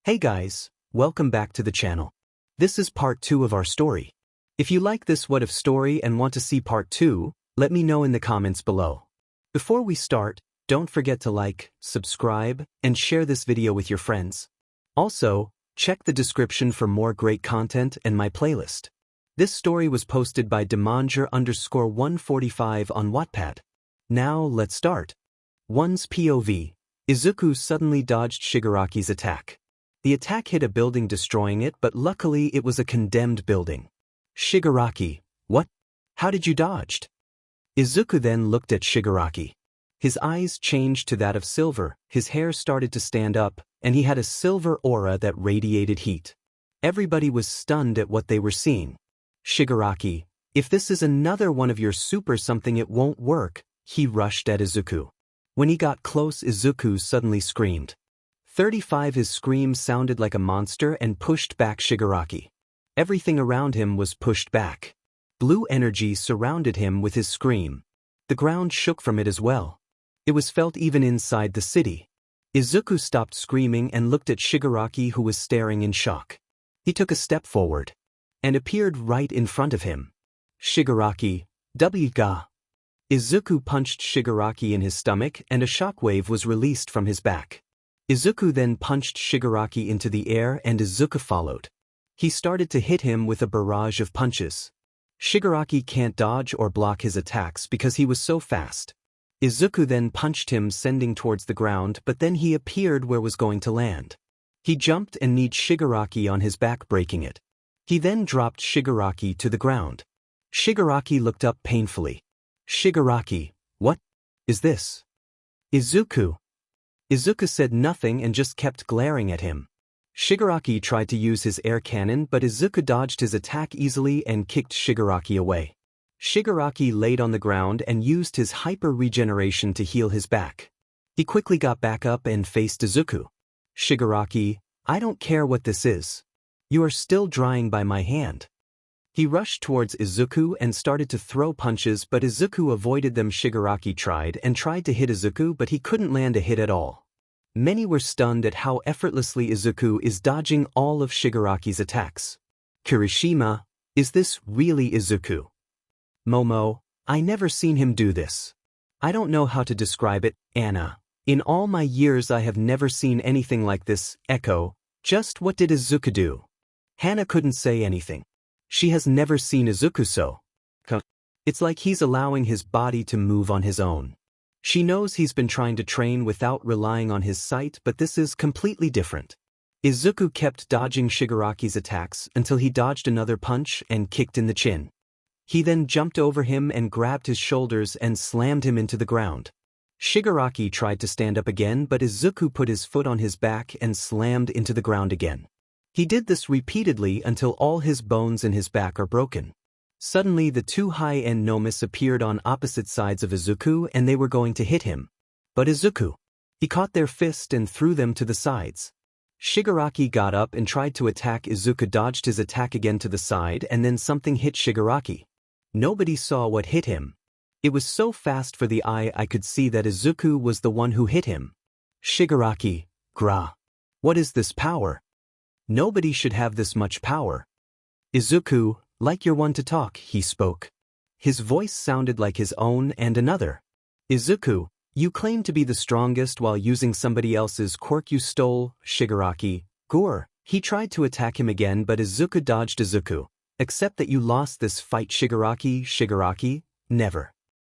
Hey guys, welcome back to the channel. This is part 2 of our story. If you like this What If story and want to see part 2, let me know in the comments below. Before we start, don't forget to like, subscribe, and share this video with your friends. Also, check the description for more great content and my playlist. This story was posted by 𝐻𝐻𝐸_145 on Wattpad. Now let's start. 1's POV. Izuku suddenly dodged Shigaraki's attack. The attack hit a building destroying it, but luckily it was a condemned building. Shigaraki, what? How did you dodge? Izuku then looked at Shigaraki. His eyes changed to that of silver, his hair started to stand up, and he had a silver aura that radiated heat. Everybody was stunned at what they were seeing. Shigaraki, if this is another one of your super something it won't work, he rushed at Izuku. When he got close, Izuku suddenly screamed. 35 His scream sounded like a monster and pushed back Shigaraki. Everything around him was pushed back. Blue energy surrounded him with his scream. The ground shook from it as well. It was felt even inside the city. Izuku stopped screaming and looked at Shigaraki, who was staring in shock. He took a step forward and appeared right in front of him. Shigaraki, 𝐻𝐻𝐸𝐻. Izuku punched Shigaraki in his stomach and a shockwave was released from his back. Izuku then punched Shigaraki into the air and Izuku followed. He started to hit him with a barrage of punches. Shigaraki can't dodge or block his attacks because he was so fast. Izuku then punched him, sending towards the ground, but then he appeared where was going to land. He jumped and kneed Shigaraki on his back, breaking it. He then dropped Shigaraki to the ground. Shigaraki looked up painfully. Shigaraki, what is this? Izuku. Izuku said nothing and just kept glaring at him. Shigaraki tried to use his air cannon, but Izuku dodged his attack easily and kicked Shigaraki away. Shigaraki laid on the ground and used his hyper regeneration to heal his back. He quickly got back up and faced Izuku. Shigaraki, I don't care what this is. You are still drying by my hand. He rushed towards Izuku and started to throw punches, but Izuku avoided them. Shigaraki tried to hit Izuku, but he couldn't land a hit at all. Many were stunned at how effortlessly Izuku is dodging all of Shigaraki's attacks. Kirishima, is this really Izuku? Momo, I never seen him do this. I don't know how to describe it. Anna, in all my years I have never seen anything like this. Echo, just what did Izuku do? Hana couldn't say anything. She has never seen Izuku so. It's like he's allowing his body to move on his own. She knows he's been trying to train without relying on his sight, but this is completely different. Izuku kept dodging Shigaraki's attacks until he dodged another punch and kicked in the chin. He then jumped over him and grabbed his shoulders and slammed him into the ground. Shigaraki tried to stand up again, but Izuku put his foot on his back and slammed into the ground again. He did this repeatedly until all his bones in his back are broken. Suddenly the two high-end nomes appeared on opposite sides of Izuku and they were going to hit him. But Izuku. He caught their fist and threw them to the sides. Shigaraki got up and tried to attack. Izuku dodged his attack again to the side and then something hit Shigaraki. Nobody saw what hit him. It was so fast for the eye I could see that Izuku was the one who hit him. Shigaraki, gra. What is this power? Nobody should have this much power. Izuku, like you're one to talk, he spoke. His voice sounded like his own and another. Izuku, you claim to be the strongest while using somebody else's quirk. You stole. Shigaraki, gore. He tried to attack him again, but Izuku dodged. Izuku, except that you lost this fight. Shigaraki, never.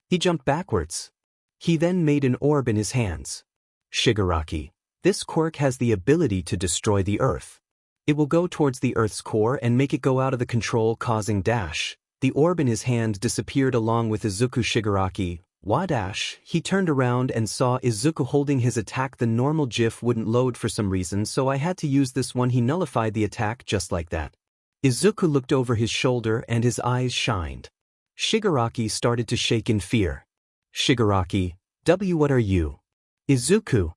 He jumped backwards. He then made an orb in his hands. Shigaraki, this quirk has the ability to destroy the earth. It will go towards the Earth's core and make it go out of the control, causing dash. The orb in his hand disappeared along with Izuku. Shigaraki, wadash. He turned around and saw Izuku holding his attack. The normal GIF wouldn't load for some reason, so I had to use this one. He nullified the attack just like that. Izuku looked over his shoulder and his eyes shined. Shigaraki started to shake in fear. Shigaraki, what are you? Izuku.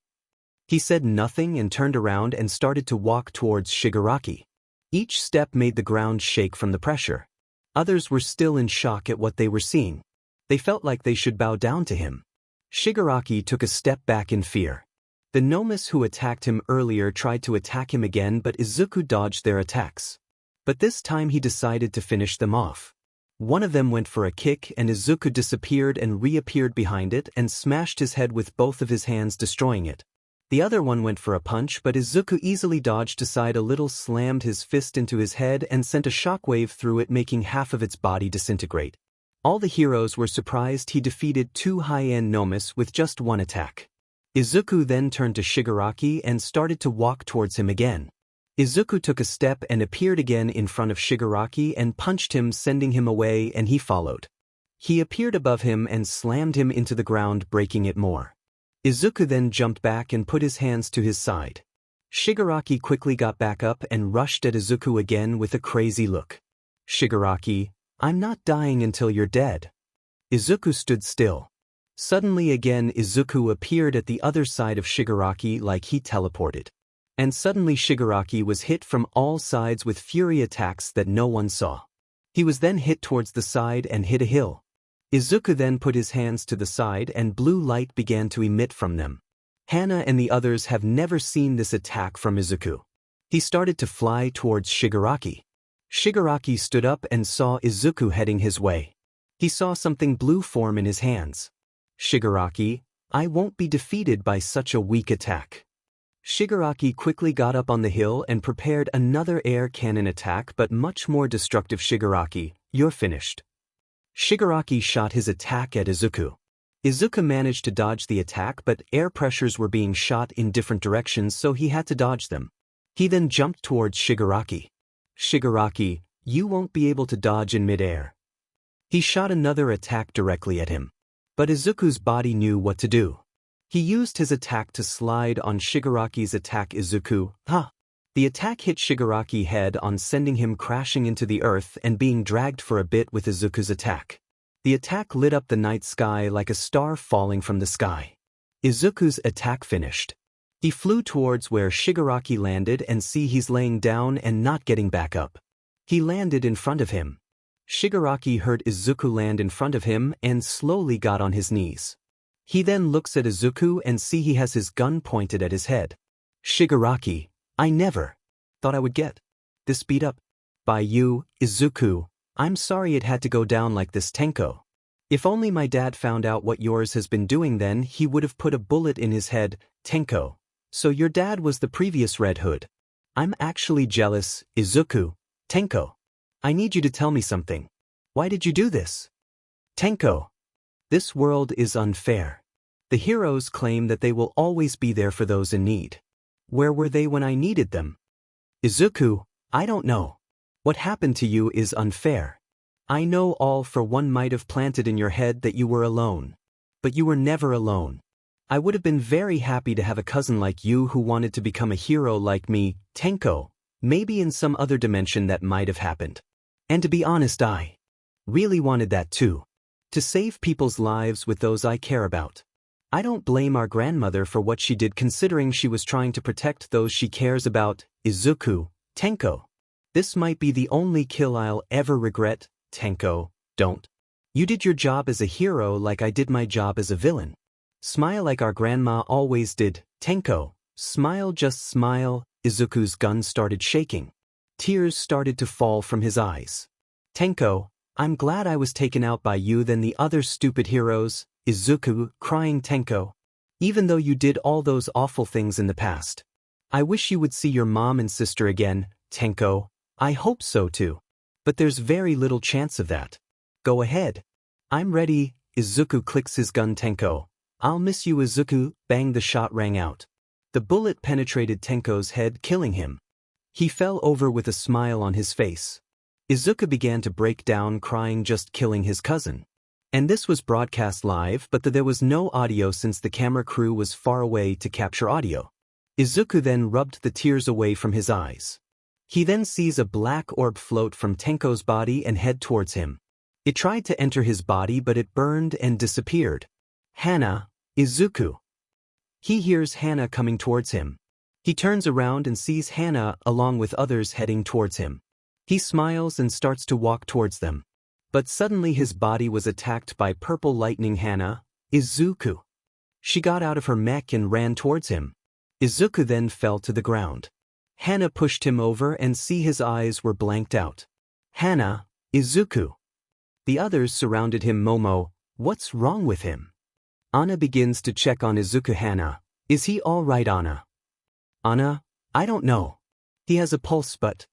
He said nothing and turned around and started to walk towards Shigaraki. Each step made the ground shake from the pressure. Others were still in shock at what they were seeing. They felt like they should bow down to him. Shigaraki took a step back in fear. The 𝐻𝐼𝐵 who attacked him earlier tried to attack him again, but Izuku dodged their attacks. But this time he decided to finish them off. One of them went for a kick and Izuku disappeared and reappeared behind it and smashed his head with both of his hands, destroying it. The other one went for a punch, but Izuku easily dodged aside a little, slammed his fist into his head and sent a shockwave through it, making half of its body disintegrate. All the heroes were surprised he defeated two high-end 𝐻𝐼𝐵s with just one attack. Izuku then turned to Shigaraki and started to walk towards him again. Izuku took a step and appeared again in front of Shigaraki and punched him, sending him away, and he followed. He appeared above him and slammed him into the ground, breaking it more. Izuku then jumped back and put his hands to his side. Shigaraki quickly got back up and rushed at Izuku again with a crazy look. "Shigaraki, I'm not dying until you're dead." Izuku stood still. Suddenly again Izuku appeared at the other side of Shigaraki like he teleported. And suddenly Shigaraki was hit from all sides with fury attacks that no one saw. He was then hit towards the side and hit a hill. Izuku then put his hands to the side and blue light began to emit from them. Hana and the others have never seen this attack from Izuku. He started to fly towards Shigaraki. Shigaraki stood up and saw Izuku heading his way. He saw something blue form in his hands. "Shigaraki, I won't be defeated by such a weak attack." Shigaraki quickly got up on the hill and prepared another air cannon attack, but much more destructive. "Shigaraki, you're finished." Shigaraki shot his attack at Izuku. Izuku managed to dodge the attack, but air pressures were being shot in different directions, so he had to dodge them. He then jumped towards Shigaraki. "Shigaraki, you won't be able to dodge in mid-air." He shot another attack directly at him. But Izuku's body knew what to do. He used his attack to slide on Shigaraki's attack. "Izuku, ha!" The attack hit Shigaraki head on, sending him crashing into the earth and being dragged for a bit with Izuku's attack. The attack lit up the night sky like a star falling from the sky. Izuku's attack finished. He flew towards where Shigaraki landed and see he's laying down and not getting back up. He landed in front of him. Shigaraki heard Izuku land in front of him and slowly got on his knees. He then looks at Izuku and see he has his gun pointed at his head. "Shigaraki, I never thought I would get this beat up by you, Izuku. I'm sorry it had to go down like this, 𝗀𝐻𝐿. If only my dad found out what yours has been doing, then he would have put a bullet in his head, 𝗀𝐻𝐿. So your dad was the previous Red Hood. I'm actually jealous, Izuku. 𝗀𝐻𝐿. I need you to tell me something. Why did you do this? 𝗀𝐻𝐿. This world is unfair. The heroes claim that they will always be there for those in need. Where were they when I needed them? Izuku, I don't know. What happened to you is unfair. I know all for one might have planted in your head that you were alone. But you were never alone. I would have been very happy to have a cousin like you who wanted to become a hero like me, 𝗀𝐻𝐿. Maybe in some other dimension that might have happened. And to be honest, I really wanted that too. To save people's lives with those I care about. I don't blame our grandmother for what she did, considering she was trying to protect those she cares about, Izuku, 𝗀𝐻𝐿. This might be the only kill I'll ever regret, 𝗀𝐻𝐿. Don't. You did your job as a hero like I did my job as a villain. Smile like our grandma always did, 𝗀𝐻𝐿. Smile, just smile. Izuku's gun started shaking. Tears started to fall from his eyes. 𝗀𝐻𝐿, I'm glad I was taken out by you than the other stupid heroes. Izuku, crying, 𝗀𝐻𝐿. Even though you did all those awful things in the past. I wish you would see your mom and sister again, 𝗀𝐻𝐿. I hope so too. But there's very little chance of that. Go ahead. I'm ready. Izuku clicks his gun. 𝗀𝐻𝐿. I'll miss you, Izuku. Bang, the shot rang out. The bullet penetrated 𝗀𝐻𝐿's head, killing him. He fell over with a smile on his face. Izuku began to break down, crying, just killing his cousin. And this was broadcast live, but there was no audio since the camera crew was far away to capture audio. Izuku then rubbed the tears away from his eyes. He then sees a black orb float from 𝗀𝐻𝐿's body and head towards him. It tried to enter his body, but it burned and disappeared. Hana, Izuku. He hears Hana coming towards him. He turns around and sees Hana along with others heading towards him. He smiles and starts to walk towards them. But suddenly his body was attacked by purple lightning. Hana, Izuku. She got out of her mech and ran towards him. Izuku then fell to the ground. Hana pushed him over and see his eyes were blanked out. Hana, Izuku. The others surrounded him. Momo, what's wrong with him? Anna begins to check on Izuku. Hana, is he alright? Anna, I don't know. He has a pulse but.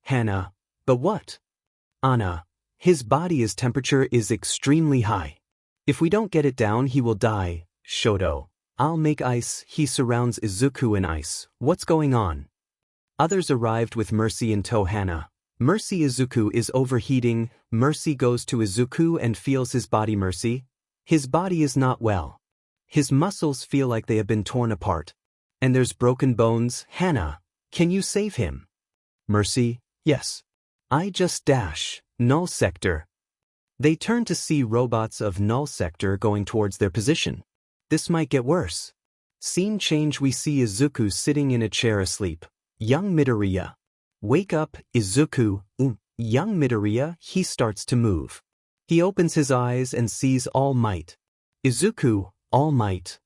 Hana, but what? Anna, his body's temperature is extremely high. If we don't get it down he will die. Shoto, I'll make ice. He surrounds Izuku in ice. What's going on? Others arrived with Mercy in tow. Hana, Mercy, Izuku is overheating. Mercy goes to Izuku and feels his body. Mercy, his body is not well. His muscles feel like they have been torn apart. And there's broken bones. Hana, can you save him? Mercy, yes. I just dash. 𝗏𝐿. They turn to see robots of 𝗏𝐿 going towards their position. This might get worse. Scene change. We see Izuku sitting in a chair asleep. Young Midoriya. Wake up, Izuku. Young Midoriya. He starts to move. He opens his eyes and sees All Might. Izuku, All Might.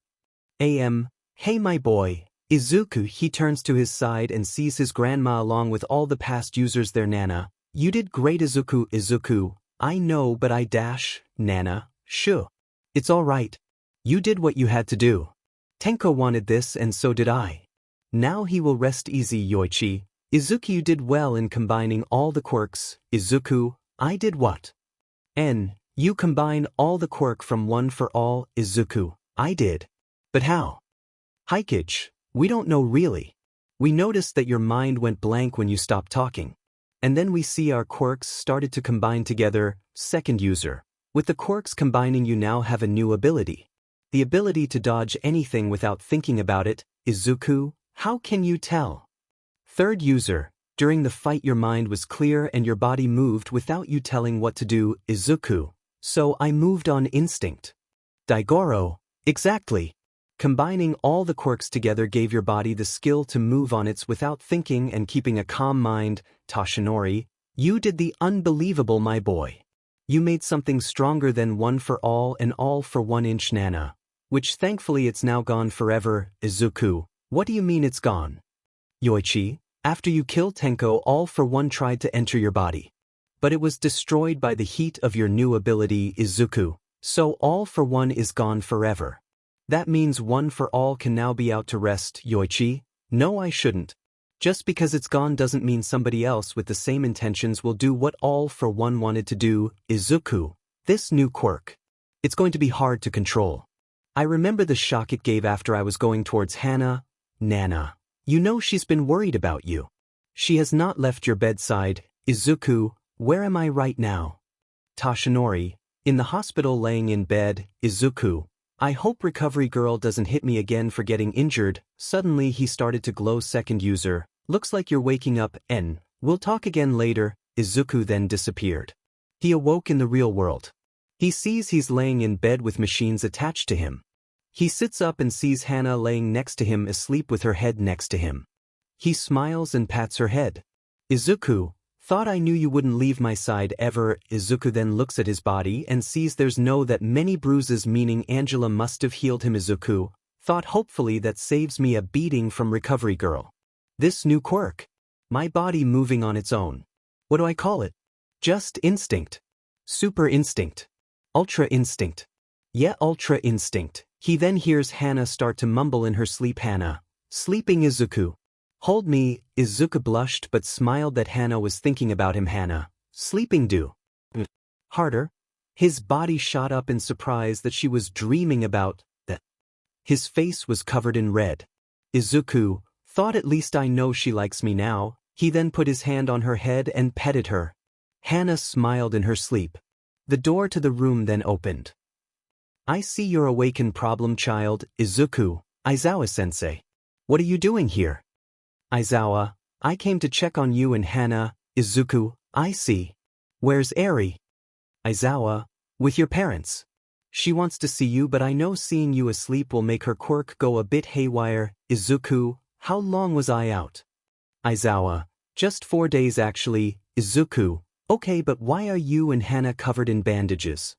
Hey my boy. Izuku. He turns to his side and sees his grandma along with all the past users there. Nana, you did great. Izuku. Izuku, I know but I dash. Nana, shoo. It's alright. You did what you had to do. Tenko wanted this and so did I. Now he will rest easy. Yoichi. Izuku, you did well in combining all the quirks. Izuku, I did what? You combine all the quirk from one for all. Izuku, I did. But how? Hikage, we don't know really. We noticed that your mind went blank when you stopped talking. And then we see our quirks started to combine together. Second user. With the quirks combining you now have a new ability. The ability to dodge anything without thinking about it. Izuku, how can you tell? Third user. During the fight your mind was clear and your body moved without you telling what to do. Izuku, so I moved on instinct. Daigoro, exactly. Combining all the quirks together gave your body the skill to move on its without thinking and keeping a calm mind. Toshinori, you did the unbelievable my boy. You made something stronger than one for all and all for 1 inch. Nana, which thankfully it's now gone forever. Izuku, what do you mean it's gone? Yoichi, after you killed Tenko all for one tried to enter your body. But it was destroyed by the heat of your new ability. Izuku, so all for one is gone forever. That means one for all can now be out to rest. Yoichi, no I shouldn't. Just because it's gone doesn't mean somebody else with the same intentions will do what all for one wanted to do. Izuku, this new quirk. It's going to be hard to control. I remember the shock it gave after I was going towards Hana. Nana, you know she's been worried about you. She has not left your bedside. Izuku, where am I right now? Toshinori, in the hospital laying in bed. Izuku, I hope recovery girl doesn't hit me again for getting injured. Suddenly he started to glow. Second user, looks like you're waking up. We'll talk again later. Izuku then disappeared. He awoke in the real world. He sees he's laying in bed with machines attached to him. He sits up and sees Hana laying next to him asleep with her head next to him. He smiles and pats her head. Izuku, thought I knew you wouldn't leave my side ever. Izuku then looks at his body and sees there's no that many bruises, meaning Angela must have healed him. Izuku, thought hopefully that saves me a beating from recovery girl. This new quirk. My body moving on its own. What do I call it? Just instinct. Super instinct. Ultra instinct. Yeah, ultra instinct. He then hears Hana start to mumble in her sleep. Hana, sleeping. Izuku, hold me. Izuku blushed but smiled that Hana was thinking about him. Hana, sleeping. Do harder. His body shot up in surprise that she was dreaming about that. His face was covered in red. Izuku, thought at least I know she likes me now. He then put his hand on her head and petted her. Hana smiled in her sleep. The door to the room then opened. I see you're awakened, problem child. Izuku, Aizawa-sensei. What are you doing here? Aizawa, I came to check on you and Hana. Izuku, I see. Where's Eri? Aizawa, with your parents. She wants to see you but I know seeing you asleep will make her quirk go a bit haywire. Izuku, how long was I out? Aizawa, just 4 days actually. Izuku, okay but why are you and Hana covered in bandages?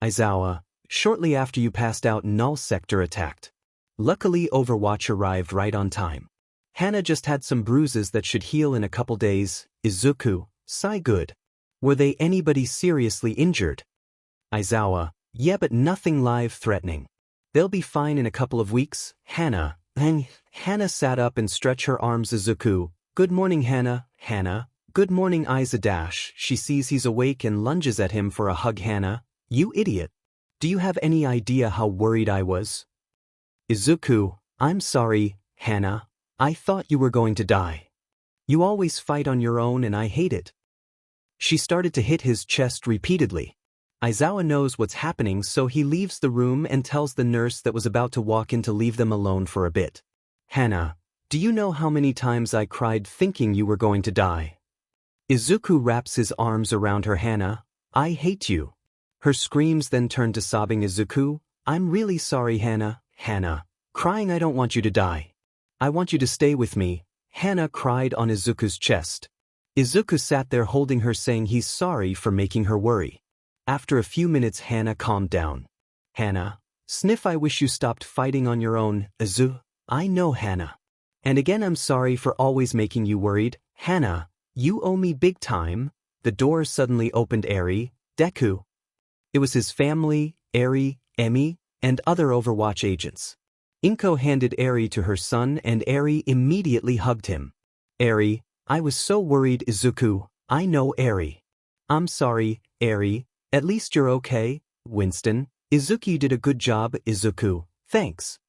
Aizawa, shortly after you passed out 𝗏𝐿 attacked. Luckily Overwatch arrived right on time. Hana just had some bruises that should heal in a couple days. 𝐒𝐮𝐭𝐡𝐨𝐫, good. Were they anybody seriously injured? Aizawa, yeah, but nothing life-threatening. They'll be fine in a couple of weeks. Hana sat up and stretched her arms. Izuku, good morning Hana. Hana, good morning Aiza. She sees he's awake and lunges at him for a hug. Hana, you idiot. Do you have any idea how worried I was? Izuku, I'm sorry, Hana. I thought you were going to die. You always fight on your own and I hate it. She started to hit his chest repeatedly. Aizawa knows what's happening, so he leaves the room and tells the nurse that was about to walk in to leave them alone for a bit. Hana, do you know how many times I cried thinking you were going to die? Izuku wraps his arms around her. Hana, I hate you. Her screams then turn to sobbing. Izuku, I'm really sorry Hana. Hana, crying, I don't want you to die. I want you to stay with me. Hana cried on Izuku's chest. Izuku sat there holding her, saying he's sorry for making her worry. After a few minutes Hana calmed down. Hana, sniff, I wish you stopped fighting on your own. I know Hana. And again I'm sorry for always making you worried. Hana, you owe me big time. The door suddenly opened. Deku. It was his family, Eri, Emi, and other Overwatch agents. Inko handed Eri to her son and Eri immediately hugged him. Eri, I was so worried. Izuku, I know Eri. I'm sorry, Eri. At least you're okay, Winston. Izuku did a good job. Izuku, thanks.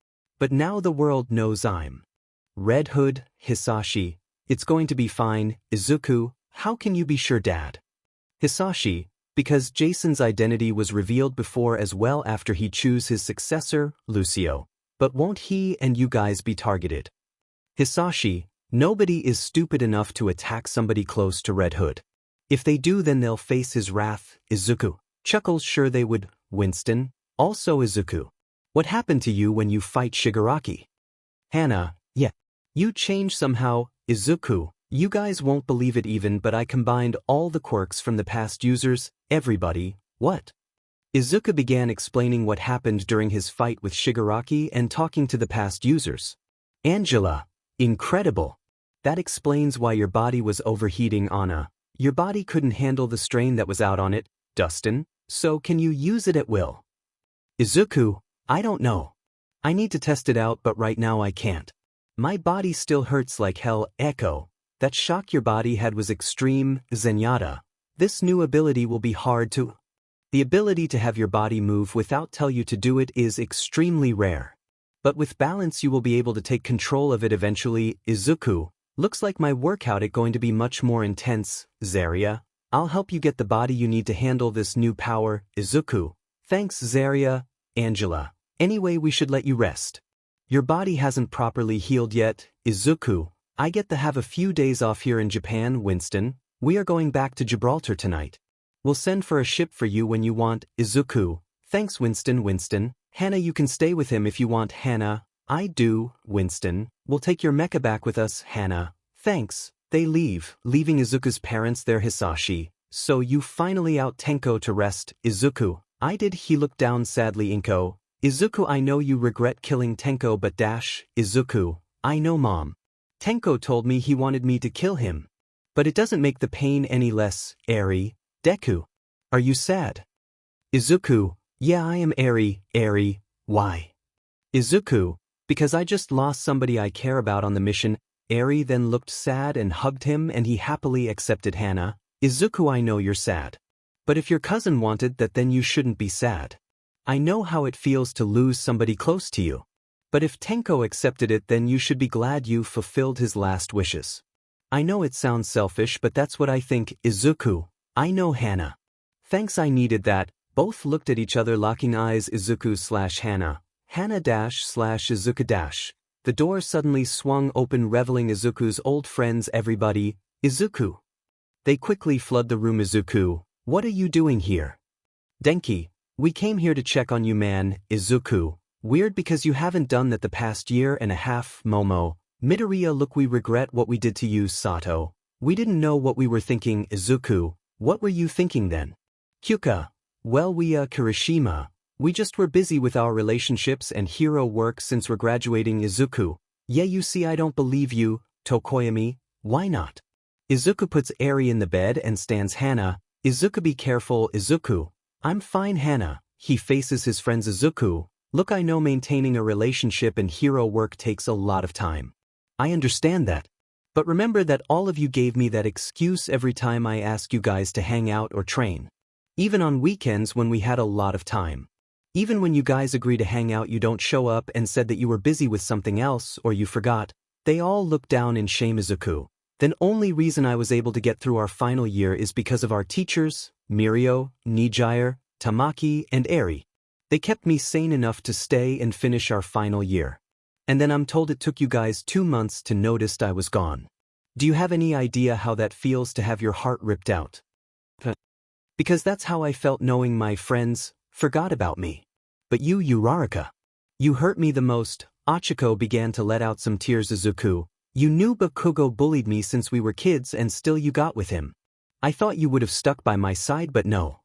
But now the world knows I'm Red Hood. Hisashi, it's going to be fine. Izuku, how can you be sure, Dad? Hisashi, because Jason's identity was revealed before as well after he choose his successor, Lucio. But won't he and you guys be targeted? Hisashi, nobody is stupid enough to attack somebody close to Red Hood. If they do, then they'll face his wrath. Izuku chuckles, sure they would. Winston, also Izuku, what happened to you when you fight Shigaraki? Hana, yeah, you changed somehow. Izuku, you guys won't believe it even, but I combined all the quirks from the past users. Everybody, what? Izuku began explaining what happened during his fight with Shigaraki and talking to the past users. Angela, incredible. That explains why your body was overheating. Anna, your body couldn't handle the strain that was out on it. Dustin, so can you use it at will? Izuku, I don't know. I need to test it out, but right now I can't. My body still hurts like hell. Echo, that shock your body had was extreme. Zenyatta, this new ability will be hard to... The ability to have your body move without tell you to do it is extremely rare. But with balance you will be able to take control of it eventually. Izuku, looks like my workout is going to be much more intense. Zarya, I'll help you get the body you need to handle this new power. Izuku, thanks Zarya. Angela, anyway we should let you rest. Your body hasn't properly healed yet. Izuku, I get to have a few days off here in Japan. Winston, we are going back to Gibraltar tonight. We'll send for a ship for you when you want. Izuku, thanks Winston. Winston, Hana, you can stay with him if you want. Hana, I do. Winston, we'll take your mecha back with us. Hana, thanks. They leave, leaving Izuku's parents there. Hisashi, so you finally out Tenko to rest. Izuku, I did. He looked down sadly. Inko, Izuku, I know you regret killing Tenko, but Izuku, I know Mom. Tenko told me he wanted me to kill him. But it doesn't make the pain any less. Eri, Deku, are you sad? Izuku, yeah I am. Eri, why? Izuku, because I just lost somebody I care about on the mission. Eri then looked sad and hugged him and he happily accepted. Hana, Izuku, I know you're sad. But if your cousin wanted that, then you shouldn't be sad. I know how it feels to lose somebody close to you. But if Tenko accepted it, then you should be glad you fulfilled his last wishes. I know it sounds selfish, but that's what I think. Izuku, I know. Hana, thanks, I needed that. Both looked at each other, locking eyes. Izuku/Hana, Hana-Izuku-. The door suddenly swung open, revealing Izuku's old friends. Everybody, Izuku. They quickly flood the room. Izuku, what are you doing here? Denki, we came here to check on you, man. Izuku, weird because you haven't done that the past year and a half. Momo, Midoriya, look, we regret what we did to you. Sato, we didn't know what we were thinking. Izuku, what were you thinking then? Kyuka, well, we Kirishima, We just were busy with our relationships and hero work since we're graduating Izuku. Yeah, you see, I don't believe you, Tokoyami. Why not? Izuku puts Eri in the bed and stands Hana. Izuku, be careful, Izuku. I'm fine, Hana. He faces his friends. Izuku, look, I know maintaining a relationship and hero work takes a lot of time. I understand that. But remember that all of you gave me that excuse every time I ask you guys to hang out or train. Even on weekends when we had a lot of time. Even when you guys agree to hang out, you don't show up and said that you were busy with something else or you forgot. They all look down in shame. Izuku. The only reason I was able to get through our final year is because of our teachers, Mirio, Nijire, Tamaki, and Eri. They kept me sane enough to stay and finish our final year. And then I'm told it took you guys 2 months to notice I was gone. Do you have any idea how that feels to have your heart ripped out? Because that's how I felt knowing my friends forgot about me. But you, Uraraka. You hurt me the most. Ochako began to let out some tears. Izuku, you knew Bakugo bullied me since we were kids and still you got with him. I thought you would have stuck by my side, but no.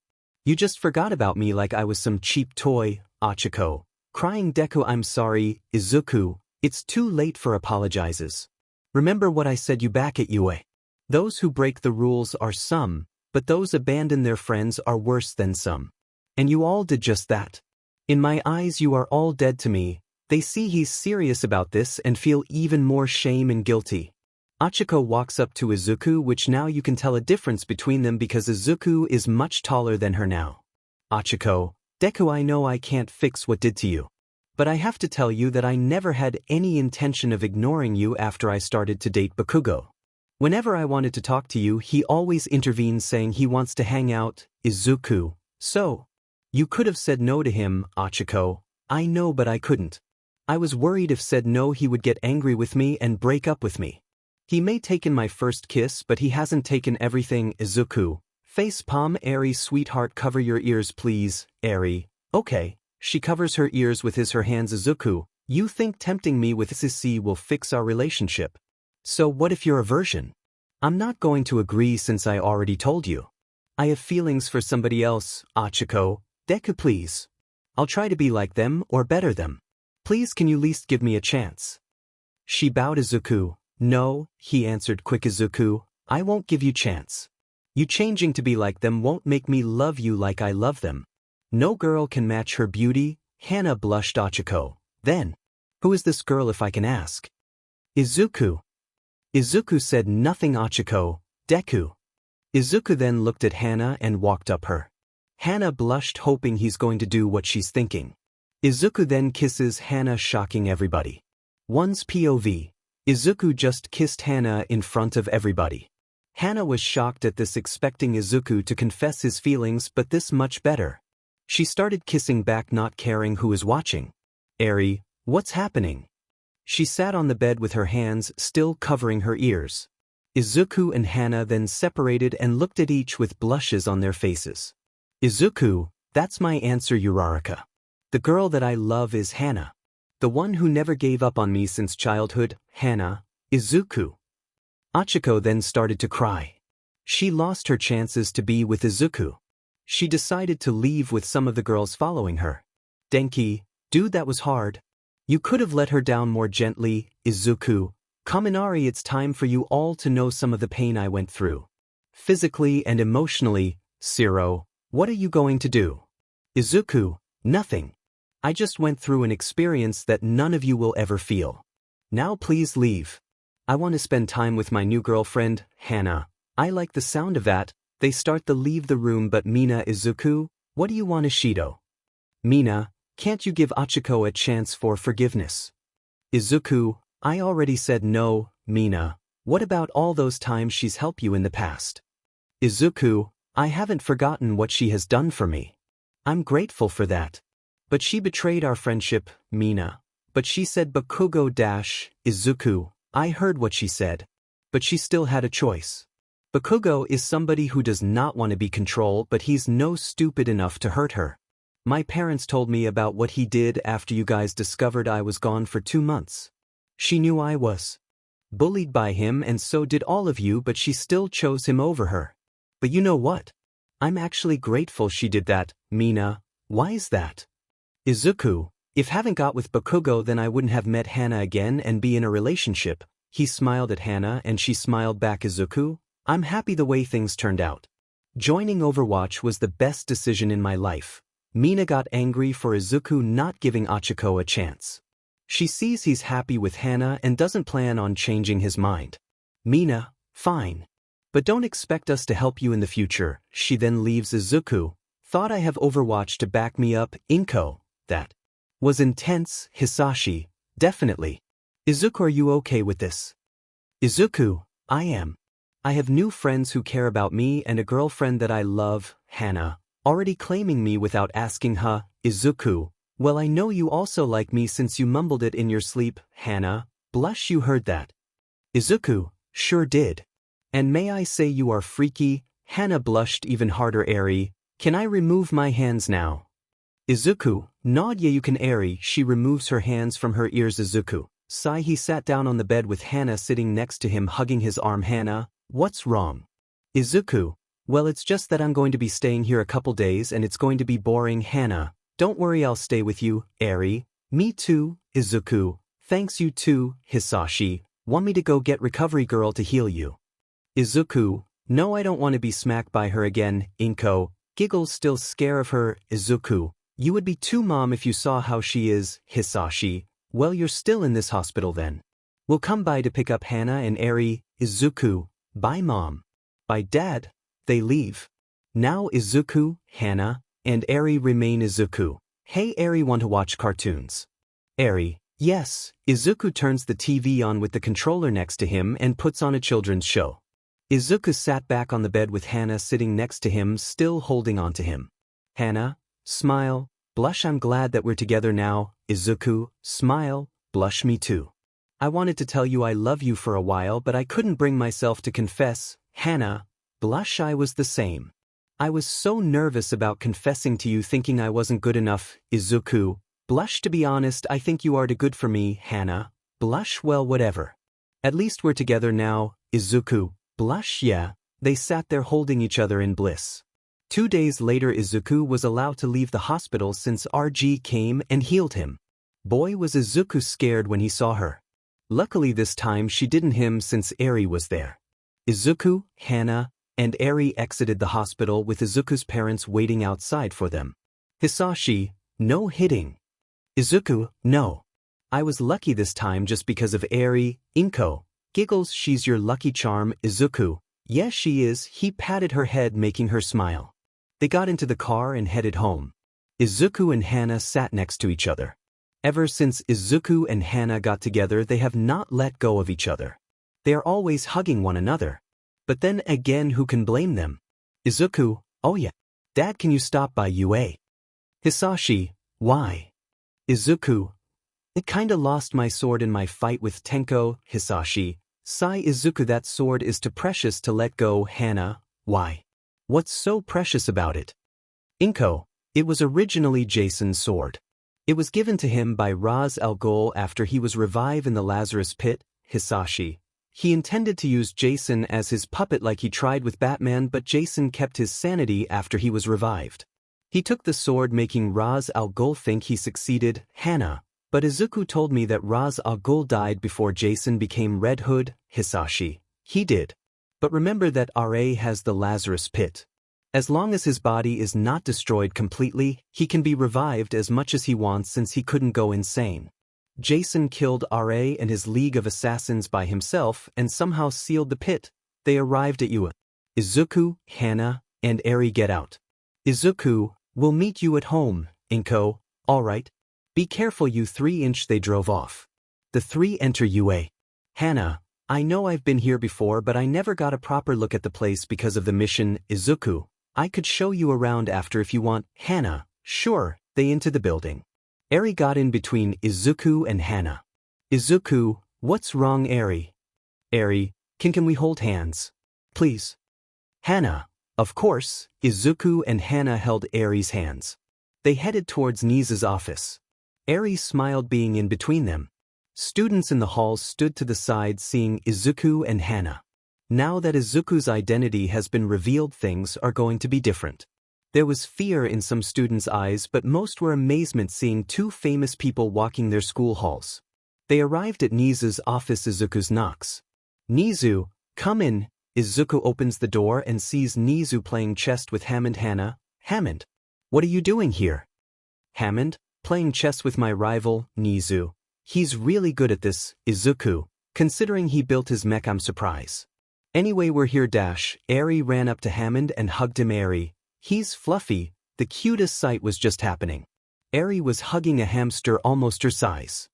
You just forgot about me like I was some cheap toy. Ochako. Crying. Deku, I'm sorry. Izuku, it's too late for apologizes. Remember what I said you back at Yue. Those who break the rules are some, but those abandon their friends are worse than some. And you all did just that. In my eyes you are all dead to me. They see he's serious about this and feel even more shame and guilty. Ochako walks up to Izuku, which now you can tell a difference between them because Izuku is much taller than her now. Ochako, Deku, I know I can't fix what did to you. But I have to tell you that I never had any intention of ignoring you after I started to date Bakugo. Whenever I wanted to talk to you, he always intervenes saying he wants to hang out. Izuku, so you could have said no to him. Ochako, I know, but I couldn't. I was worried if said no he would get angry with me and break up with me. He may taken my first kiss, but he hasn't taken everything. Izuku, facepalm. Eri, sweetheart, cover your ears please. Eri, okay. She covers her ears with her hands. Izuku, you think tempting me with Sissy will fix our relationship? So what if you're a virgin? I'm not going to agree since I already told you. I have feelings for somebody else. Ochako, Deku, please. I'll try to be like them or better them. Please, can you least give me a chance? She bowed. Izuku, no, he answered quick. Izuku, I won't give you chance. You changing to be like them won't make me love you like I love them. No girl can match her beauty. Hana blushed. Ochako, then, who is this girl if I can ask? Izuku. Izuku said nothing. Ochako, Deku. Izuku then looked at Hana and walked up her. Hana blushed, hoping he's going to do what she's thinking. Izuku then kisses Hana, shocking everybody. One's POV. Izuku just kissed Hana in front of everybody. Hana was shocked at this, expecting Izuku to confess his feelings, but this much better. She started kissing back, not caring who is watching. Eri, what's happening? She sat on the bed with her hands still covering her ears. Izuku and Hana then separated and looked at each with blushes on their faces. Izuku, that's my answer. Uraraka. The girl that I love is Hana. The one who never gave up on me since childhood. Hana. Izuku. Ochako then started to cry. She lost her chances to be with Izuku. She decided to leave with some of the girls following her. Denki, dude, that was hard. You could have let her down more gently. Izuku, Kaminari, it's time for you all to know some of the pain I went through. Physically and emotionally. Zero, what are you going to do? Izuku, nothing. I just went through an experience that none of you will ever feel. Now please leave. I want to spend time with my new girlfriend, Hana. I like the sound of that. They start to leave the room, but Mina. Izuku, what do you want? Ishido? Mina, can't you give Ochako a chance for forgiveness? Izuku, I already said no. Mina, what about all those times she's helped you in the past? Izuku, I haven't forgotten what she has done for me. I'm grateful for that. But she betrayed our friendship. Mina, but she said Bakugo dash. Izuku, I heard what she said. But she still had a choice. Bakugo is somebody who does not want to be controlled, but he's no stupid enough to hurt her. My parents told me about what he did after you guys discovered I was gone for 2 months. She knew I was bullied by him, and so did all of you, but she still chose him over her. But you know what? I'm actually grateful she did that. Mina, why is that? Izuku, if haven't got with Bakugo then I wouldn't have met Hana again and be in a relationship. He smiled at Hana and she smiled back. Izuku, I'm happy the way things turned out. Joining Overwatch was the best decision in my life. Mina got angry for Izuku not giving Ichiko a chance. She sees he's happy with Hana and doesn't plan on changing his mind. Mina, fine. But don't expect us to help you in the future. She then leaves. Izuku, thought I have Overwatch to back me up. 𝐻𝐿𝐮𝐭𝐡𝐨𝐫, that was intense. Hisashi, definitely. Izuku, are you okay with this? Izuku, I am. I have new friends who care about me and a girlfriend that I love. Hana, already claiming me without asking her. Izuku, well I know you also like me since you mumbled it in your sleep. Hana, blush, you heard that. Izuku, sure did. And may I say you are freaky? Hana blushed even harder. Eri, can I remove my hands now? Izuku, nod, yeah you can. Eri, she removes her hands from her ears. Izuku, sigh. He sat down on the bed with Hana sitting next to him, hugging his arm. Hana, what's wrong? Izuku, well it's just that I'm going to be staying here a couple days and it's going to be boring. Hana, don't worry, I'll stay with you. Eri, me too. Izuku, thanks, you too. Hisashi, want me to go get recovery girl to heal you? Izuku, no I don't want to be smacked by her again. 𝐻𝐿𝐮𝐭𝐡𝐨𝐫, giggles, still scared of her. Izuku, you would be too, mom, if you saw how she is. Hisashi, well you're still in this hospital then. We'll come by to pick up Hana and Eri. Izuku, bye mom. Bye dad. They leave. Now Izuku, Hana, and Eri remain. Izuku, hey Eri, want to watch cartoons? Eri, yes. Izuku turns the TV on with the controller next to him and puts on a children's show. Izuku sat back on the bed with Hana sitting next to him, still holding on to him. Hana, smile, blush, I'm glad that we're together now. Izuku, smile, blush, me too. I wanted to tell you I love you for a while but I couldn't bring myself to confess. Hana, blush, I was the same. I was so nervous about confessing to you, thinking I wasn't good enough. Izuku, blush, to be honest I think you are too good for me. Hana, blush, well whatever. At least we're together now. Izuku, blush, yeah. They sat there holding each other in bliss. 2 days later Izuku was allowed to leave the hospital since RG came and healed him. Boy was Izuku scared when he saw her. Luckily this time she didn't him since Eri was there. Izuku, Hana, and Eri exited the hospital with Izuku's parents waiting outside for them. Hisashi, no hitting. Izuku, no. I was lucky this time just because of Eri. 𝐻𝐿𝐮𝐭𝐡𝐨𝐫, giggles, she's your lucky charm. Izuku, yes she is. He patted her head, making her smile. They got into the car and headed home. Izuku and Hana sat next to each other. Ever since Izuku and Hana got together they have not let go of each other. They are always hugging one another. But then again, who can blame them? Izuku, oh yeah. Dad, can you stop by UA? Hisashi, why? Izuku, I kinda lost my sword in my fight with Tenko. Hisashi, sigh. Izuku, that sword is too precious to let go. Hana, why? What's so precious about it? 𝐻𝐿𝐮𝐭𝐡𝐨𝐫, it was originally Jason's sword. It was given to him by 𝐴𝑍 after he was revived in the Lazarus pit. Hisashi, he intended to use Jason as his puppet like he tried with Batman, but Jason kept his sanity after he was revived. He took the sword, making 𝐴𝑍 think he succeeded. Hana, but Izuku told me that 𝐴𝑍 died before Jason became Red Hood. Hisashi, he did. But remember that RA has the Lazarus pit. As long as his body is not destroyed completely, he can be revived as much as he wants since he couldn't go insane. Jason killed RA and his League of Assassins by himself and somehow sealed the pit. They arrived at UA. Izuku, Hana, and Eri get out. Izuku, we'll meet you at home. 𝐻𝐿𝐮𝐭𝐡𝐨𝐫, alright. Be careful, you 3-inch. They drove off. The three enter UA. Hana, I know I've been here before but I never got a proper look at the place because of the mission. Izuku, I could show you around after if you want. Hana, sure. They into the building. Eri got in between Izuku and Hana. Izuku, what's wrong? Eri, can we hold hands? Please. Hana, of course. Izuku and Hana held Eri's hands. They headed towards 𝐻𝐿𝐮𝐴𝑍𝑎's office. Eri smiled being in between them. Students in the halls stood to the side seeing Izuku and Hana. Now that Izuku's identity has been revealed, things are going to be different. There was fear in some students' eyes, but most were amazement seeing two famous people walking their school halls. They arrived at 𝐻𝐻𝐻𝐿's office. Izuku knocks. 𝐻𝐻𝐻𝐻, come in. Izuku opens the door and sees 𝐻𝐻𝐻𝐻 playing chess with Hammond. Hana, Hammond, what are you doing here? Hammond, playing chess with my rival, 𝐻𝐻𝐻𝐻. He's really good at this, Izuku, considering he built his mech. I'm surprised. Anyway, we're here. Eri ran up to Hammond and hugged him. Eri, he's fluffy. The cutest sight was just happening. Eri was hugging a hamster almost her size.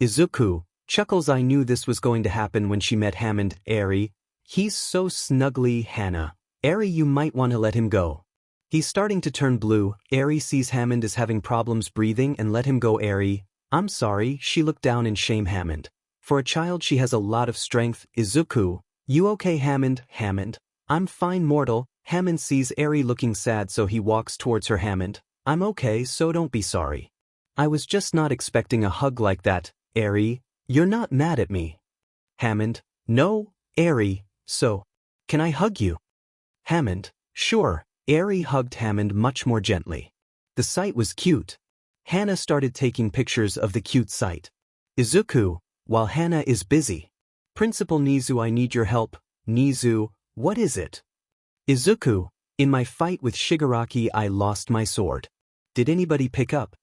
Izuku chuckles. I knew this was going to happen when she met Hammond. Eri, he's so snuggly. Hana, Eri, you might want to let him go. He's starting to turn blue. Eri sees Hammond is having problems breathing and let him go. Eri, I'm sorry. She looked down in shame. Hammond, for a child she has a lot of strength. Izuku, you okay? Hammond, Hammond, I'm fine mortal. Hammond sees Eri looking sad, so he walks towards her. Hammond, I'm okay, so don't be sorry. I was just not expecting a hug like that. Eri, you're not mad at me? Hammond, no. Eri, so, can I hug you? Hammond, sure. Eri hugged Hammond much more gently. The sight was cute. Hana started taking pictures of the cute sight. Izuku, while Hana is busy. Principal 𝐻𝐻𝐻𝐻, I need your help. 𝐻𝐻𝐻𝐻, what is it? Izuku, in my fight with Shigaraki I lost my sword. Did anybody pick up?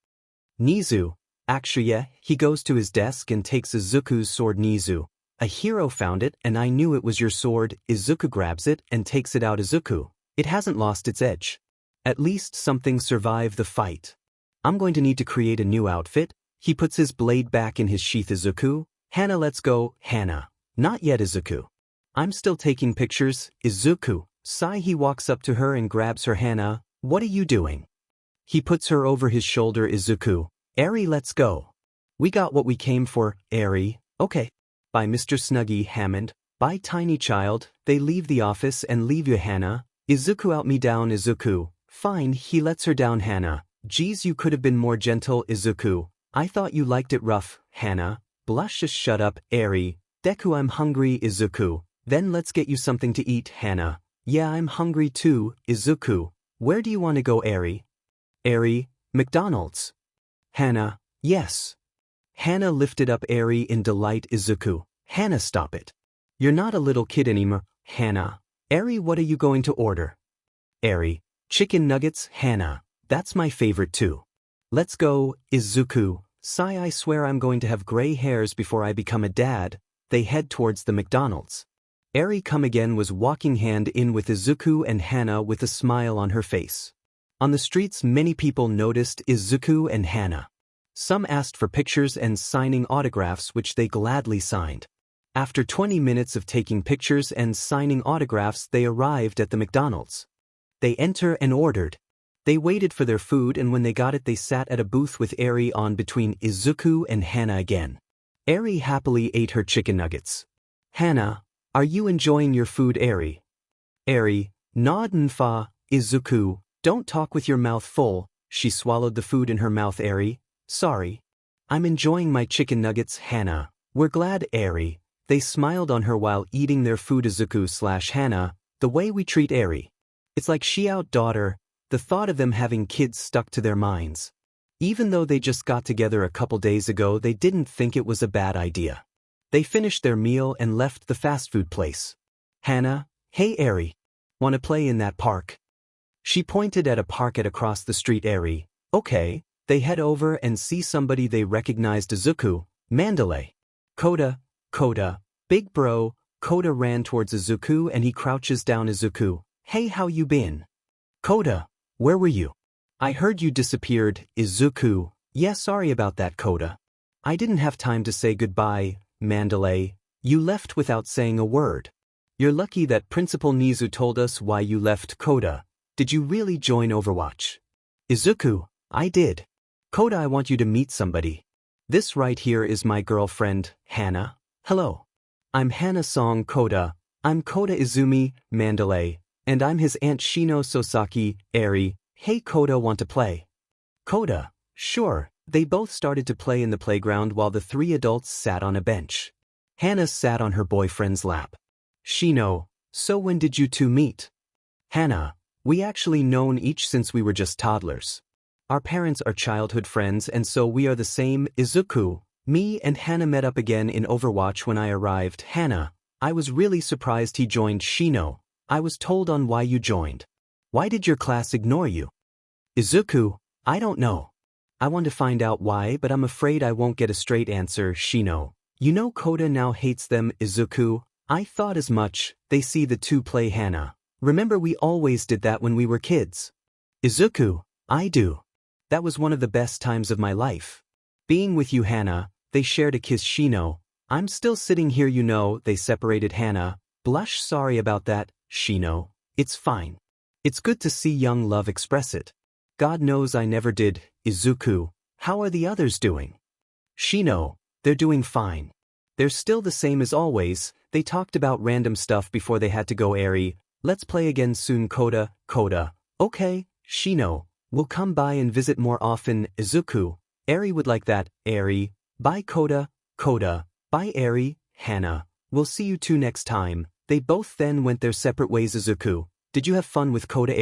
𝐻𝐻𝐻𝐻, actually yeah. He goes to his desk and takes Izuku's sword. 𝐻𝐻𝐻𝐻, a hero found it and I knew it was your sword. Izuku grabs it and takes it out. Izuku, it hasn't lost its edge. At least something survived the fight. I'm going to need to create a new outfit. He puts his blade back in his sheath. Izuku, Hana, let's go. Hana, not yet. Izuku, I'm still taking pictures. Izuku, sigh. He walks up to her and grabs her. Hana, what are you doing? He puts her over his shoulder. Izuku, Eri, let's go. We got what we came for. Eri, okay. Bye Mr. Snuggie. Hammond, bye tiny child. They leave the office and leave you. Hana, Izuku, out me down. Izuku, fine. He lets her down. Hana, geez, you could have been more gentle. Izuku, I thought you liked it rough. Hana, blush. Just shut up. Eri, Deku, I'm hungry. Izuku, then let's get you something to eat. Hana, yeah, I'm hungry too. Izuku, where do you want to go? Eri, McDonald's. Hana, yes. Hana lifted up Eri in delight. Izuku, Hana, stop it. You're not a little kid anymore. Hana, Eri, what are you going to order? Eri, chicken nuggets. Hana, that's my favorite too. Let's go. Izuku, sigh. I swear I'm going to have gray hairs before I become a dad. They head towards the McDonald's. Eri, come again, was walking hand in with Izuku and Hana with a smile on her face. On the streets many people noticed Izuku and Hana. Some asked for pictures and signing autographs, which they gladly signed. After 20 minutes of taking pictures and signing autographs, they arrived at the McDonald's. They enter and ordered. They waited for their food, and when they got it they sat at a booth with Eri on between Izuku and Hana again. Eri happily ate her chicken nuggets. Hana, are you enjoying your food? Eri, nod and fa. Izuku, don't talk with your mouth full. She swallowed the food in her mouth. Eri, sorry. I'm enjoying my chicken nuggets. Hana, we're glad. Eri, they smiled on her while eating their food. Izuku/Hana, the way we treat Eri. It's like she out daughter. The thought of them having kids stuck to their minds. Even though they just got together a couple days ago, they didn't think it was a bad idea. They finished their meal and left the fast food place. Hana, hey Eri, wanna play in that park? She pointed at a park across the street. Eri, okay. They head over and see somebody they recognized. Izuku, Mandalay. Koda, big bro. Koda ran towards Izuku and he crouches down. Izuku, hey, how you been? Koda, where were you? I heard you disappeared. Izuku, yeah, sorry about that. Koda, I didn't have time to say goodbye. Mandalay, you left without saying a word. You're lucky that Principal 𝐻𝐻𝐻𝐻 told us why you left. Koda, did you really join Overwatch? Izuku, I did. Koda, I want you to meet somebody. This right here is my girlfriend, Hana. Hello. I'm Hana Song. Koda, I'm Koda Izumi. Mandalay, and I'm his aunt Shino Sosaki. Eri, hey Koda, want to play? Koda, sure. They both started to play in the playground while the three adults sat on a bench. Hana sat on her boyfriend's lap. Shino, so when did you two meet? Hana, We actually known each since we were just toddlers. Our parents are childhood friends and so we are the same. Izuku, me and Hana met up again in Overwatch when I arrived. Hana, I was really surprised he joined 𝐻𝐼. I was told on why you joined. Why did your class ignore you? Izuku, I don't know. I want to find out why but I'm afraid I won't get a straight answer. 𝐻𝐼. You know Kota now hates them. Izuku, I thought as much. They see the two play. Hana, remember we always did that when we were kids. Izuku, I do. That was one of the best times of my life. Being with you. Hana, they shared a kiss. 𝐻𝐼. I'm still sitting here. You know they separated. Hana, blush. Sorry about that. 𝐻𝐼. It's fine. It's good to see young love express it. God knows I never did. Izuku, how are the others doing? 𝐻𝐼, they're doing fine. They're still the same as always. They talked about random stuff before they had to go. Eri, let's play again soon. Kota, okay. 𝐻𝐼, we'll come by and visit more often. Izuku, Eri would like that. Eri, bye. Kota, bye. Eri, Hana, we'll see you two next time. They both then went their separate ways. Izuku, did you have fun with Kota?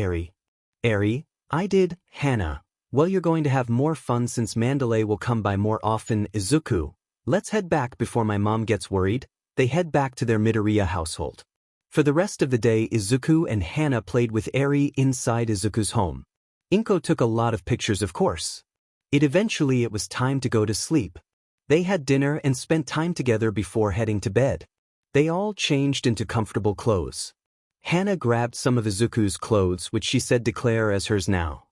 Eri, I did. Hana, well you're going to have more fun since Mandalay will come by more often. Izuku, let's head back before my mom gets worried. They head back to their Midoriya household. For the rest of the day Izuku and Hana played with Eri inside Izuku's home. 𝐾𝐮𝐭𝐡𝐨𝐫 took a lot of pictures of course. Eventually it was time to go to sleep. They had dinner and spent time together before heading to bed. They all changed into comfortable clothes. Hana grabbed some of Izuku's clothes which she said declare as hers now.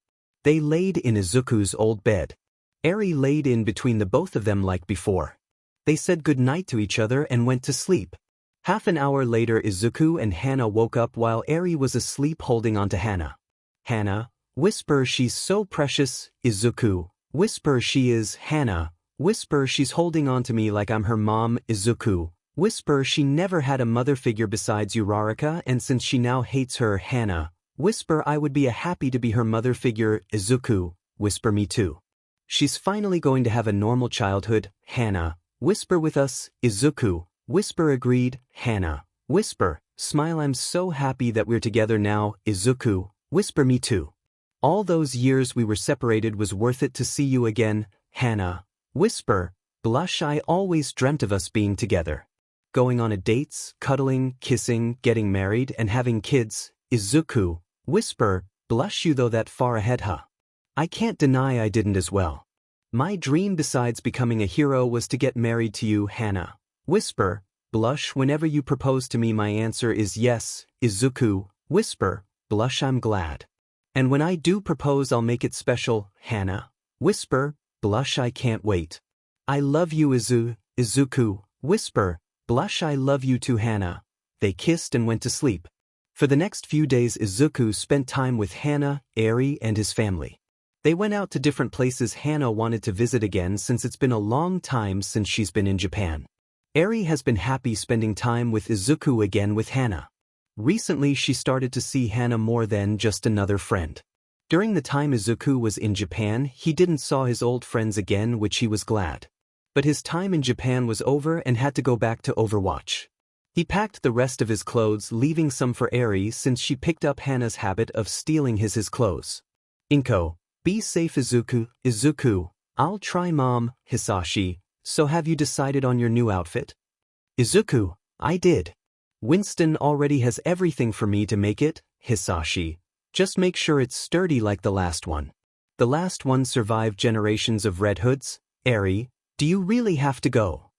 They laid in Izuku's old bed. Eri laid in between the both of them like before. They said good night to each other and went to sleep. Half an hour later Izuku and Hana woke up while Eri was asleep holding on to Hana. Hana, whisper she's so precious. Izuku, whisper she is. Hana, whisper she's holding on to me like I'm her mom. Izuku, whisper she never had a mother figure besides Uraraka and since she now hates her. Hana, whisper I would be happy to be her mother figure. Izuku, whisper me too. She's finally going to have a normal childhood. Hana, whisper with us. Izuku, whisper agreed. Hana, whisper, smile I'm so happy that we're together now. Izuku, whisper me too. All those years we were separated was worth it to see you again. Hana, whisper, blush I always dreamt of us being together. Going on a dates, cuddling, kissing, getting married and having kids. Izuku, whisper, blush you though that far ahead huh? I can't deny I didn't as well. My dream besides becoming a hero was to get married to you. Hana, whisper, blush whenever you propose to me my answer is yes. Izuku, whisper, blush I'm glad. And when I do propose I'll make it special. Hana, whisper, blush I can't wait. I love you. Izuku, whisper, blush I love you too. Hana. They kissed and went to sleep. For the next few days Izuku spent time with Hana, Eri and his family. They went out to different places. Hana wanted to visit again since it's been a long time since she's been in Japan. Eri has been happy spending time with Izuku again with Hana. Recently she started to see Hana more than just another friend. During the time Izuku was in Japan he didn't saw his old friends again which he was glad. But his time in Japan was over and had to go back to Overwatch. He packed the rest of his clothes leaving some for Eri since she picked up Hana's habit of stealing his clothes. 𝐾𝐮𝐭𝐡𝐨𝐫, be safe. Izuku, I'll try mom. Hisashi, so have you decided on your new outfit? Izuku, I did. Winston already has everything for me to make it. Hisashi, just make sure it's sturdy like the last one. The last one survived generations of Red Hoods. Eri, do you really have to go?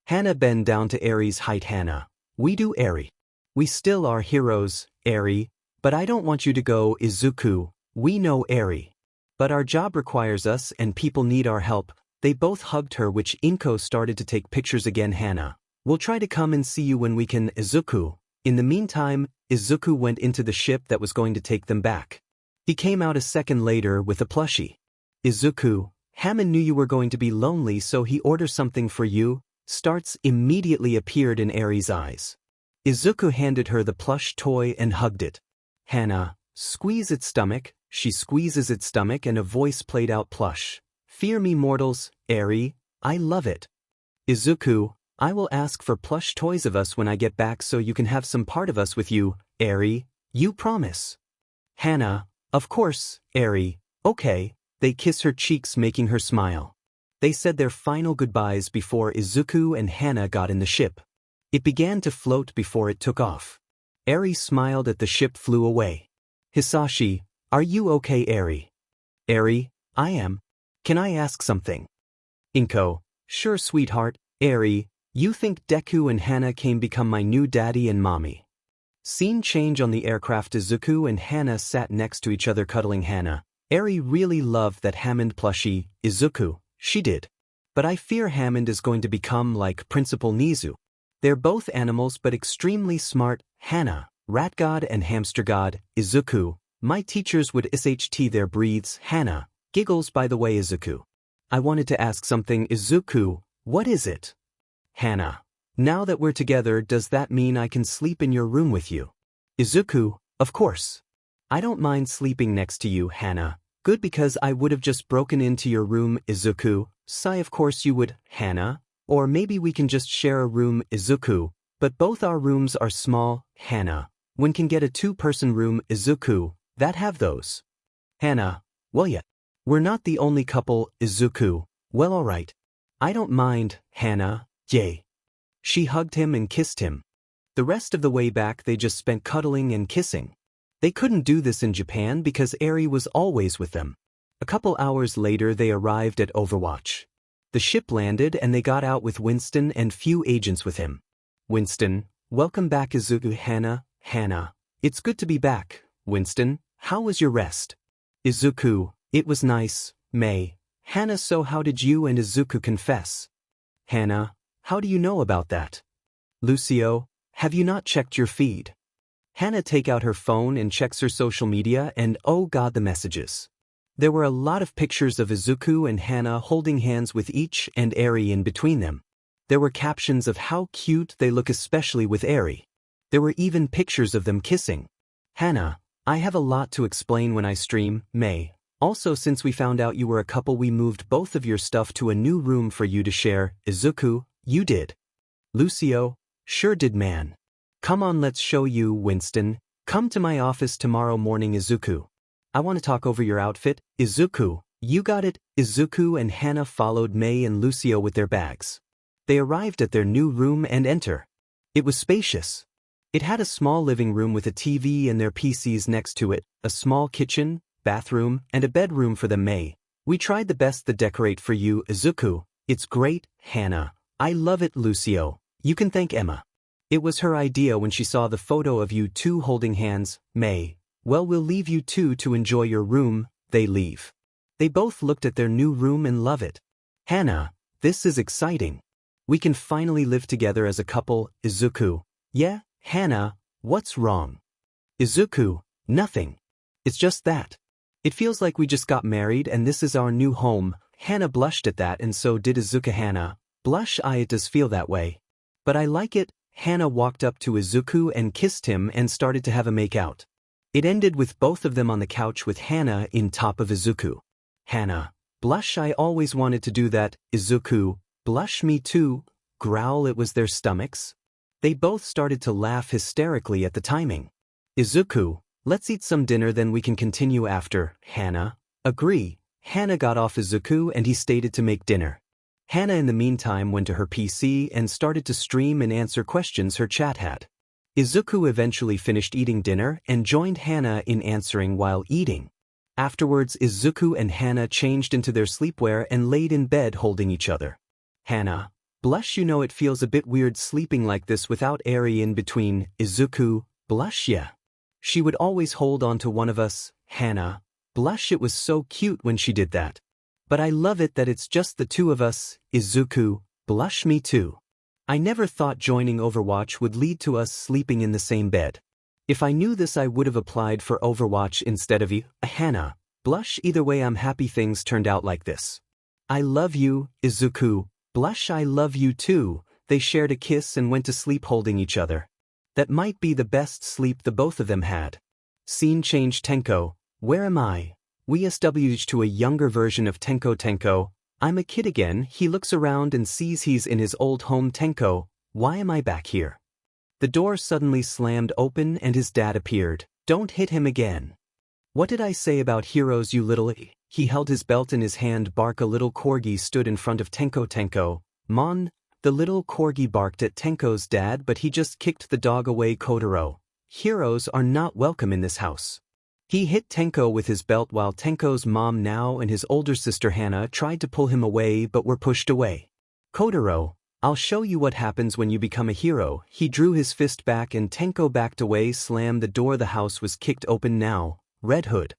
Hana bend down to Eri's height. Hana, we do. Eri, we still are heroes. Eri, but I don't want you to go. Izuku, we know. Eri, but our job requires us and people need our help. They both hugged her which 𝐾𝐮𝐭𝐡𝐨𝐫 started to take pictures again. Hana, we'll try to come and see you when we can. Izuku, in the meantime, Izuku went into the ship that was going to take them back. He came out a second later with a plushie. Izuku, Hammond knew you were going to be lonely so he ordered something for you. Starts immediately appeared in Eri's eyes. Izuku handed her the plush toy and hugged it. Hana, squeeze its stomach. She squeezes its stomach and a voice played out. Plush. Fear me mortals. Eri, I love it. Izuku, I will ask for plush toys of us when I get back so you can have some part of us with you. Eri, you promise? Hana, of course, Eri, okay. They kiss her cheeks making her smile. They said their final goodbyes before Izuku and Hana got in the ship. It began to float before it took off. Eri smiled as the ship flew away. Hisashi, are you okay, Eri? Eri, I am. Can I ask something? Inko, sure sweetheart. Eri, you think Deku and Hana can become my new daddy and mommy? Scene change on the aircraft. Izuku and Hana sat next to each other cuddling. Hana, Eri really loved that Hammond plushie. Izuku, she did. But I fear Hammond is going to become like Principal Nizu. They're both animals but extremely smart. Hana, rat god and hamster god. Izuku, my teachers would sht their breathes. Hana, giggles. By the way, Izuku, I wanted to ask something. Izuku, what is it? Hana, now that we're together, does that mean I can sleep in your room with you? Izuku, of course. I don't mind sleeping next to you. Hana, good, because I would have just broken into your room. Izuku, sigh, of course you would. Hana, or maybe we can just share a room. Izuku, but both our rooms are small. Hana, one can get a two-person room. Izuku, that have those. Hana, well yeah. We're not the only couple. Izuku, well alright. I don't mind. Hana, yay. She hugged him and kissed him. The rest of the way back they just spent cuddling and kissing. They couldn't do this in Japan because Eri was always with them. A couple hours later they arrived at Overwatch. The ship landed and they got out with Winston and few agents with him. Winston, welcome back. Izuku, Hana, Hana, it's good to be back. Winston, how was your rest? Izuku, it was nice. May, Hana, so how did you and Izuku confess? Hana, how do you know about that? Lucio, have you not checked your feed? Hana take out her phone and checks her social media and oh god, the messages. There were a lot of pictures of Izuku and Hana holding hands with each and Eri in between them. There were captions of how cute they look, especially with Eri. There were even pictures of them kissing. Hana, I have a lot to explain when I stream. May, also since we found out you were a couple we moved both of your stuff to a new room for you to share. Izuku, you did. Lucio, sure did man. Come on, let's show you. Winston, come to my office tomorrow morning. Izuku, I want to talk over your outfit. Izuku, you got it. Izuku and Hana followed May and Lucio with their bags. They arrived at their new room and enter. It was spacious. It had a small living room with a TV and their PCs next to it, a small kitchen, bathroom, and a bedroom for them. May, we tried the best to decorate for you. Izuku, it's great. Hana, I love it. Lucio, you can thank Emma. It was her idea when she saw the photo of you two holding hands. May, well, we'll leave you two to enjoy your room. They leave. They both looked at their new room and love it. Hana, this is exciting. We can finally live together as a couple. Izuku, yeah. Hana, what's wrong? Izuku, nothing. It's just that. It feels like we just got married and this is our new home. Hana blushed at that and so did Izuku. Hana, blush. It does feel that way. But I like it. Hana walked up to Izuku and kissed him and started to have a make-out. It ended with both of them on the couch with Hana in top of Izuku. Hana, blush. I always wanted to do that. Izuku, blush. Me too. Growl. It was their stomachs. They both started to laugh hysterically at the timing. Izuku, let's eat some dinner then we can continue after. Hana, agree. Hana got off Izuku and he stated to make dinner. Hana in the meantime went to her PC and started to stream and answer questions her chat had. Izuku eventually finished eating dinner and joined Hana in answering while eating. Afterwards, Izuku and Hana changed into their sleepwear and laid in bed holding each other. Hana, blush. You know it feels a bit weird sleeping like this without Eri in between. Izuku, blush. Yeah. She would always hold on to one of us. Hana, blush. It was so cute when she did that. But I love it that it's just the two of us. Izuku, blush. Me too. I never thought joining Overwatch would lead to us sleeping in the same bed. If I knew this I would have applied for Overwatch instead of you. Hana, blush. Either way I'm happy things turned out like this. I love you. Izuku, blush. I love you too. They shared a kiss and went to sleep holding each other. That might be the best sleep the both of them had. Scene change. Tenko, where am I? We switch to a younger version of Tenko. Tenko, I'm a kid again. He looks around and sees he's in his old home. Tenko, why am I back here? The door suddenly slammed open and his dad appeared. Don't hit him again. What did I say about heroes, you little 𝐻? He held his belt in his hand. Bark. A little corgi stood in front of Tenko. Tenko, Mon. The little corgi barked at Tenko's dad, but he just kicked the dog away. 𝐻𝐿. Heroes are not welcome in this house. He hit Tenko with his belt while Tenko's mom now and his older sister Hana tried to pull him away but were pushed away. 𝐻𝐿, I'll show you what happens when you become a hero. He drew his fist back and Tenko backed away. Slammed the door. The house was kicked open now. Red Hood.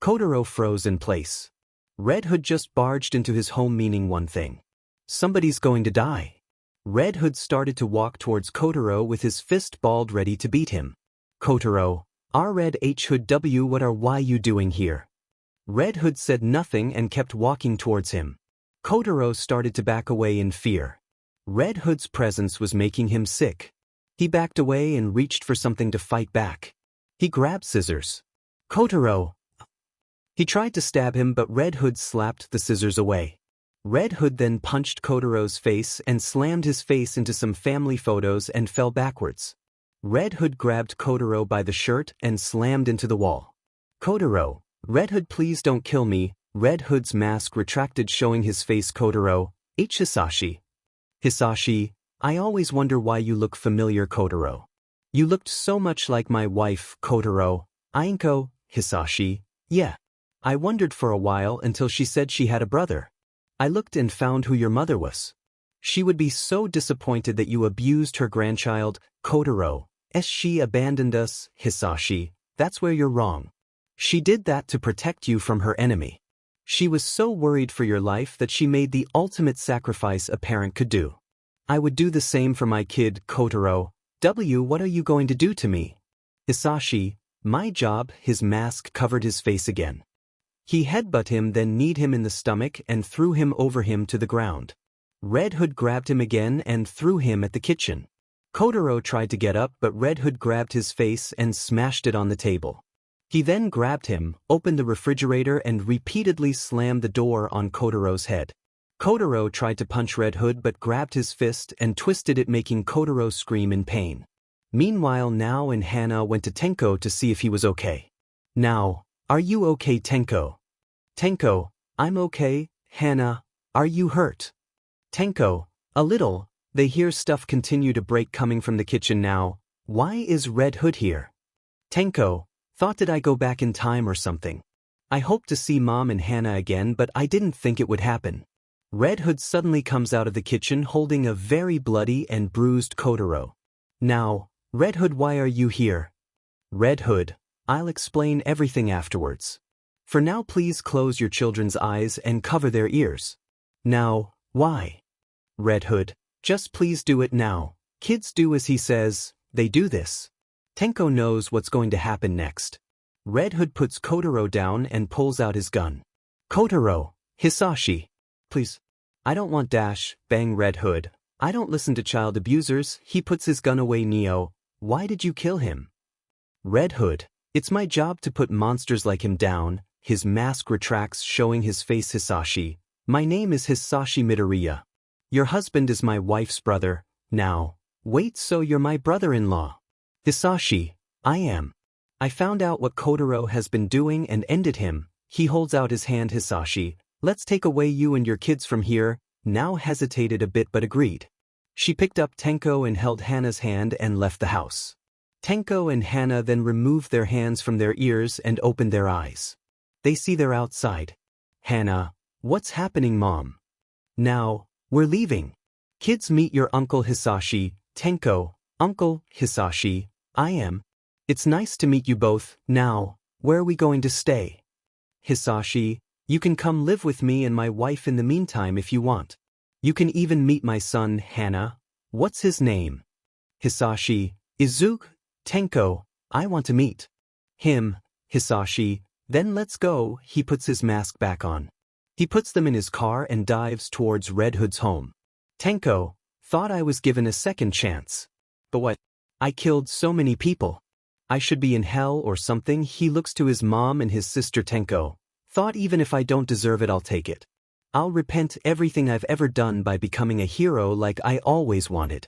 𝐻𝐿 froze in place. Red Hood just barged into his home, meaning one thing. Somebody's going to die. Red Hood started to walk towards 𝐻𝐿 with his fist balled, ready to beat him. 𝐻𝐿, Red Hood W, what are why you doing here? Red Hood said nothing and kept walking towards him. 𝐻𝐿 started to back away in fear. Red Hood's presence was making him sick. He backed away and reached for something to fight back. He grabbed scissors. 𝐻𝐿. He tried to stab him, but Red Hood slapped the scissors away. Red Hood then punched 𝐻𝐿's face and slammed his face into some family photos and fell backwards. Red Hood grabbed 𝐻𝐿 by the shirt and slammed into the wall. 𝐻𝐿, Red Hood, please don't kill me. Red Hood's mask retracted, showing his face. 𝐻𝐿, Hisashi. Hisashi, I always wonder why you look familiar. 𝐻𝐿. You looked so much like my wife. 𝐻𝐿, Ainko. Hisashi, yeah. I wondered for a while until she said she had a brother. I looked and found who your mother was. She would be so disappointed that you abused her grandchild. 𝐻𝐿, she abandoned us. Hisashi, that's where you're wrong. She did that to protect you from her enemy. She was so worried for your life that she made the ultimate sacrifice a parent could do. I would do the same for my kid. 𝐻𝐿, W, what are you going to do to me? Hisashi, my job. His mask covered his face again. He headbutted him, then kneed him in the stomach and threw him over him to the ground. Red Hood grabbed him again and threw him at the kitchen. 𝐻𝐿 tried to get up, but Red Hood grabbed his face and smashed it on the table. He then grabbed him, opened the refrigerator and repeatedly slammed the door on 𝐻𝐿's head. 𝐻𝐿 tried to punch Red Hood but grabbed his fist and twisted it, making 𝐻𝐿 scream in pain. Meanwhile, Now and Hana went to Tenko to see if he was okay. Now, are you okay, Tenko? Tenko, I'm okay. Hana, are you hurt? Tenko, a little. They hear stuff continue to break coming from the kitchen. Now, why is Red Hood here? Tenko, thought did I go back in time or something? I hope to see Mom and Hana again, but I didn't think it would happen. Red Hood suddenly comes out of the kitchen holding a very bloody and bruised 𝐻𝐿. Now, Red Hood, why are you here? Red Hood, I'll explain everything afterwards. For now, please close your children's eyes and cover their ears. Now, why? Red Hood, just please do it now. Kids do as he says, they do this. Tenko knows what's going to happen next. Red Hood puts 𝐻𝐿 down and pulls out his gun. 𝐻𝐿, Hisashi. Please. I don't want dash, bang. Red Hood, I don't listen to child abusers. He puts his gun away. Neo, why did you kill him? Red Hood, it's my job to put monsters like him down. His mask retracts, showing his face. Hisashi, my name is Izuku Midoriya. Your husband is my wife's brother. Now, wait, so you're my brother-in-law? Hisashi, I am. I found out what 𝐻𝐿 has been doing and ended him. He holds out his hand. Hisashi, let's take away you and your kids from here. Now hesitated a bit but agreed. She picked up Tenko and held Hana's hand and left the house. Tenko and Hana then removed their hands from their ears and opened their eyes. They see they're outside. Hana, what's happening, Mom? Now, we're leaving. Kids, meet your uncle. Hisashi, Tenko, Uncle. Hisashi, I am. It's nice to meet you both. Now, where are we going to stay? Hisashi, you can come live with me and my wife in the meantime if you want. You can even meet my son. Hana, what's his name? Hisashi, Izuku. Tenko, I want to meet him. Hisashi, then let's go. He puts his mask back on. He puts them in his car and dives towards Red Hood's home. Tenko, thought I was given a second chance. But what? I killed so many people. I should be in hell or something. He looks to his mom and his sister. Tenko, thought even if I don't deserve it, I'll take it. I'll repent everything I've ever done by becoming a hero like I always wanted.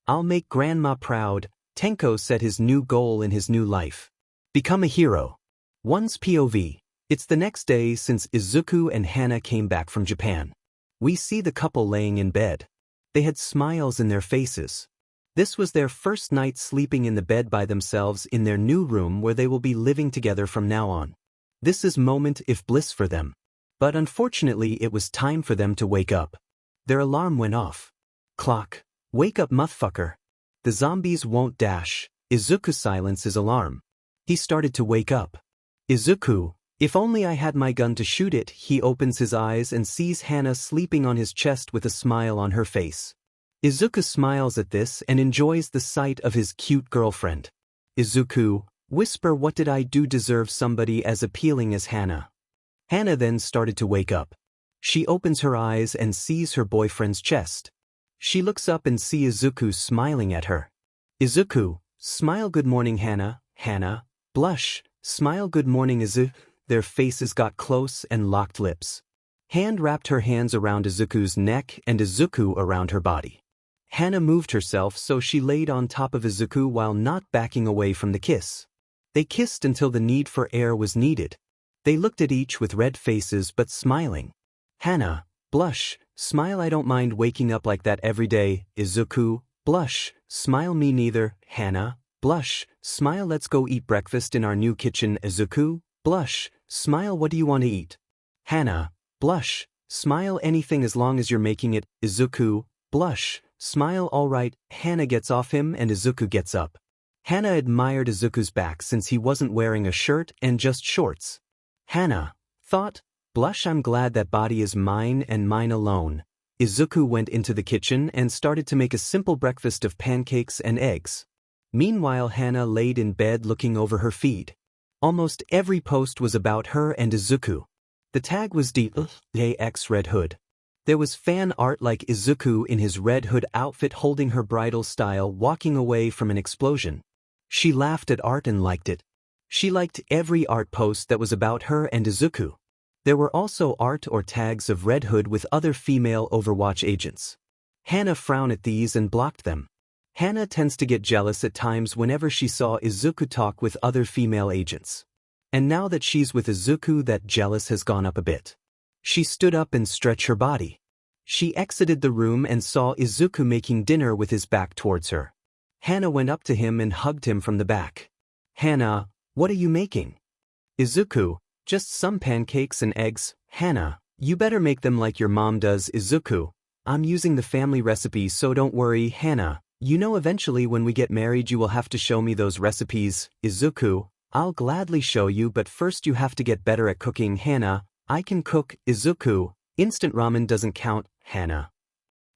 I'll make Grandma proud. Tenko set his new goal in his new life. Become a hero. One's POV. It's the next day since Izuku and Hana came back from Japan. We see the couple laying in bed. They had smiles in their faces. This was their first night sleeping in the bed by themselves in their new room where they will be living together from now on. This is moment if bliss for them. But unfortunately it was time for them to wake up. Their alarm went off. Clock. Wake up motherfucker. The zombies won't dash. Izuku silenced his alarm. He started to wake up. Izuku, if only I had my gun to shoot it. He opens his eyes and sees Hana sleeping on his chest with a smile on her face. Izuku smiles at this and enjoys the sight of his cute girlfriend. Izuku, whisper, what did I do deserve somebody as appealing as Hana? Hana then started to wake up. She opens her eyes and sees her boyfriend's chest. She looks up and sees Izuku smiling at her. Izuku, smile good morning Hana. Hana, blush, smile good morning Izuku. Their faces got close and locked lips. Hand wrapped her hands around Izuku's neck and Izuku around her body. Hana moved herself so she laid on top of Izuku while not backing away from the kiss. They kissed until the need for air was needed. They looked at each with red faces but smiling. Hana, blush, smile, I don't mind waking up like that every day. Izuku, blush, smile, me neither. Hana, blush, smile, let's go eat breakfast in our new kitchen. Izuku, blush, smile, what do you want to eat? Hana, blush, smile, anything as long as you're making it. Izuku, blush, smile, alright. Hana gets off him and Izuku gets up. Hana admired Izuku's back since he wasn't wearing a shirt and just shorts. Hana thought, blush, I'm glad that body is mine and mine alone. Izuku went into the kitchen and started to make a simple breakfast of pancakes and eggs. Meanwhile Hana laid in bed looking over her feed. Almost every post was about her and Izuku. The tag was DX Red Hood. There was fan art like Izuku in his Red Hood outfit holding her bridal style walking away from an explosion. She laughed at art and liked it. She liked every art post that was about her and Izuku. There were also art or tags of Red Hood with other female Overwatch agents. Hana frowned at these and blocked them. Hana tends to get jealous at times whenever she saw Izuku talk with other female agents. And now that she's with Izuku, that jealous has gone up a bit. She stood up and stretched her body. She exited the room and saw Izuku making dinner with his back towards her. Hana went up to him and hugged him from the back. Hana, what are you making? Izuku, just some pancakes and eggs. Hana, you better make them like your mom does. Izuku, I'm using the family recipe so don't worry. Hana, you know eventually when we get married you will have to show me those recipes. Izuku, I'll gladly show you but first you have to get better at cooking. Hana, I can cook. Izuku, instant ramen doesn't count. Hana,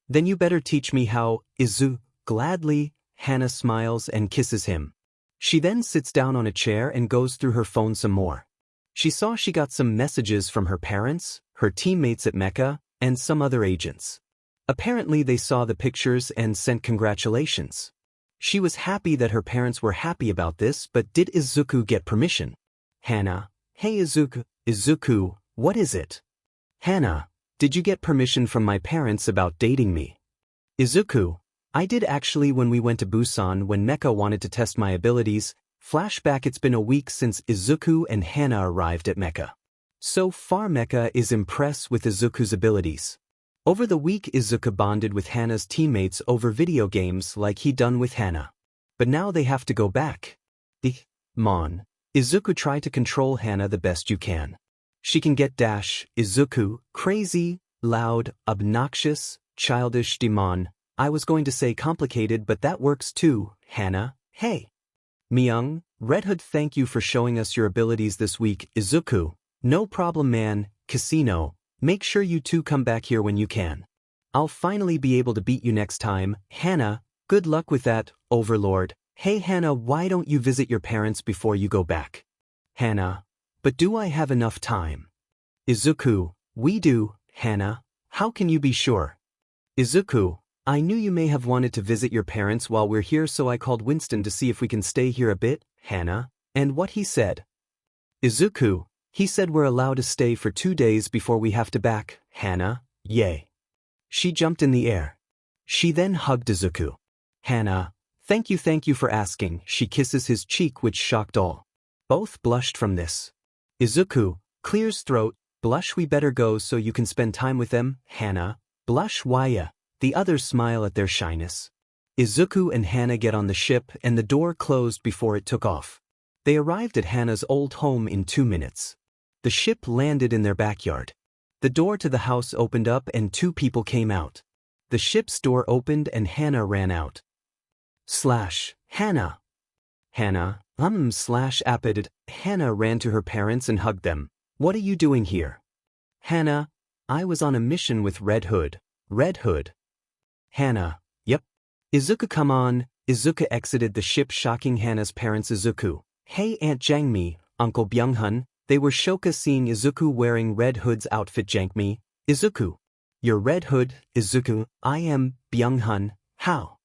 then you better teach me how. Izuku, gladly. Hana smiles and kisses him. She then sits down on a chair and goes through her phone some more. She saw she got some messages from her parents, her teammates at Mecha, and some other agents. Apparently they saw the pictures and sent congratulations. She was happy that her parents were happy about this, but did Izuku get permission? Hana, hey Izuku. Izuku, what is it? Hana, did you get permission from my parents about dating me? Izuku, I did actually when we went to Busan when Mecha wanted to test my abilities. Flashback, it's been a week since Izuku and Hana arrived at Mecha. So far Mecha is impressed with Izuku's abilities. Over the week Izuku bonded with Hana's teammates over video games like he done with Hana. But now they have to go back. Mon. Izuku, try to control Hana the best you can. She can get dash. Izuku, crazy, loud, obnoxious, childish. Demon. I was going to say complicated but that works too. Hana, hey. Myung, Red Hood, thank you for showing us your abilities this week. Izuku, no problem man. Casino, make sure you two come back here when you can. I'll finally be able to beat you next time. Hana, good luck with that. Overlord, hey Hana, why don't you visit your parents before you go back? Hana, but do I have enough time? Izuku, we do. Hana, how can you be sure? Izuku, I knew you may have wanted to visit your parents while we're here so I called Winston to see if we can stay here a bit. Hana, and what he said? Izuku, he said we're allowed to stay for 2 days before we have to back. Hana, yay. She jumped in the air. She then hugged Izuku. Hana, thank you for asking. She kisses his cheek which shocked all. Both blushed from this. Izuku clears throat, blush we better go so you can spend time with them, Hana, blush why the others smile at their shyness. Izuku and Hana get on the ship and the door closed before it took off. They arrived at Hana's old home in 2 minutes. The ship landed in their backyard. The door to the house opened up and 2 people came out. The ship's door opened and Hana ran out. Hana. Hana, /apped. Hana ran to her parents and hugged them. What are you doing here? Hana, I was on a mission with Red Hood. Red Hood. Hana, yep. Izuku come on. Izuku exited the ship shocking Hana's parents. Izuku, hey Aunt 𝐀𝐮𝐵𝐲, Uncle 𝐵𝑦𝑜nghun. They were shocked seeing Izuku wearing Red Hood's outfit. 𝐀𝐮𝐵𝐲, Izuku. You're Red Hood, Izuku, I am 𝐵𝑦𝑜nghun. How?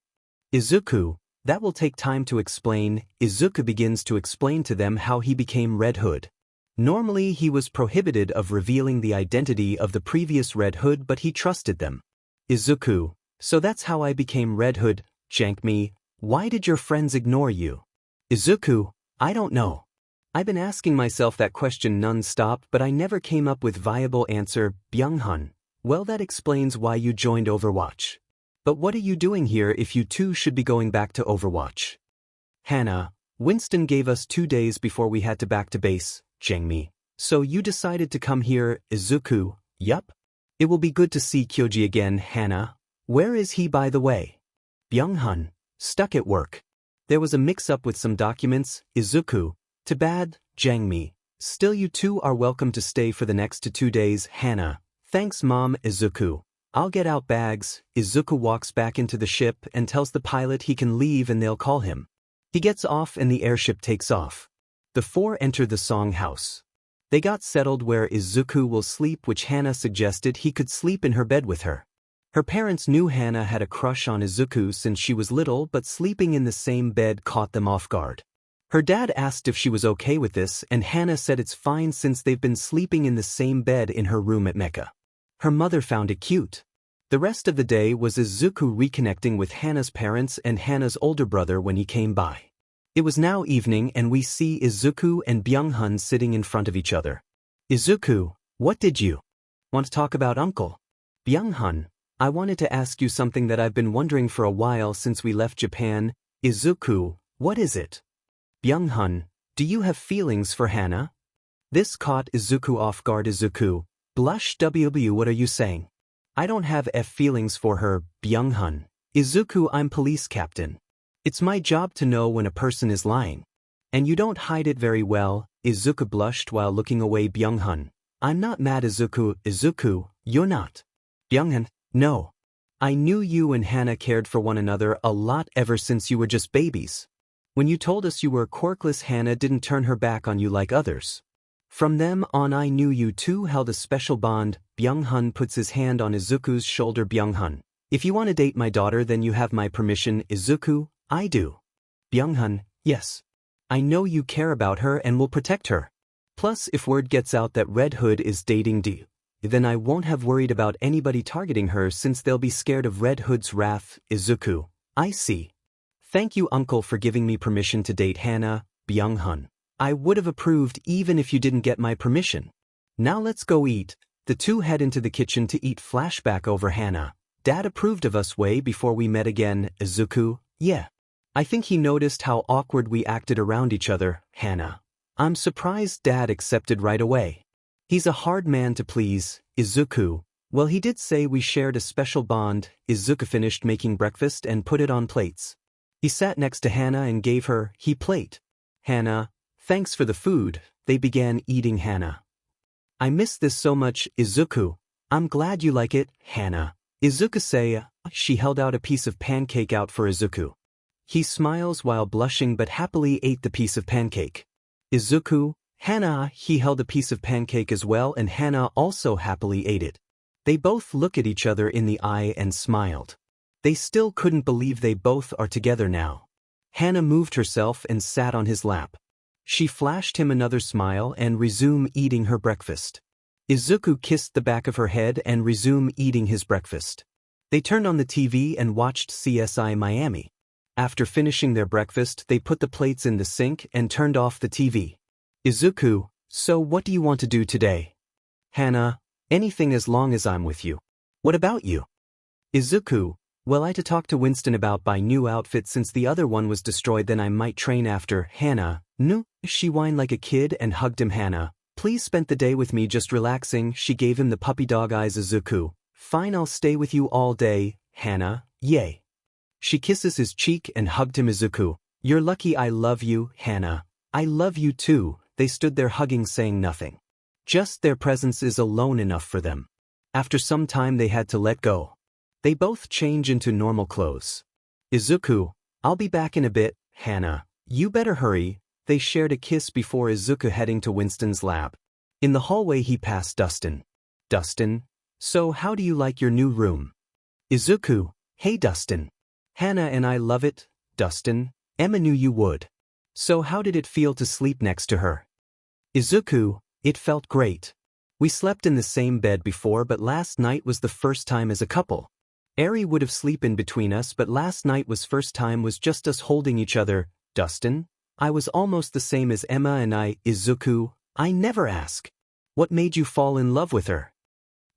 Izuku, that will take time to explain. Izuku begins to explain to them how he became Red Hood. Normally he was prohibited of revealing the identity of the previous Red Hood, but he trusted them. Izuku, so that's how I became Red Hood. 𝐀𝐮𝐵𝐲, why did your friends ignore you? Izuku, I don't know. I've been asking myself that question non-stop, but I never came up with viable answer. 𝐵𝑦𝑜nghun, well, that explains why you joined Overwatch. But what are you doing here if you two should be going back to Overwatch? Hana, Winston gave us 2 days before we had to back to base, 𝐀𝐮𝐵𝐲. So you decided to come here, Izuku? Yup. It will be good to see Kyoji again, Hana. Where is he by the way? 𝐵𝑦𝑜nghun, stuck at work. There was a mix-up with some documents, Izuku. Too bad, 𝐀𝐮𝐵𝐲. Still you two are welcome to stay for the next 2 days, Hana. Thanks mom, Izuku. I'll get out bags. Izuku walks back into the ship and tells the pilot he can leave and they'll call him. He gets off and the airship takes off. The 4 enter the song house. They got settled where Izuku will sleep, which Hana suggested he could sleep in her bed with her. Her parents knew Hana had a crush on Izuku since she was little, but sleeping in the same bed caught them off guard. Her dad asked if she was okay with this and Hana said it's fine since they've been sleeping in the same bed in her room at Mecca. Her mother found it cute. The rest of the day was Izuku reconnecting with Hana's parents and Hana's older brother when he came by. It was now evening and we see Izuku and 𝐵𝑦𝑜nghun sitting in front of each other. Izuku, what did you want to talk about, uncle? 𝐵𝑦𝑜nghun, I wanted to ask you something that I've been wondering for a while since we left Japan. Izuku, what is it? 𝐵𝑦𝑜nghun, do you have feelings for Hana? This caught Izuku off guard. Izuku, blush. WW, what are you saying? I don't have feelings for her, 𝐵𝑦𝑜nghun. Izuku, I'm police captain. It's my job to know when a person is lying. And you don't hide it very well. Izuku blushed while looking away. 𝐵𝑦𝑜nghun, I'm not mad. Izuku, Izuku, you're not. 𝐵𝑦𝑜nghun, no. I knew you and Hana cared for one another a lot ever since you were just babies. When you told us you were quirkless, Hana didn't turn her back on you like others. From then on I knew you two held a special bond. 𝐵𝑦𝑜nghun puts his hand on Izuku's shoulder. 𝐵𝑦𝑜nghun, if you want to date my daughter then you have my permission. Izuku, I do. 𝐵𝑦Onghun, yes. I know you care about her and will protect her. Plus if word gets out that Red Hood is dating Deku, then I won't have worried about anybody targeting her since they'll be scared of Red Hood's wrath. Izuku, I see. Thank you uncle for giving me permission to date Hana. 𝐵𝑦Onghun, I would have approved even if you didn't get my permission. Now let's go eat. The two head into the kitchen to eat. Flashback over Hana. Dad approved of us way before we met again. Izuku, yeah. I think he noticed how awkward we acted around each other. Hana, I'm surprised Dad accepted right away. He's a hard man to please. Izuku, well he did say we shared a special bond. Izuku finished making breakfast and put it on plates. He sat next to Hana and gave her his plate. Hana, thanks for the food. They began eating. Hana, I miss this so much. Izuku, I'm glad you like it. Hana, Izuku say. She held out a piece of pancake out for Izuku. He smiles while blushing but happily ate the piece of pancake. Izuku, Hana, he held a piece of pancake as well and Hana also happily ate it. They both looked at each other in the eye and smiled. They still couldn't believe they both are together now. Hana moved herself and sat on his lap. She flashed him another smile and resumed eating her breakfast. Izuku kissed the back of her head and resumed eating his breakfast. They turned on the TV and watched CSI Miami. After finishing their breakfast, they put the plates in the sink and turned off the TV. Izuku, So what do you want to do today? Hana, anything as long as I'm with you. What about you? Izuku, well, I to talk to Winston about my new outfit since the other one was destroyed, then I might train after. Hana, no, she whined like a kid and hugged him. Hana, please spend the day with me just relaxing. She gave him the puppy dog eyes. Izuku, fine, I'll stay with you all day. Hana, yay. She kisses his cheek and hugged him. Izuku, you're lucky, I love you. Hana, I love you too. They stood there hugging, saying nothing. Just their presence is alone enough for them. After some time they had to let go. They both change into normal clothes. Izuku, I'll be back in a bit. Hana, you better hurry. They shared a kiss before Izuku heading to Winston's lab. In the hallway he passed Dustin. Dustin, so how do you like your new room? Izuku, hey Dustin. Hana and I love it. Dustin, Emma knew you would. So how did it feel to sleep next to her? Izuku, it felt great. We slept in the same bed before, but last night was the first time as a couple. Eri would have slept in between us, but last night was first time was just us holding each other. Dustin, I was almost the same as Emma and I. Izuku, I never ask. What made you fall in love with her?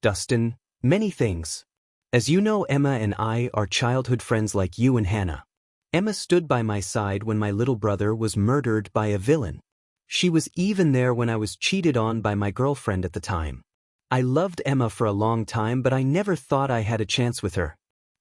Dustin, many things. As you know, Emma and I are childhood friends like you and Hana. Emma stood by my side when my little brother was murdered by a villain. She was even there when I was cheated on by my girlfriend at the time. I loved Emma for a long time, but I never thought I had a chance with her.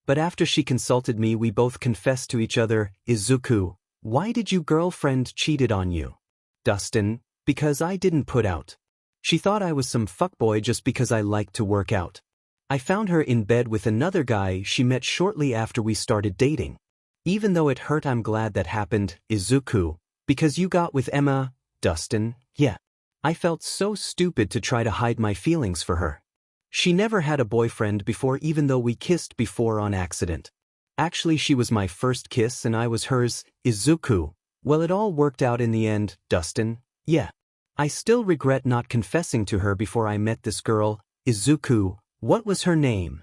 But after she consulted me, we both confessed to each other. Izuku, why did your girlfriend cheated on you? Dustin, because I didn't put out. She thought I was some fuckboy just because I liked to work out. I found her in bed with another guy she met shortly after we started dating. Even though it hurt, I'm glad that happened. Izuku, because you got with Emma. Dustin, yeah. I felt so stupid to try to hide my feelings for her. She never had a boyfriend before, even though we kissed before on accident. Actually, she was my first kiss and I was hers. Izuku, well, it all worked out in the end. Dustin, yeah. I still regret not confessing to her before I met this girl. Izuku, what was her name?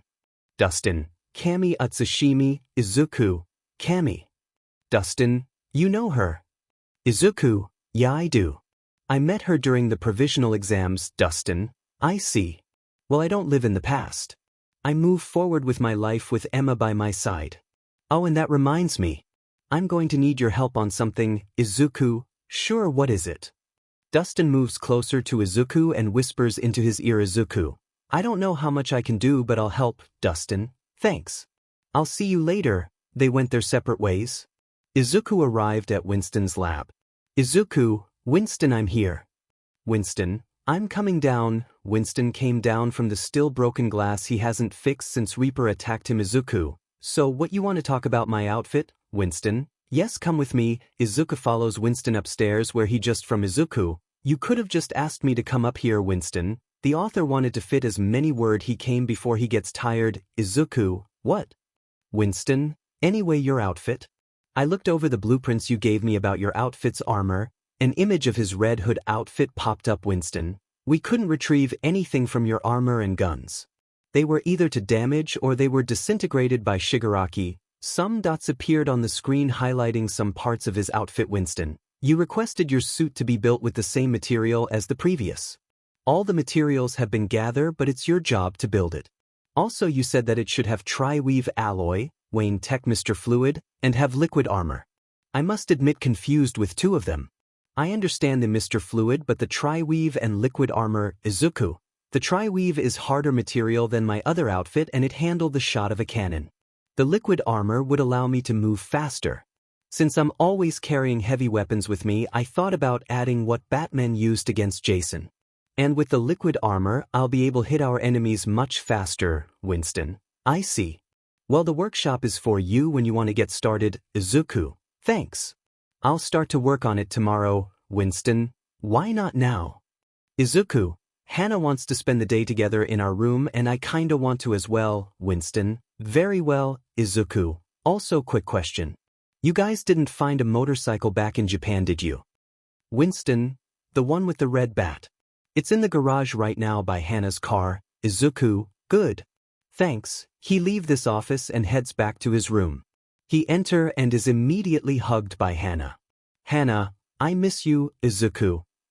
Dustin, Kami Utsushimi. Izuku, Kami. Dustin, you know her? Izuku, yeah, I do. I met her during the provisional exams. Dustin, I see. Well, I don't live in the past. I move forward with my life with Emma by my side. Oh, and that reminds me. I'm going to need your help on something. Izuku, sure, what is it? Dustin moves closer to Izuku and whispers into his ear. Izuku, I don't know how much I can do, but I'll help. Dustin, thanks. I'll see you later. They went their separate ways. Izuku arrived at Winston's lab. Izuku, Winston, I'm here. Winston, I'm coming down. Winston came down from the still broken glass he hasn't fixed since Reaper attacked him. Izuku, so what you want to talk about my outfit? Winston, yes, come with me. Izuku follows Winston upstairs where he just from. Izuku, you could have just asked me to come up here. Winston, the author wanted to fit as many words he came before he gets tired. Izuku, what? Winston, anyway, your outfit. I looked over the blueprints you gave me about your outfit's armor. An image of his Red Hood outfit popped up. Winston, we couldn't retrieve anything from your armor and guns. They were either to damage or they were disintegrated by Shigaraki. Some dots appeared on the screen highlighting some parts of his outfit. Winston, you requested your suit to be built with the same material as the previous. All the materials have been gathered, but it's your job to build it. Also, you said that it should have tri-weave alloy, Wayne Tech Mr. Fluid, and have liquid armor. I must admit, confused with two of them. I understand the Mr. Fluid, but the tri-weave and liquid armor. Izuku, the tri-weave is harder material than my other outfit and it handled the shot of a cannon. The liquid armor would allow me to move faster. Since I'm always carrying heavy weapons with me, I thought about adding what Batman used against Jason. And with the liquid armor, I'll be able to hit our enemies much faster. Winston, I see. Well, the workshop is for you when you want to get started. Izuku, thanks. I'll start to work on it tomorrow. Winston, why not now? Izuku, Hana wants to spend the day together in our room and I kinda want to as well. Winston, very well. Izuku, also quick question. You guys didn't find a motorcycle back in Japan, did you? Winston, the one with the red bat. It's in the garage right now by Hana's car. Izuku, good. Thanks. He leaves this office and heads back to his room. He enters and is immediately hugged by Hana. Hana, I miss you. Izuku,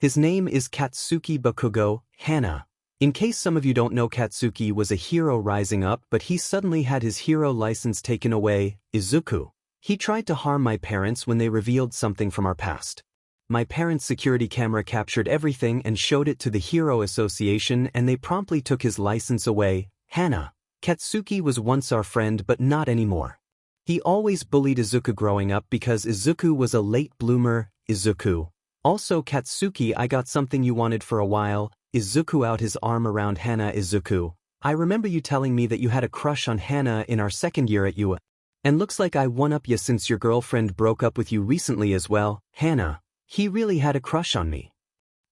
His name is 𝐀𝐮𝐭𝐡𝐨𝐫, Hana. In case some of you don't know, Katsuki was a hero rising up, but he suddenly had his hero license taken away. Izuku. He tried to harm my parents when they revealed something from our past. My parents' security camera captured everything and showed it to the Hero Association, and they promptly took his license away. Hana. Katsuki was once our friend but not anymore. He always bullied Izuku growing up because Izuku was a late bloomer. Izuku. Also, Katsuki, I got something you wanted for a while. Izuku out his arm around Hana. Izuku. I remember you telling me that you had a crush on Hana in our second year at UA. And looks like I one-up you since your girlfriend broke up with you recently as well. Hana. He really had a crush on me.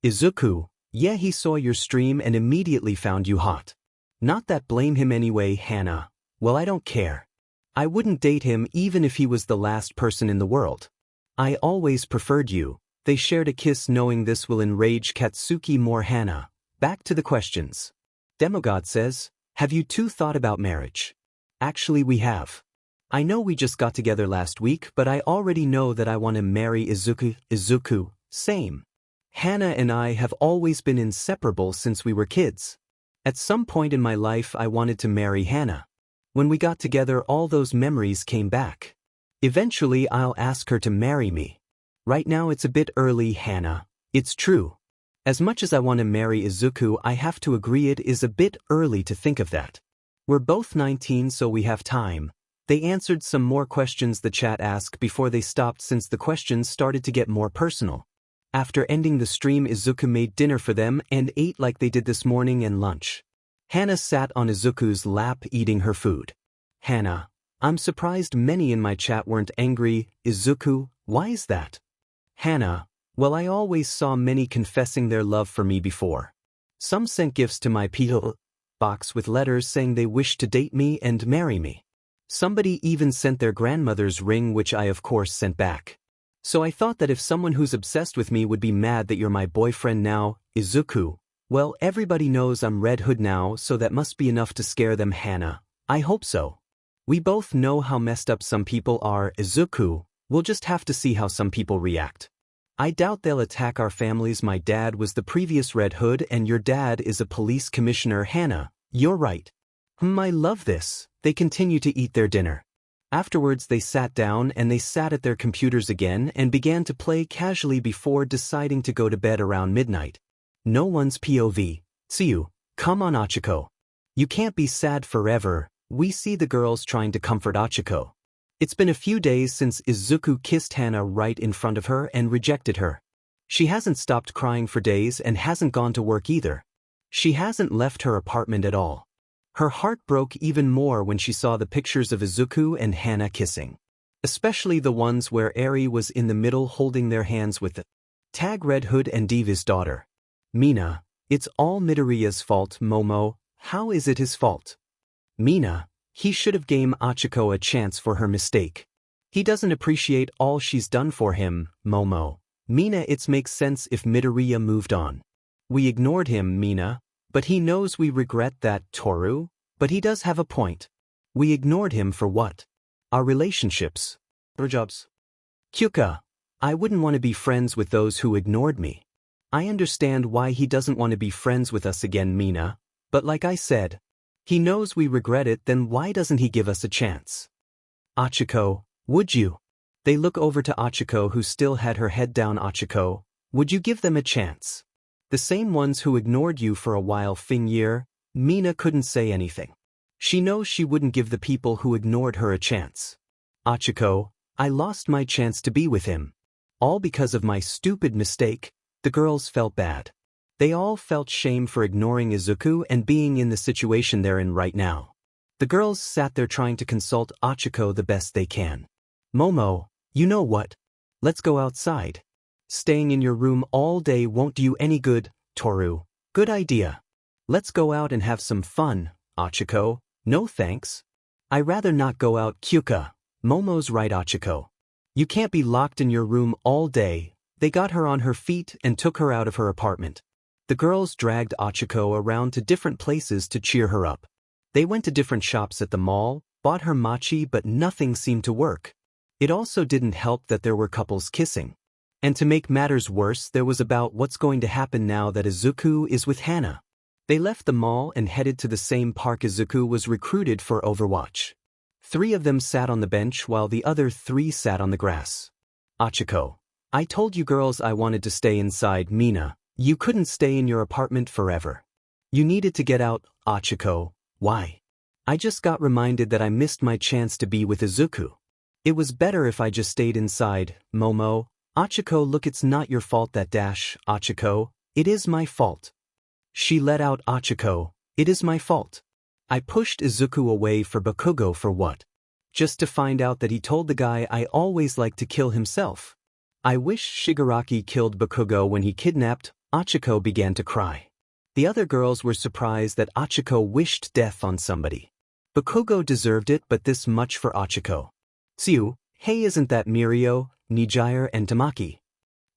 Izuku. Yeah, he saw your stream and immediately found you hot. Not that, blame him anyway. Hana. Well, I don't care. I wouldn't date him even if he was the last person in the world. I always preferred you. They shared a kiss, knowing this will enrage Katsuki more. Hana. Back to the questions. Demogod says, have you two thought about marriage? Actually, we have. I know we just got together last week, but I already know that I want to marry Izuku. Izuku. Same. Hana and I have always been inseparable since we were kids. At some point in my life I wanted to marry Hana. When we got together, all those memories came back. Eventually I'll ask her to marry me. Right now it's a bit early. Hana. It's true. As much as I want to marry Izuku, I have to agree it is a bit early to think of that. We're both 19, so we have time. They answered some more questions the chat asked before they stopped, since the questions started to get more personal. After ending the stream, Izuku made dinner for them and ate like they did this morning and lunch. Hana sat on Izuku's lap eating her food. Hana. I'm surprised many in my chat weren't angry. Izuku. Why is that? Hana. Well, I always saw many confessing their love for me before. Some sent gifts to my P.O. box with letters saying they wished to date me and marry me. Somebody even sent their grandmother's ring, which I of course sent back. So I thought that if someone who's obsessed with me would be mad that you're my boyfriend now. Izuku. Well, everybody knows I'm Red Hood now, so that must be enough to scare them. Hana. I hope so. We both know how messed up some people are. Izuku. We'll just have to see how some people react. I doubt they'll attack our families. My dad was the previous Red Hood and your dad is a police commissioner. Hana. You're right. I love this. They continue to eat their dinner. Afterwards they sat down and they sat at their computers again and began to play casually before deciding to go to bed around midnight. No one's POV. 𝐶𝐮𝐬𝐵. Come on, Achiko. You can't be sad forever. We see the girls trying to comfort Achiko. It's been a few days since Izuku kissed Hana right in front of her and rejected her. She hasn't stopped crying for days and hasn't gone to work either. She hasn't left her apartment at all. Her heart broke even more when she saw the pictures of Izuku and Hana kissing. Especially the ones where Eri was in the middle holding their hands with the tag Red Hood and Diva's daughter. Mina. It's all Midoriya's fault. Momo. How is it his fault? Mina. He should have gave Achiko a chance for her mistake. He doesn't appreciate all she's done for him. Momo. Mina. It makes sense if Midoriya moved on. We ignored him. Mina. But he knows we regret that. Toru. But he does have a point. We ignored him for what? Our relationships. Our jobs. Kyuka. I wouldn't want to be friends with those who ignored me. I understand why he doesn't want to be friends with us again. Mina. But like I said, he knows we regret it, then why doesn't he give us a chance? Achiko. Would you? They look over to Achiko, who still had her head down. Achiko. Would you give them a chance? The same ones who ignored you for a while. Fingyear. Mina couldn't say anything. She knows she wouldn't give the people who ignored her a chance. Achiko. I lost my chance to be with him. All because of my stupid mistake. The girls felt bad. They all felt shame for ignoring Izuku and being in the situation they're in right now. The girls sat there trying to consult Achiko the best they can. Momo. You know what? Let's go outside. Staying in your room all day won't do you any good. Toru. Good idea. Let's go out and have some fun. Achiko. No thanks. I rather not go out. Kyuka. Momo's right. Achiko. You can't be locked in your room all day. They got her on her feet and took her out of her apartment. The girls dragged Achiko around to different places to cheer her up. They went to different shops at the mall, bought her mochi, but nothing seemed to work. It also didn't help that there were couples kissing. And to make matters worse, there was about what's going to happen now that Izuku is with Hana. They left the mall and headed to the same park Izuku was recruited for Overwatch. 3 of them sat on the bench while the other 3 sat on the grass. Achiko. I told you girls I wanted to stay inside, Mina. You couldn't stay in your apartment forever. You needed to get out, Achiko. Why? I just got reminded that I missed my chance to be with Izuku. It was better if I just stayed inside, Momo. Achiko, look, it's not your fault that Achiko. It is my fault. She let out Achiko. It is my fault. I pushed Izuku away for Bakugo for what? Just to find out that he told the guy I always liked to kill himself. I wish Shigaraki killed Bakugo when he kidnapped. Achiko began to cry. The other girls were surprised that Achiko wished death on somebody. Bakugo deserved it, but this much for Achiko. Tsuyu, hey, isn't that Mirio, Nijire and Tamaki?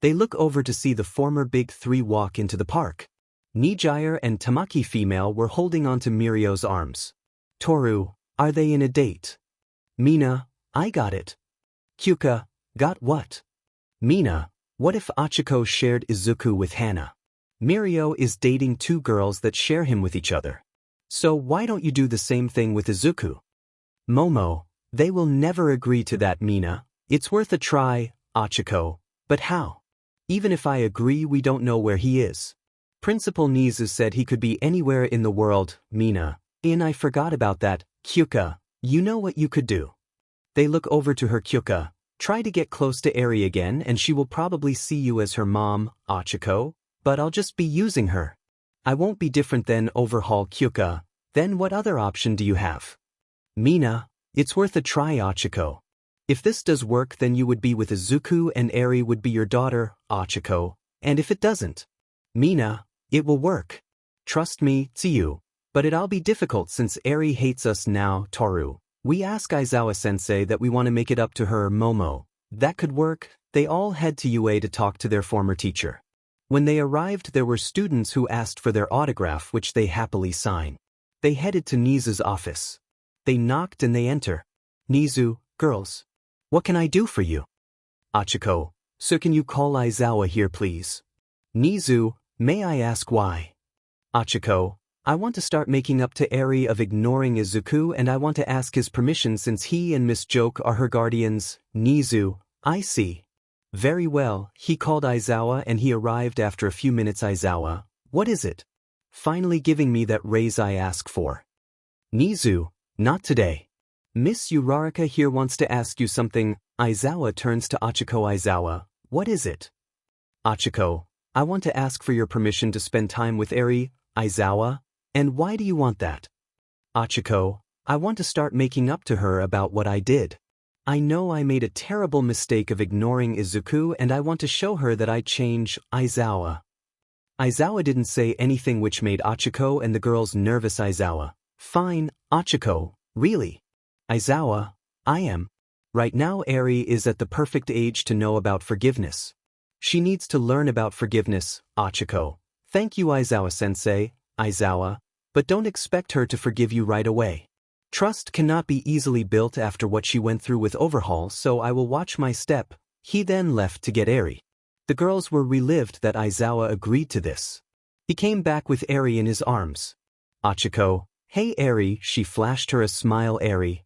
They look over to see the former big 3 walk into the park. Nijire and Tamaki female were holding onto Mirio's arms. Toru, are they in a date? Mina, I got it. Kyuka, got what? Mina, what if Achiko shared Izuku with Hana? Mirio is dating 2 girls that share him with each other. So why don't you do the same thing with Izuku? Momo, they will never agree to that, Mina. It's worth a try, Achiko, but how? Even if I agree, we don't know where he is. Principal 𝐒𝐮𝐬𝐬 said he could be anywhere in the world, Mina. I forgot about that, Kyuka. You know what you could do? They look over to her. Kyuka, try to get close to Eri again and she will probably see you as her mom, Achiko, but I'll just be using her. I won't be different than overhaul Kyuka. Then what other option do you have? Mina, it's worth a try, Achiko. If this does work, then you would be with Izuku and Eri would be your daughter, Achiko, and if it doesn't, Mina, it will work. Trust me, Tsuyu. But it'll be difficult since Eri hates us now, Toru. We ask Aizawa-sensei that we want to make it up to her, Momo. That could work. They all head to UA to talk to their former teacher. When they arrived, there were students who asked for their autograph, which they happily sign. They headed to 𝐒𝐮𝐬𝐬's office. They knocked and they enter. 𝐒𝐮𝐬𝐬, girls. What can I do for you? Achiko, so can you call Aizawa here please? 𝐒𝐮𝐬𝐬, may I ask why? Achiko, I want to start making up to Eri of ignoring Izuku and I want to ask his permission since he and Miss Joke are her guardians. 𝐒𝐮𝐬𝐬, I see. Very well, he called Aizawa and he arrived after a few minutes. Aizawa, what is it? Finally giving me that raise I asked for. 𝐒𝐮𝐬𝐬, not today. Miss Uraraka here wants to ask you something. Aizawa turns to Achiko. Aizawa, what is it? Achiko, I want to ask for your permission to spend time with Eri. Aizawa, and why do you want that? Achiko, I want to start making up to her about what I did. I know I made a terrible mistake of ignoring Izuku and I want to show her that I change. Aizawa. Aizawa didn't say anything, which made Achiko and the girls nervous. Aizawa, fine, Achiko, really? Aizawa, I am. Right now Eri is at the perfect age to know about forgiveness. She needs to learn about forgiveness, Achiko. Thank you, Aizawa-sensei. Aizawa, but don't expect her to forgive you right away. Trust cannot be easily built after what she went through with Overhaul, so I will watch my step. He then left to get Eri. The girls were relieved that Aizawa agreed to this. He came back with Eri in his arms. Achiko, hey Eri, she flashed her a smile. Eri.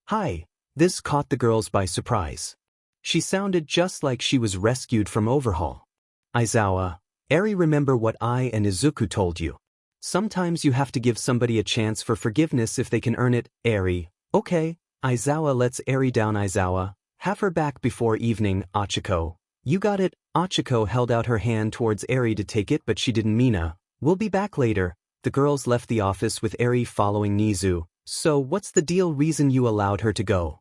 Hi. This caught the girls by surprise. She sounded just like she was rescued from Overhaul. Aizawa, Eri, remember what I and Izuku told you. Sometimes you have to give somebody a chance for forgiveness if they can earn it. Eri, okay. Aizawa lets Eri down. Aizawa, have her back before evening. Achiko, you got it. Achiko held out her hand towards Eri to take it, but she didn't. Mina, we'll be back later. The girls left the office with Eri following 𝐒𝐮𝐬𝐬. So what's the deal? Reason you allowed her to go?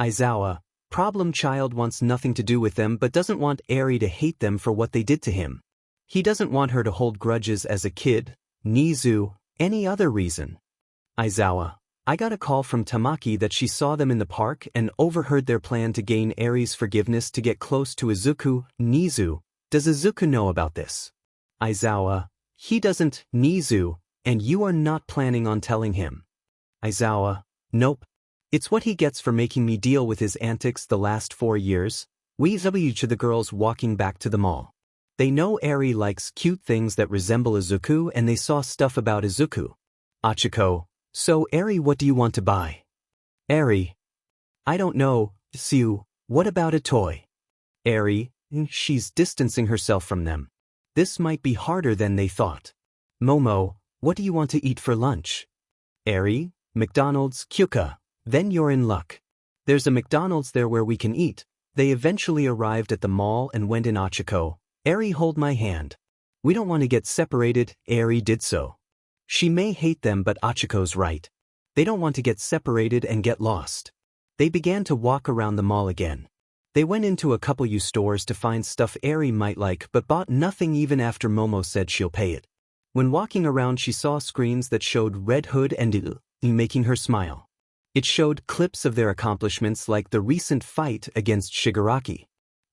Aizawa, problem child wants nothing to do with them but doesn't want Eri to hate them for what they did to him. He doesn't want her to hold grudges as a kid. 𝐒𝐮𝐬𝐬, any other reason? Aizawa, I got a call from Tamaki that she saw them in the park and overheard their plan to gain Eri's forgiveness to get close to Izuku. 𝐒𝐮𝐬𝐬, does Izuku know about this? Aizawa, he doesn't. 𝐒𝐮𝐬𝐬, and you are not planning on telling him? Aizawa, nope. It's what he gets for making me deal with his antics the last 4 years. 𝐒𝐮𝐦𝐬𝐚𝐫𝐲 to the girls walking back to the mall. They know Eri likes cute things that resemble Izuku and they saw stuff about Izuku. Achiko, so Eri, what do you want to buy? Eri, I don't know, 𝐬𝐶, what about a toy? Eri, she's distancing herself from them. This might be harder than they thought. Momo, what do you want to eat for lunch? Eri, McDonald's, 𝐀𝐮𝐭𝐡𝐨𝐫. Then you're in luck. There's a McDonald's there where we can eat. They eventually arrived at the mall and went in. Achiko, Eri, hold my hand. We don't want to get separated. Eri did so. She may hate them, but Achiko's right. They don't want to get separated and get lost. They began to walk around the mall again. They went into a couple stores to find stuff Eri might like but bought nothing even after Momo said she'll pay it. When walking around she saw screens that showed Red Hood and 𝐴𝐻, making her smile. It showed clips of their accomplishments like the recent fight against Shigaraki.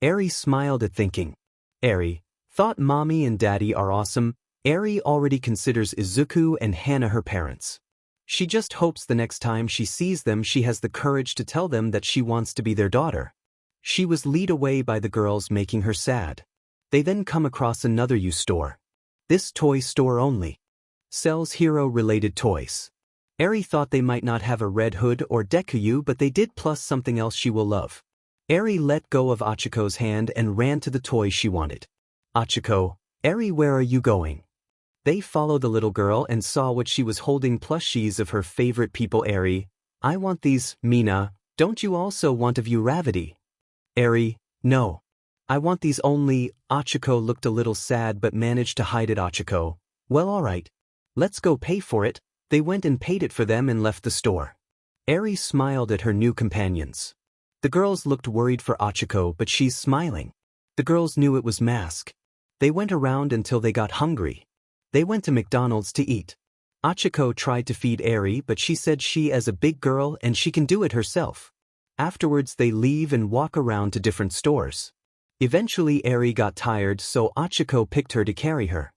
Eri smiled at thinking. Eri, thought mommy and daddy are awesome. Eri already considers Izuku and Hana her parents. She just hopes the next time she sees them she has the courage to tell them that she wants to be their daughter. She was led away by the girls, making her sad. They then come across another store. This toy store only sells hero-related toys. Eri thought they might not have a Red Hood or Deku, but they did, plus something else she will love. Eri let go of Achiko's hand and ran to the toy she wanted. Achiko, Eri, where are you going? They followed the little girl and saw what she was holding, plushies of her favorite people. Eri, I want these. Mina, don't you also want of you Ravity? Eri, no. I want these only. Achiko looked a little sad but managed to hide it. Achiko, well, alright. Let's go pay for it. They went and paid it for them and left the store. Eri smiled at her new companions. The girls looked worried for Achiko, but she's smiling. The girls knew it was mask. They went around until they got hungry. They went to McDonald's to eat. Achiko tried to feed Eri, but she said she is a big girl and she can do it herself. Afterwards they leave and walk around to different stores. Eventually Eri got tired, so Achiko picked her to carry her.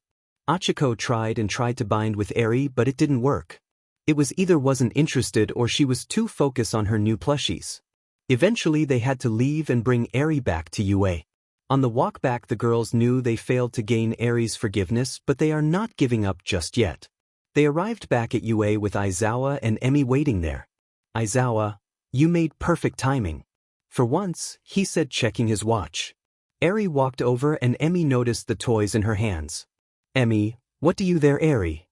Achiko tried to bind with Eri, but it didn't work. It was either wasn't interested or she was too focused on her new plushies. Eventually they had to leave and bring Eri back to UA. On the walk back the girls knew they failed to gain Eri's forgiveness, but they are not giving up just yet. They arrived back at UA with Izawa and Emi waiting there. Izawa, you made perfect timing. For once, he said, checking his watch. Eri walked over and Emi noticed the toys in her hands. Emi, what do you there? Eri?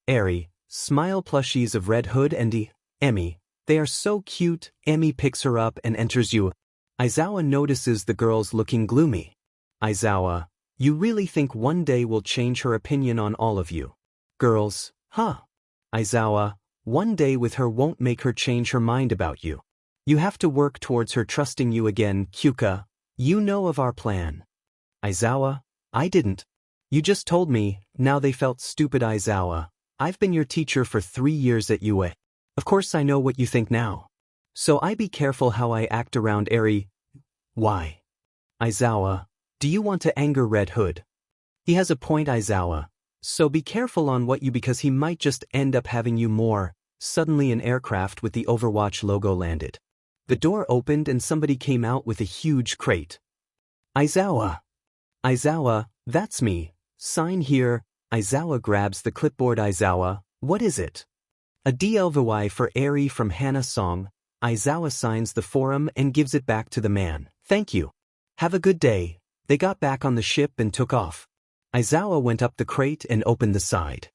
Eri, smile plushies of Red Hood and 𝐻𝐻. Emi, they are so cute. Emi picks her up and enters UA. Izawa notices the girls looking gloomy. Izawa, you really think one day will change her opinion on all of you? Girls, huh? Izawa, one day with her won't make her change her mind about you. You have to work towards her trusting you again. 𝐻𝐿𝐴, you know of our plan. Izawa, I didn't. You just told me. Now they felt stupid. Izawa, I've been your teacher for 3 years at UA. Of course I know what you think now. So I be careful how I act around Eri. Why? Izawa, do you want to anger Red Hood? He has a point. Izawa, so be careful on what you, because he might just end up having you more. Suddenly an aircraft with the Overwatch logo landed. The door opened and somebody came out with a huge crate. Izawa. Izawa, that's me. Sign here. Izawa grabs the clipboard. Izawa, what is it? A DLVY for Eri from Hana song. Izawa signs the forum and gives it back to the man. Thank you. Have a good day. They got back on the ship and took off. Izawa went up the crate and opened the side.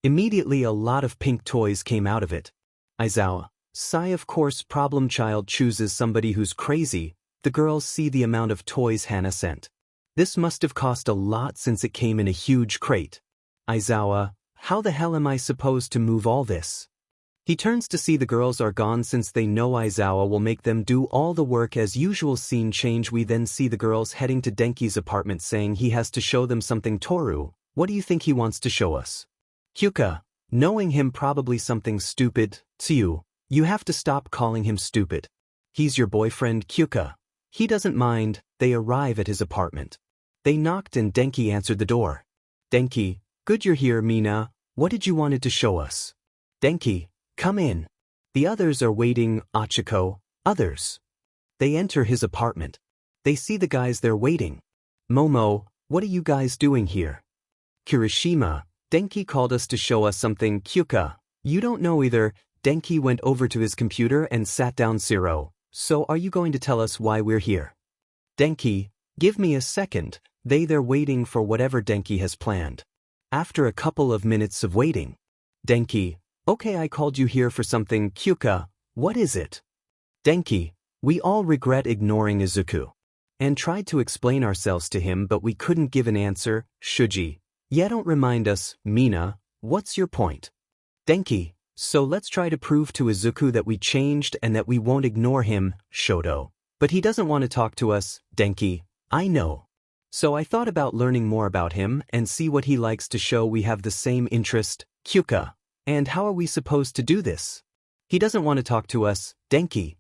Immediately a lot of pink toys came out of it. Izawa, sigh. Of course, problem child chooses somebody who's crazy. The girls see the amount of toys Hana sent. This must have cost a lot since it came in a huge crate. Izawa, how the hell am I supposed to move all this? He turns to see the girls are gone since they know Izawa will make them do all the work as usual. Scene change. We then see the girls heading to Denki's apartment saying he has to show them something. Toru, what do you think he wants to show us? 𝐻𝐿𝐴, knowing him, probably something stupid. 𝐬𝐶, you have to stop calling him stupid. He's your boyfriend. 𝐻𝐿𝐴, he doesn't mind. They arrive at his apartment. They knocked and Denki answered the door. Denki, good you're here. Mina, what did you wanted to show us? Denki, come in. The others are waiting. Achiko, others. They enter his apartment. They see the guys there waiting. Momo, what are you guys doing here? Kirishima, Denki called us to show us something. Kyuka, you don't know either. Denki went over to his computer and sat down. 𝐬𝐮𝐬𝐿, so are you going to tell us why we're here? Denki, give me a second. They're waiting for whatever Denki has planned. After a couple of minutes of waiting, Denki, okay, I called you here for something. Kyuka, what is it? Denki, we all regret ignoring Izuku and tried to explain ourselves to him, but we couldn't give an answer. Shuji, yeah, don't remind us. Mina, what's your point? Denki, so let's try to prove to Izuku that we changed and that we won't ignore him. Shoto, but he doesn't want to talk to us. Denki, I know. So I thought about learning more about him and see what he likes to show we have the same interest. Kyuka, and how are we supposed to do this? He doesn't want to talk to us. Denki,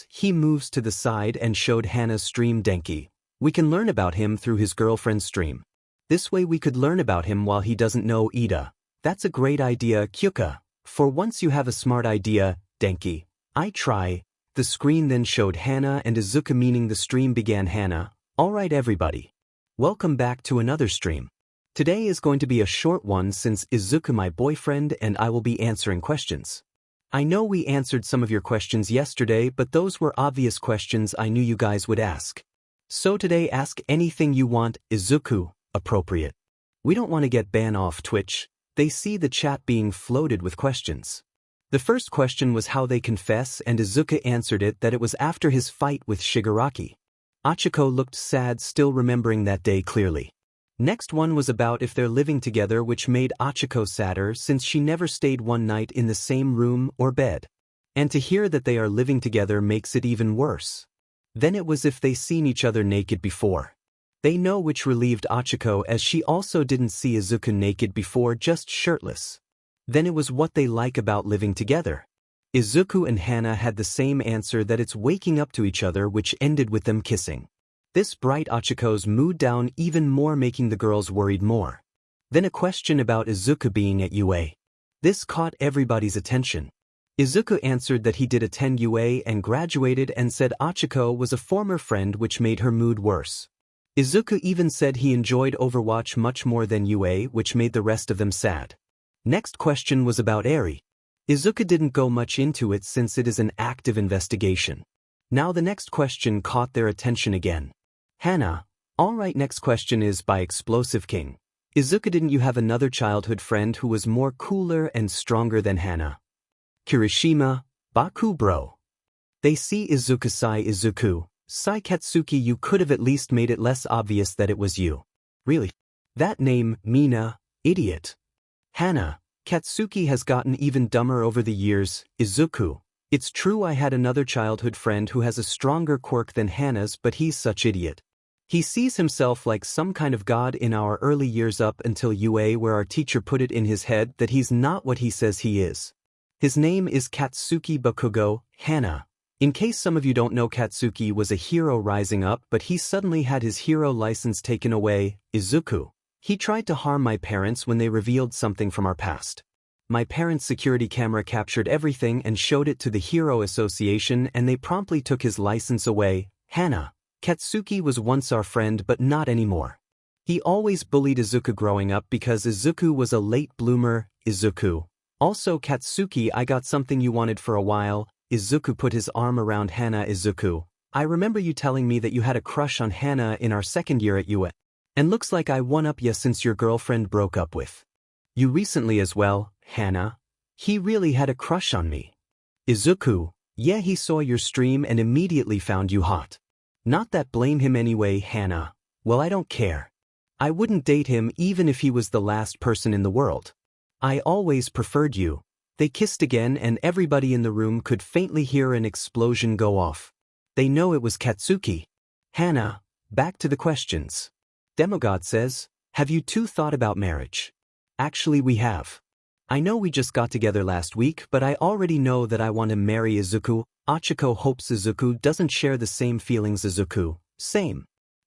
he moves to the side and showed Hana's stream. Denki, we can learn about him through his girlfriend's stream. This way we could learn about him while he doesn't know. Ida, that's a great idea. Kyuka, for once you have a smart idea. Denki, I try. The screen then showed Hana and Izuku, meaning the stream began. Hana, alright everybody. Welcome back to another stream. Today is going to be a short one since Izuku my boyfriend and I will be answering questions. I know we answered some of your questions yesterday, but those were obvious questions I knew you guys would ask. So today ask anything you want. Izuku, appropriate. We don't want to get banned off Twitch. They see the chat being floated with questions. The first question was how they confess, and Izuku answered it that it was after his fight with Shigaraki. Achiko looked sad, still remembering that day clearly. Next one was about if they're living together, which made Achiko sadder since she never stayed one night in the same room or bed. And to hear that they are living together makes it even worse. Then it was if they seen each other naked before. They know, which relieved Achiko as she also didn't see Izuku naked before, just shirtless. Then it was what they like about living together. Izuku and Hana had the same answer, that it's waking up to each other, which ended with them kissing. This brought Achiko's mood down even more, making the girls worried more. Then a question about Izuku being at UA. This caught everybody's attention. Izuku answered that he did attend UA and graduated, and said Achiko was a former friend, which made her mood worse. Izuku even said he enjoyed Overwatch much more than UA, which made the rest of them sad. Next question was about Eri. Izuku didn't go much into it since it is an active investigation. Now the next question caught their attention again. Hana, alright, next question is by Explosive King. Izuku, didn't you have another childhood friend who was more cooler and stronger than Hana? Kirishima, Baku bro. They see Izuku sigh. Izuku, sigh. Katsuki, you could have at least made it less obvious that it was you. Really? That name, Mina, idiot. Hana, Katsuki has gotten even dumber over the years. Izuku, it's true I had another childhood friend who has a stronger quirk than Hana's, but he's such idiot. He sees himself like some kind of god in our early years up until UA, where our teacher put it in his head that he's not what he says he is. His name is Katsuki Bakugo. Hana, in case some of you don't know, Katsuki was a hero rising up, but he suddenly had his hero license taken away. Izuku, he tried to harm my parents when they revealed something from our past. My parents' security camera captured everything and showed it to the Hero Association, and they promptly took his license away. Hana, Katsuki was once our friend, but not anymore. He always bullied Izuku growing up because Izuku was a late bloomer. Izuku, also Katsuki, I got something you wanted for a while. Izuku put his arm around Hana. Izuku, I remember you telling me that you had a crush on Hana in our second year at UA. And looks like I won up ya since your girlfriend broke up with you recently as well. Hana, he really had a crush on me. Izuku, yeah, he saw your stream and immediately found you hot. Not that, blame him anyway. Hana, well, I don't care. I wouldn't date him even if he was the last person in the world. I always preferred you. They kissed again and everybody in the room could faintly hear an explosion go off. They know it was Katsuki. Hana, back to the questions. Demogod says, have you two thought about marriage? Actually, we have. I know we just got together last week, but I already know that I want to marry Izuku. Achiko hopes Izuku doesn't share the same feelings. Izuku, same.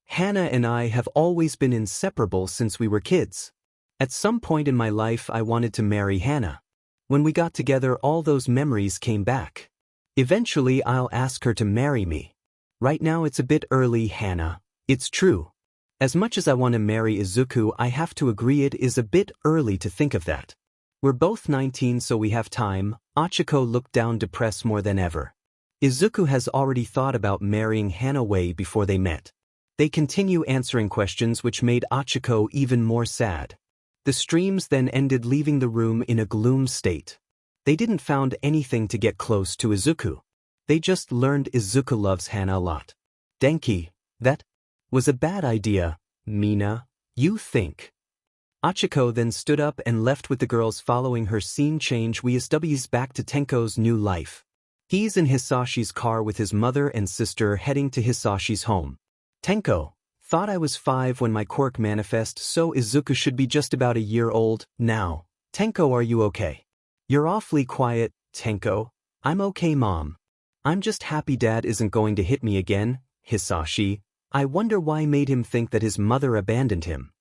Hana and I have always been inseparable since we were kids. At some point in my life I wanted to marry Hana. When we got together, all those memories came back. Eventually I'll ask her to marry me. Right now it's a bit early, Hana. It's true. As much as I want to marry Izuku, I have to agree it is a bit early to think of that. We're both 19, so we have time. Ochako looked down, depressed more than ever. Izuku has already thought about marrying Hana way before they met. They continue answering questions, which made Ochako even more sad. The streams then ended, leaving the room in a gloom state. They didn't found anything to get close to Izuku. They just learned Izuku loves Hana a lot. Denki, that was a bad idea, Mina, you think? Ochako then stood up and left with the girls following her. Scene change, we established back to Tenko's new life. He's in Hisashi's car with his mother and sister heading to Hisashi's home. Tenko, thought I was 5 when my quirk manifest, so Izuku should be just about a year old now. Tenko, are you okay? You're awfully quiet, Tenko. I'm okay, Mom. I'm just happy Dad isn't going to hit me again. Hisashi, I wonder why made him think that his mother abandoned him.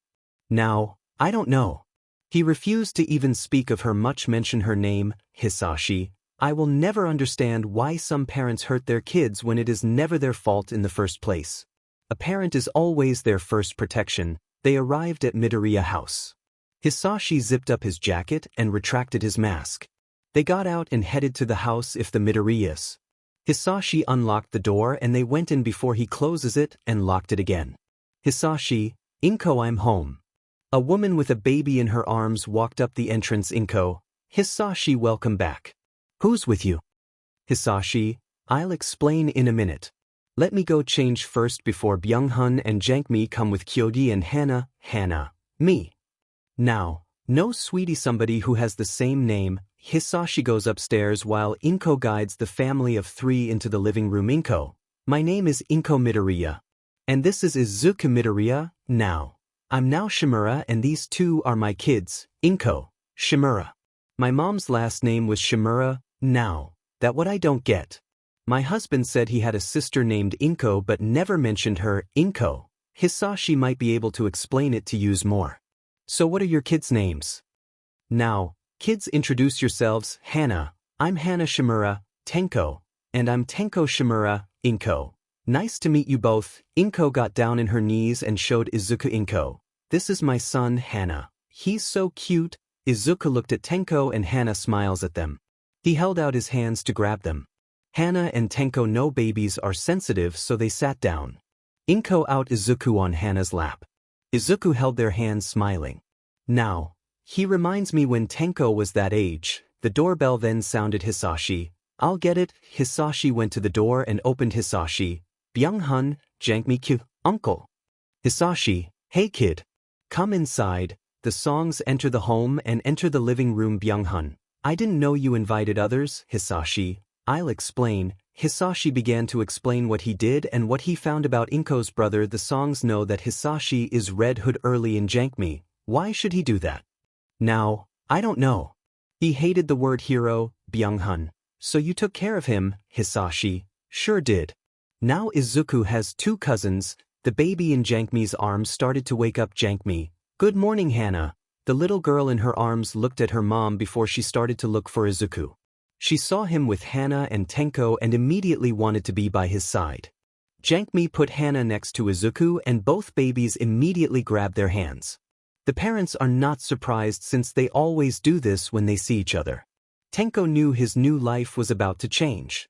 Now, I don't know. He refused to even speak of her, much mention her name, Hisashi. I will never understand why some parents hurt their kids when it is never their fault in the first place. A parent is always their first protection. They arrived at Midoriya house. Hisashi zipped up his jacket and retracted his mask. They got out and headed to the house of the Midoriyas. Hisashi unlocked the door and they went in before he closes it and locked it again. Hisashi, Inko, I'm home. A woman with a baby in her arms walked up the entrance. Inko, Hisashi, welcome back. Who's with you? Hisashi, I'll explain in a minute. Let me go change first before Byung-hun and 𝐀𝐮𝐭𝐡𝐨𝐫 come with Kyodi and Hana. Hana, me. Now, no sweetie, somebody who has the same name. Hisashi goes upstairs while Inko guides the family of 3 into the living room. Inko, my name is Izuku Midoriya. And this is Izuku Midoriya. Now, I'm now 𝐶𝐮𝐵 and these 2 are my kids, Inko, 𝐶𝐮𝐵. My mom's last name was 𝐶𝐮𝐵. Now, that what I don't get. My husband said he had a sister named Inko but never mentioned her. Inko, Hisashi might be able to explain it to use more. So what are your kids' names? Now, kids, introduce yourselves. Hana, I'm Hana 𝐶𝐮𝐵. Tenko, and I'm Tenko 𝐶𝐮𝐵. Inko, nice to meet you both. Inko got down in her knees and showed Izuku. Inko, this is my son Hana. He's so cute. Izuku looked at Tenko and Hana smiles at them. He held out his hands to grab them. Hana and Tenko know babies are sensitive, so they sat down. Inko out Izuku on Hana's lap. Izuku held their hands smiling. Now, he reminds me when Tenko was that age. The doorbell then sounded. Hisashi, I'll get it. Hisashi went to the door and opened. Hisashi, Byung-hun, 𝐀𝐮𝐭𝐡𝐨𝐫, uncle. Hisashi, hey kid. Come inside. The songs enter the home and enter the living room. Byung-hun, I didn't know you invited others. Hisashi, I'll explain. Hisashi began to explain what he did and what he found about Inko's brother. The songs know that Hisashi is Red Hood early in 𝐀𝐮𝐭𝐡𝐨. Why should he do that? Now, I don't know. He hated the word hero. Byung-hun, so you took care of him. Hisashi, sure did. Now Izuku has 2 cousins. The baby in 𝐀𝐮𝐭𝐡𝐨's arms started to wake up. 𝐀𝐮𝐭𝐡𝐨, good morning Hana. The little girl in her arms looked at her mom before she started to look for Izuku. She saw him with Hana and Tenko and immediately wanted to be by his side. 𝐀𝐮𝐭𝐡𝐨 put Hana next to Izuku and both babies immediately grabbed their hands. The parents are not surprised since they always do this when they see each other. Tenko knew his new life was about to change.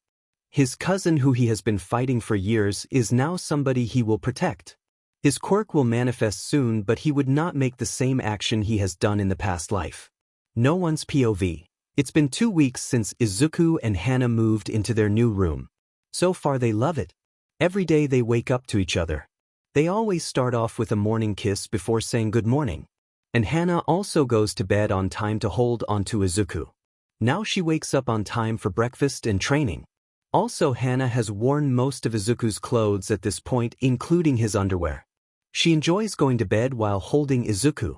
His cousin, who he has been fighting for years, is now somebody he will protect. His quirk will manifest soon, but he would not make the same action he has done in the past life. No one's POV. It's been 2 weeks since Izuku and Hana moved into their new room. So far they love it. Every day they wake up to each other. They always start off with a morning kiss before saying good morning. And Hana also goes to bed on time to hold on to Izuku. Now she wakes up on time for breakfast and training. Also, Hana has worn most of Izuku's clothes at this point, including his underwear. She enjoys going to bed while holding Izuku.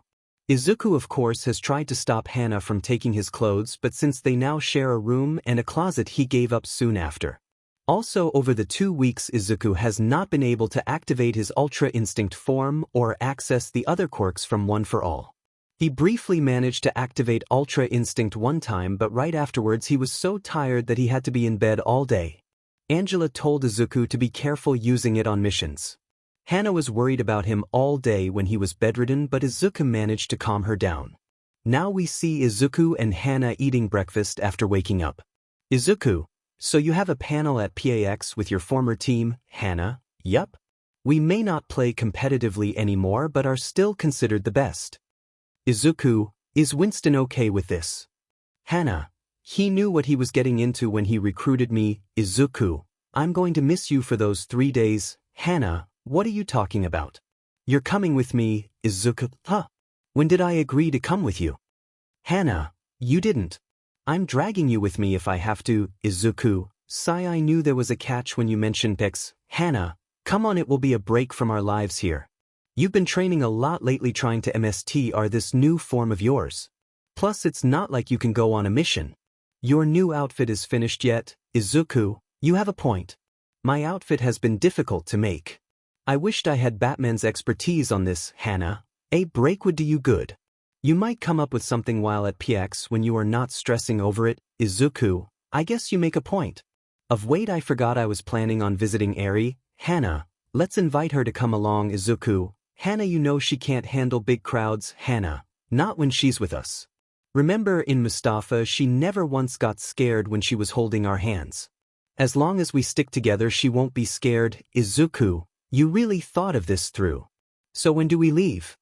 Izuku, of course, has tried to stop Hana from taking his clothes, but since they now share a room and a closet, he gave up soon after. Also, over the 2 weeks, Izuku has not been able to activate his Ultra Instinct form or access the other quirks from One for All. He briefly managed to activate Ultra Instinct one time, but right afterwards he was so tired that he had to be in bed all day. Angela told Izuku to be careful using it on missions. Hana was worried about him all day when he was bedridden, but Izuku managed to calm her down. Now we see Izuku and Hana eating breakfast after waking up. Izuku, so you have a panel at PAX with your former team, Hana? Yup. We may not play competitively anymore but are still considered the best. Izuku, is Winston okay with this? Hana, he knew what he was getting into when he recruited me. Izuku, I'm going to miss you for those 3 days. Hana, what are you talking about? You're coming with me, Izuku. Huh? When did I agree to come with you? Hana, you didn't. I'm dragging you with me if I have to. Izuku, sigh, I knew there was a catch when you mentioned PAX. Hana, come on, it will be a break from our lives here. You've been training a lot lately trying to MSTR this new form of yours. Plus it's not like you can go on a mission. Your new outfit is finished yet? Izuku, you have a point. My outfit has been difficult to make. I wished I had Batman's expertise on this. Hana, a break would do you good. You might come up with something while at PX when you are not stressing over it. Izuku, I guess you make a point. Wait, I forgot I was planning on visiting Eri. Hana, let's invite her to come along. Izuku, Hana, you know she can't handle big crowds. Hana, not when she's with us. Remember in Mustafa she never once got scared when she was holding our hands. As long as we stick together she won't be scared. Izuku, you really thought of this through. So when do we leave?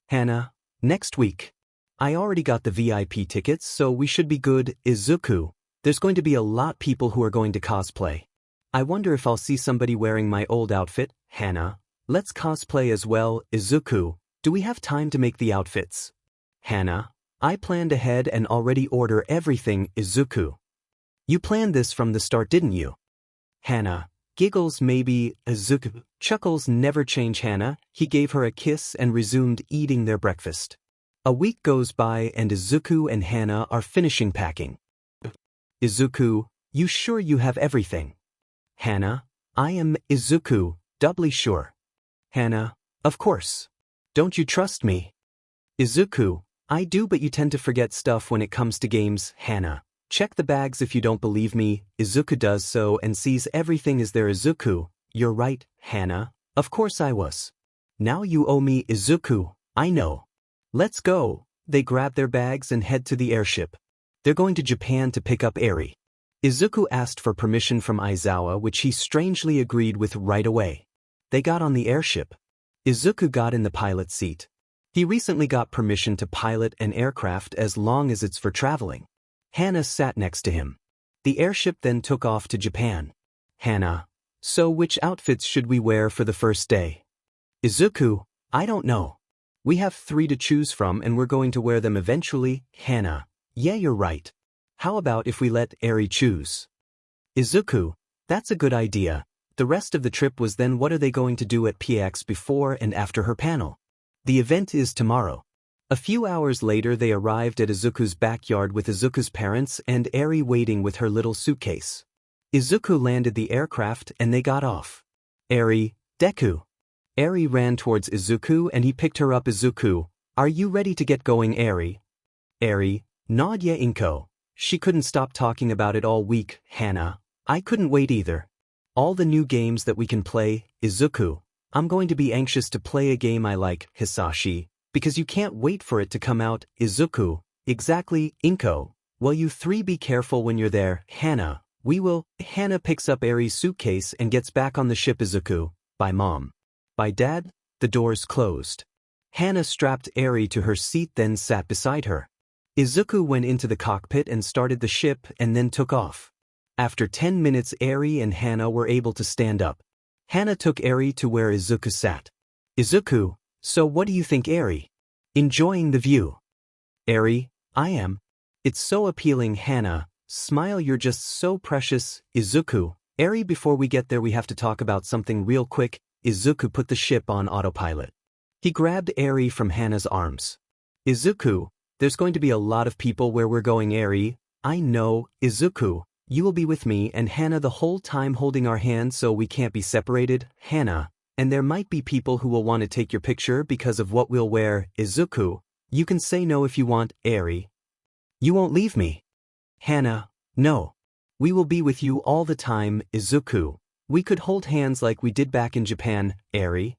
Hana, next week. I already got the VIP tickets so we should be good. Izuku, there's going to be a lot people who are going to cosplay. I wonder if I'll see somebody wearing my old outfit. Hana, let's cosplay as well. Izuku, do we have time to make the outfits? Hana, I planned ahead and already order everything. Izuku, you planned this from the start, didn't you? Hana, giggles maybe. Izuku, chuckles never change. Hana, he gave her a kiss and resumed eating their breakfast. A week goes by and Izuku and Hana are finishing packing. Izuku, you sure you have everything? Hana, I am. Izuku, doubly sure. Hana, of course. Don't you trust me? Izuku, I do, but you tend to forget stuff when it comes to games. Hana, check the bags if you don't believe me. Izuku does so and sees everything is there. Izuku, you're right. Hana, of course I was. Now you owe me. Izuku, I know. Let's go. They grab their bags and head to the airship. They're going to Japan to pick up Eri. Izuku asked for permission from Aizawa, which he strangely agreed with right away. They got on the airship. Izuku got in the pilot seat. He recently got permission to pilot an aircraft as long as it's for traveling. Hana sat next to him. The airship then took off to Japan. Hana, so which outfits should we wear for the first day? Izuku, I don't know. We have 3 to choose from and we're going to wear them eventually. Hana, yeah, you're right. How about if we let Eri choose? Izuku, that's a good idea. The rest of the trip was then what are they going to do at PX before and after her panel? The event is tomorrow. A few hours later they arrived at Izuku's backyard with Izuku's parents and Eri waiting with her little suitcase. Izuku landed the aircraft and they got off. Eri, Deku. Eri ran towards Izuku and he picked her up. Izuku, are you ready to get going? Eri, 𝐻𝐮𝐭𝐡𝐨𝐫. She couldn't stop talking about it all week. Hana, I couldn't wait either. All the new games that we can play. Izuku, I'm going to be anxious to play a game I like, Hisashi, because you can't wait for it to come out. Izuku, exactly. Inko, well, you 3 be careful when you're there. Hana, we will. Hana picks up Eri's suitcase and gets back on the ship. Izuku, bye mom. Bye dad. The doors closed. Hana strapped Eri to her seat then sat beside her. Izuku went into the cockpit and started the ship and then took off. After 10 minutes Eri and Hana were able to stand up. Hana took Eri to where Izuku sat. Izuku, so what do you think? Eri, enjoying the view. Eri, I am. It's so appealing. Hana, smile, you're just so precious. Izuku, Eri, before we get there we have to talk about something real quick. Izuku put the ship on autopilot. He grabbed Eri from Hana's arms. Izuku, there's going to be a lot of people where we're going. Eri, I know. Izuku, you will be with me and Hana the whole time holding our hands so we can't be separated. Hana, and there might be people who will want to take your picture because of what we'll wear. Izuku, you can say no if you want. Eri, you won't leave me. Hana, no. We will be with you all the time, Izuku. We could hold hands like we did back in Japan, 𝐴𝐵.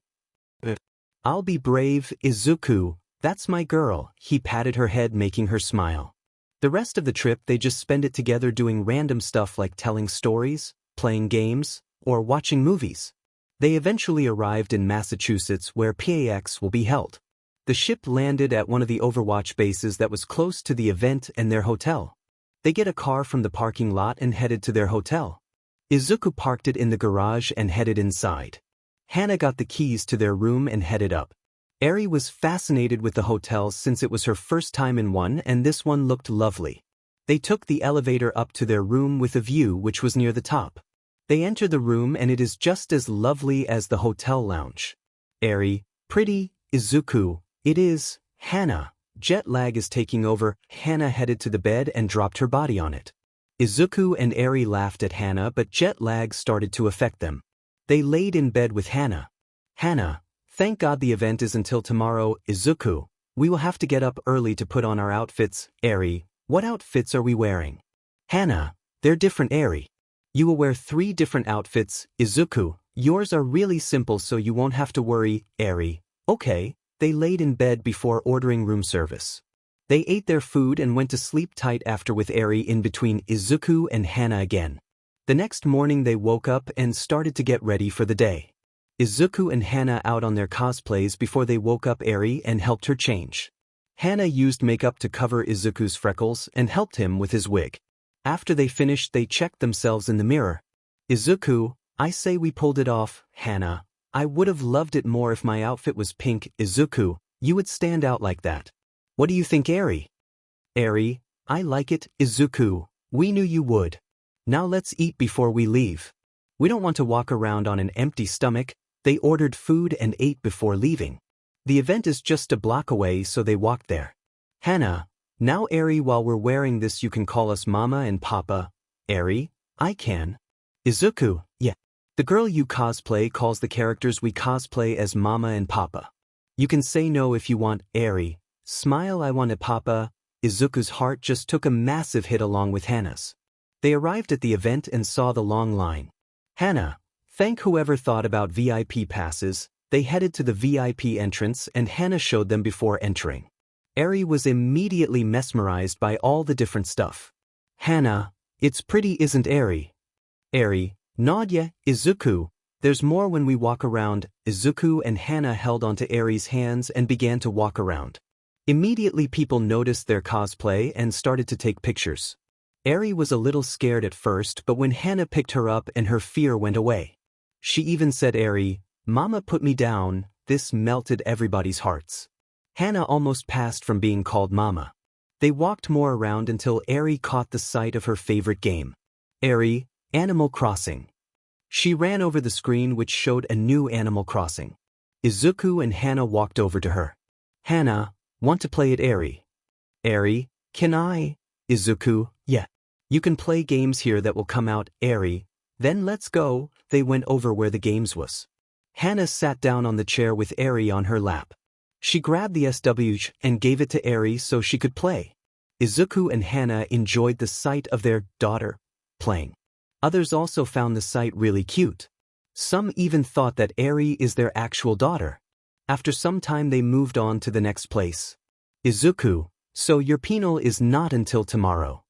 I'll be brave, Izuku. That's my girl. He patted her head, making her smile. The rest of the trip they just spend it together doing random stuff like telling stories, playing games, or watching movies. They eventually arrived in Massachusetts where PAX will be held. The ship landed at one of the Overwatch bases that was close to the event and their hotel. They get a car from the parking lot and headed to their hotel. Izuku parked it in the garage and headed inside. Hana got the keys to their room and headed up. 𝐴𝐵 was fascinated with the hotel since it was her first time in one and this one looked lovely. They took the elevator up to their room with a view which was near the top. They enter the room and it is just as lovely as the hotel lounge. 𝐴𝐵, pretty, Izuku, it is, Hana. Jet lag is taking over. Hana headed to the bed and dropped her body on it. Izuku and 𝐴𝐵 laughed at Hana but jet lag started to affect them. They laid in bed with Hana. Hana, thank God the event is until tomorrow, Izuku. We will have to get up early to put on our outfits. 𝐴𝐵, what outfits are we wearing? Hana, they're different. 𝐴𝐵, you will wear 3 different outfits, Izuku. Yours are really simple so you won't have to worry. 𝐴𝐵, okay. They laid in bed before ordering room service. They ate their food and went to sleep tight after with 𝐴𝐵 in between Izuku and Hana again. The next morning they woke up and started to get ready for the day. Izuku and Hana out on their cosplays before they woke up 𝐴𝐵 and helped her change. Hana used makeup to cover Izuku's freckles and helped him with his wig. After they finished they checked themselves in the mirror. Izuku, I say we pulled it off. Hana, I would have loved it more if my outfit was pink. Izuku, you would stand out like that. What do you think, 𝐴𝐵? 𝐴𝐵, I like it. Izuku, we knew you would. Now let's eat before we leave. We don't want to walk around on an empty stomach. They ordered food and ate before leaving. The event is just a block away so they walked there. Hana, now 𝐴𝐵, while we're wearing this you can call us Mama and Papa. 𝐴𝐵, I can. Izuku, yeah. The girl you cosplay calls the characters we cosplay as Mama and Papa. You can say no if you want. 𝐴𝐵, smile, I want a Papa. Izuku's heart just took a massive hit along with Hana's. They arrived at the event and saw the long line. Hana, thank whoever thought about VIP passes. They headed to the VIP entrance and Hana showed them before entering. 𝐴𝐵 was immediately mesmerized by all the different stuff. Hana, it's pretty, isn't 𝐴𝐵? 𝐴𝐵, Nadia, Izuku, there's more when we walk around. Izuku and Hana held onto 𝐴𝐵's hands and began to walk around. Immediately people noticed their cosplay and started to take pictures. 𝐴𝐵 was a little scared at first but when Hana picked her up and her fear went away. She even said, 𝐴𝐵, Mama put me down. This melted everybody's hearts. Hana almost passed from being called Mama. They walked more around until 𝐴𝐵 caught the sight of her favorite game. 𝐴𝐵, Animal Crossing. She ran over the screen which showed a new Animal Crossing. Izuku and Hana walked over to her. Hana, want to play it, 𝐴𝐵? 𝐴𝐵, can I? Izuku, yeah. You can play games here that will come out. 𝐴𝐵, then let's go. They went over where the games was. Hana sat down on the chair with 𝐴𝐵 on her lap. She grabbed the SWJ and gave it to 𝐴𝐵 so she could play. Izuku and Hana enjoyed the sight of their daughter playing. Others also found the sight really cute. Some even thought that 𝐴𝐵 is their actual daughter. After some time they moved on to the next place. Izuku, so your penal is not until tomorrow.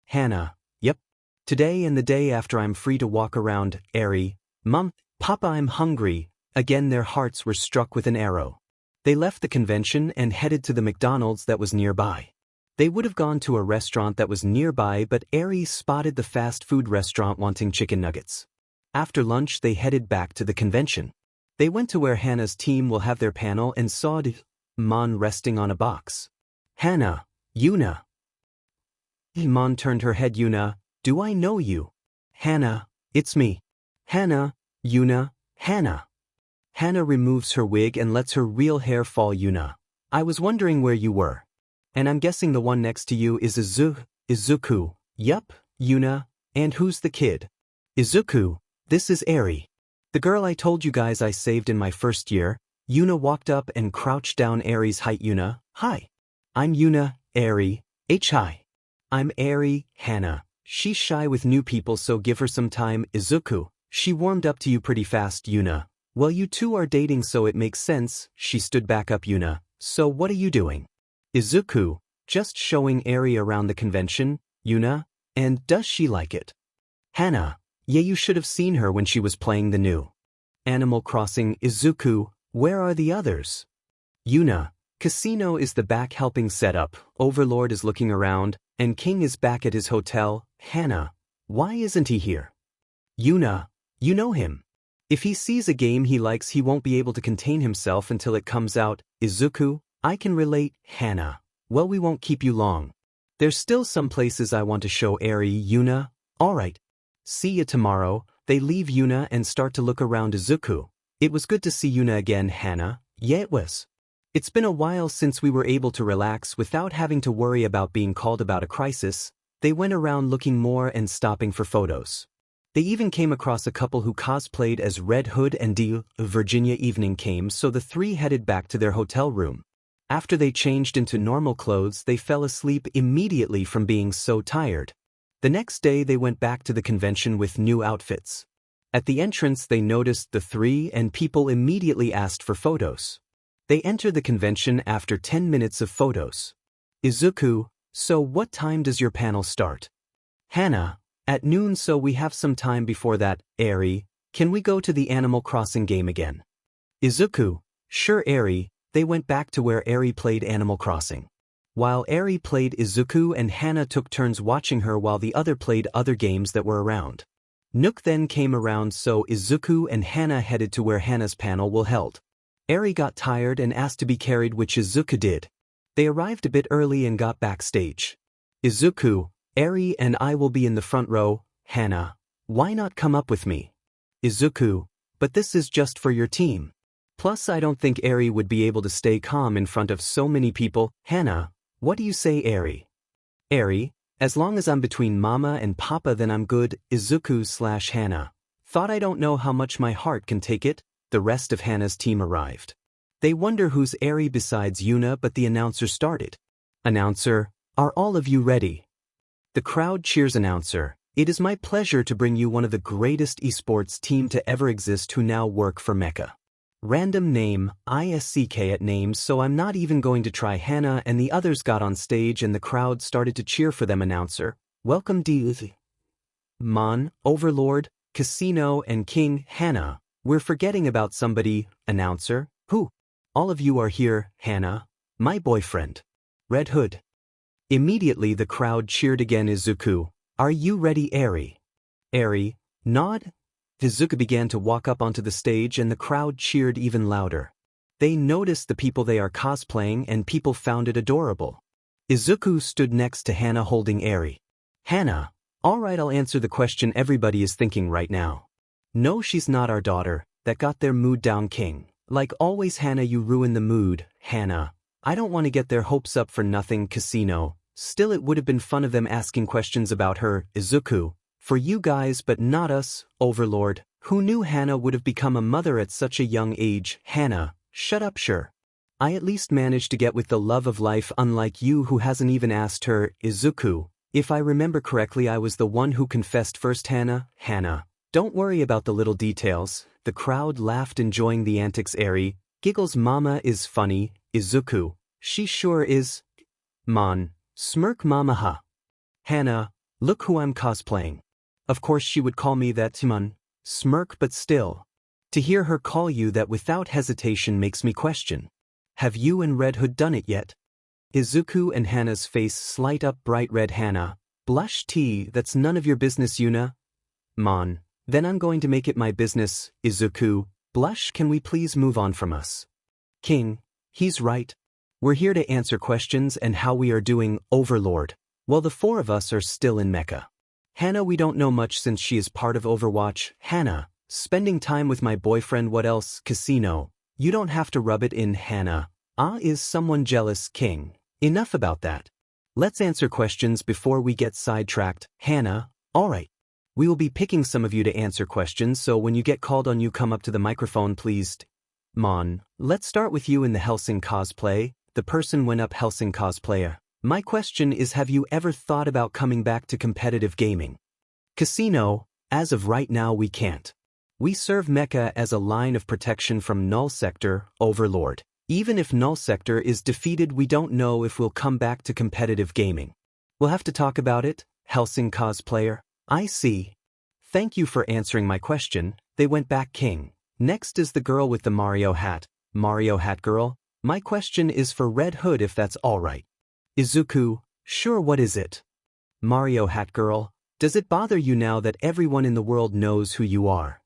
Hana, yep. Today and the day after I'm free to walk around. 𝐴𝐵, Mom, Papa, I'm hungry. Again their hearts were struck with an arrow. They left the convention and headed to the McDonald's that was nearby. They would have gone to a restaurant that was nearby but 𝐴𝐵 spotted the fast food restaurant wanting chicken nuggets. After lunch they headed back to the convention. They went to where Hana's team will have their panel and saw Mon resting on a box. Hana, Yuna. Mon turned her head. Yuna, do I know you? Hana, it's me. Hana, Yuna, Hana. Hana removes her wig and lets her real hair fall. Yuna, I was wondering where you were. And I'm guessing the one next to you is Izuku. Yup, Yuna, and who's the kid? Izuku, this is 𝐴𝐵. The girl I told you guys I saved in my first year. Yuna walked up and crouched down. 𝐴𝐵's height. Yuna, hi. I'm Yuna. 𝐴𝐵, hi. I'm 𝐴𝐵. Hana, She's shy with new people, so give her some time, Izuku. She warmed up to you pretty fast, Yuna. Well, you two are dating, so it makes sense. She stood back up, Yuna. So what are you doing? Izuku, just showing Eri around the convention, Yuna. And does she like it? Hana, yeah, you should have seen her when she was playing the new Animal Crossing. Izuku, where are the others? Yuna, Casino is the back helping set up, Overlord is looking around, and King is back at his hotel. Hana, why isn't he here? Yuna, you know him. If he sees a game he likes, he won't be able to contain himself until it comes out. Izuku, I can relate. Hana, well, we won't keep you long. There's still some places I want to show Eri. Yuna, alright. See ya tomorrow. They leave Yuna and start to look around. Izuku, it was good to see Yuna again. Hana, yeah, it was. It's been a while since we were able to relax without having to worry about being called about a crisis. They went around looking more and stopping for photos. They even came across a couple who cosplayed as Red Hood and Deku. Virginia. Evening came, so the three headed back to their hotel room. After they changed into normal clothes, they fell asleep immediately from being so tired. The next day they went back to the convention with new outfits. At the entrance they noticed the three and people immediately asked for photos. They entered the convention after 10 minutes of photos. Izuku, so what time does your panel start? Hana, at noon, so we have some time before that. Eri, can we go to the Animal Crossing game again? Izuku, sure. Eri, they went back to where Eri played Animal Crossing. While Eri played, Izuku and Hana took turns watching her while the other played other games that were around. Nook then came around, so Izuku and Hana headed to where Hana's panel was held. Eri got tired and asked to be carried, which Izuku did. They arrived a bit early and got backstage. Izuku, Eri and I will be in the front row. Hana, why not come up with me? Izuku, but this is just for your team. Plus I don't think Eri would be able to stay calm in front of so many people. Hana, what do you say? Eri? Eri, as long as I'm between Mama and Papa then I'm good. Izuku/Hana, thought I don't know how much my heart can take it. The rest of Hana's team arrived. They wonder who's Eri besides Yuna, but the announcer started. Announcer, are all of you ready? The crowd cheers. Announcer, it is my pleasure to bring you one of the greatest esports team to ever exist who now work for Mecha. Random name, ISCK at names, so I'm not even going to try. Hana and the others got on stage and the crowd started to cheer for them. Announcer, welcome 𝐬𝐮𝐬𝐴𝐻, Overlord, Casino and King. Hana, we're forgetting about somebody. Announcer, who? All of you are here. Hana, my boyfriend. Red Hood. Immediately the crowd cheered again. Izuku, are you ready? Eri? Eri, nod. Izuku began to walk up onto the stage and the crowd cheered even louder. They noticed the people they are cosplaying and people found it adorable. Izuku stood next to Hana holding Eri. Hana, alright, I'll answer the question everybody is thinking right now. No, she's not our daughter. That got their mood down. King, like always. Hana, you ruin the mood. Hana, I don't want to get their hopes up for nothing. Casino, still it would have been fun of them asking questions about her. Izuku, for you guys but not us. Overlord, who knew Hana would have become a mother at such a young age? Hana, shut up. Sure. I at least managed to get with the love of life, unlike you who hasn't even asked her. Izuku, if I remember correctly I was the one who confessed first. Hana, don't worry about the little details. The crowd laughed, enjoying the antics. Eri giggles. Mama is funny. Izuku, she sure is. Mon, smirk. Mama, ha. Hana, look who I'm cosplaying. Of course she would call me that. Mon, smirk, but still. To hear her call you that without hesitation makes me question. Have you and Red Hood done it yet? Izuku and Hana's face light up bright red. Hana, blush. That's none of your business. Yuna, Mon, then I'm going to make it my business. Izuku, blush. Can we please move on from us? King, he's right. We're here to answer questions and how we are doing. Overlord, well, the four of us are still in Mecha. Hana, we don't know much since she is part of Overwatch. Hana, spending time with my boyfriend. What else? Casino, you don't have to rub it in. Hana, is someone jealous? King, enough about that. Let's answer questions before we get sidetracked. Hana, alright. We will be picking some of you to answer questions, so when you get called on you come up to the microphone please. Mon, let's start with you in the 𝐻𝐮𝐬𝐴𝐻 cosplay. The person went up. 𝐻𝐿𝐮𝐬𝐴𝐻 cosplayer. My question is, have you ever thought about coming back to competitive gaming? Casino, as of right now we can't. We serve Mecha as a line of protection from 𝗏𝐿 Overlord. Even if 𝗏𝐿 is defeated, we don't know if we'll come back to competitive gaming. We'll have to talk about it, 𝗏𝐿. I see. Thank you for answering my question. They went back king. Next is the girl with the Mario hat. Mario hat girl, my question is for Red Hood if that's alright. Izuku, sure, what is it? Mario hat girl, does it bother you now that everyone in the world knows who you are?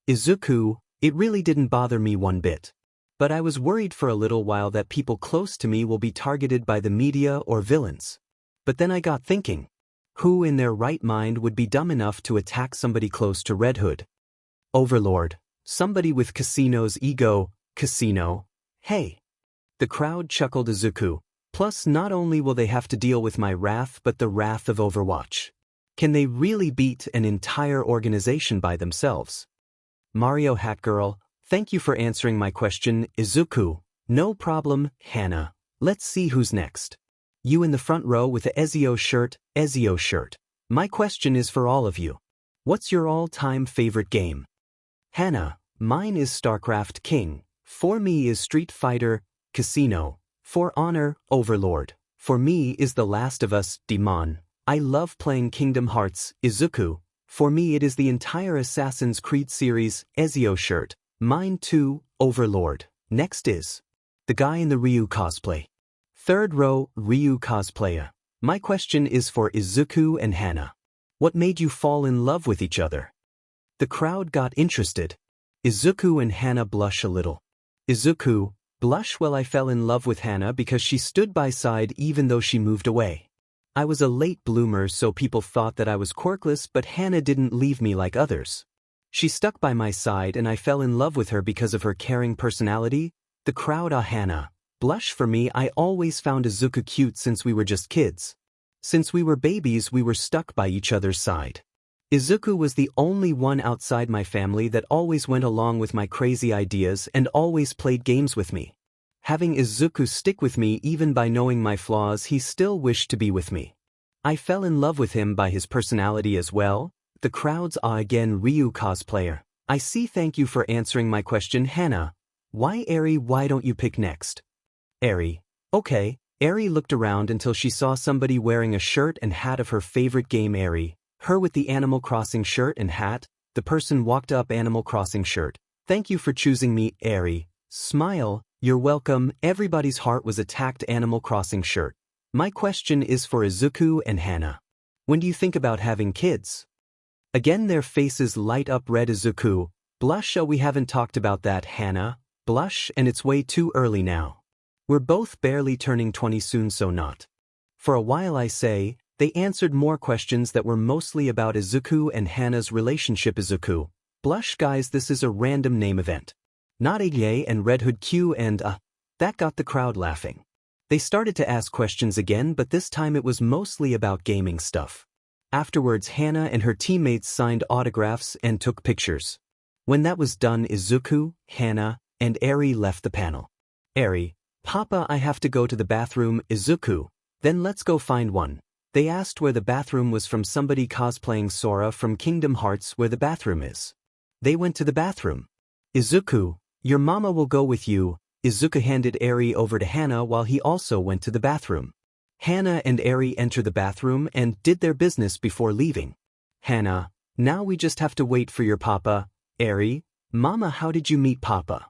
Izuku, it really didn't bother me one bit. But I was worried for a little while that people close to me will be targeted by the media or villains. But then I got thinking, who in their right mind would be dumb enough to attack somebody close to Red Hood? Overlord, somebody with Casino's ego, Casino. Hey. The crowd chuckled. Izuku. Plus, not only will they have to deal with my wrath but the wrath of Overwatch. Can they really beat an entire organization by themselves? Mario hat girl, thank you for answering my question, Izuku. No problem, Hannah. Let's see who's next. You in the front row with the 𝐒𝐮𝐬𝐬𝐻 shirt. My question is for all of you. What's your all-time favorite game? Hannah, mine is StarCraft King. For me is Street Fighter, Casino. For Honor, Overlord. For me is The Last of Us, Demon. I love playing Kingdom Hearts, Izuku. For me it is the entire Assassin's Creed series, 𝐒𝐮𝐬𝐻. Mine too, Overlord. Next is the guy in the Ryu cosplay. Third row, Ryu cosplaya. My question is for Izuku and Hannah. What made you fall in love with each other? The crowd got interested. Izuku and Hannah blush a little. Izuku, blush. Well, I fell in love with Hannah because she stood by side even though she moved away. I was a late bloomer, so people thought that I was quirkless, but Hannah didn't leave me like others. She stuck by my side and I fell in love with her because of her caring personality. The crowd. Hannah, blush. For me, I always found Izuku cute since we were just kids. Since we were babies, we were stuck by each other's side. Izuku was the only one outside my family that always went along with my crazy ideas and always played games with me. Having Izuku stick with me even by knowing my flaws, he still wished to be with me. I fell in love with him by his personality as well. The crowd's again Ryu cosplayer. I see. Thank you for answering my question, Hannah. Why Eri? Why don't you pick next? Eri. Okay. Eri looked around until she saw somebody wearing a shirt and hat of her favorite game. Eri. Her with the Animal Crossing shirt and hat. The person walked up. Animal Crossing shirt. Thank you for choosing me, Eri. Smile. You're welcome. Everybody's heart was attacked. Animal Crossing shirt. My question is for Izuku and Hannah. When do you think about having kids? Again their faces light up red. Izuku. Blush. We haven't talked about that, Hannah. Blush. And it's way too early now. We're both barely turning 20 soon, so not. For a while I say. They answered more questions that were mostly about Izuku and Hannah's relationship. Izuku. Blush. Guys, this is a random name event. Not 𝐒𝐮𝐬𝐻 and Red Hood Q and That got the crowd laughing. They started to ask questions again, but this time it was mostly about gaming stuff. Afterwards, Hannah and her teammates signed autographs and took pictures. When that was done, Izuku, Hannah, and Eri left the panel. Eri. Papa, I have to go to the bathroom. Izuku. Then let's go find one. They asked where the bathroom was from somebody cosplaying Sora from Kingdom Hearts. Where the bathroom is. They went to the bathroom. Izuku, your mama will go with you. Izuku handed Eri over to Hannah while he also went to the bathroom. Hannah and Eri entered the bathroom and did their business before leaving. Hannah, now we just have to wait for your papa. Eri, Mama, how did you meet papa?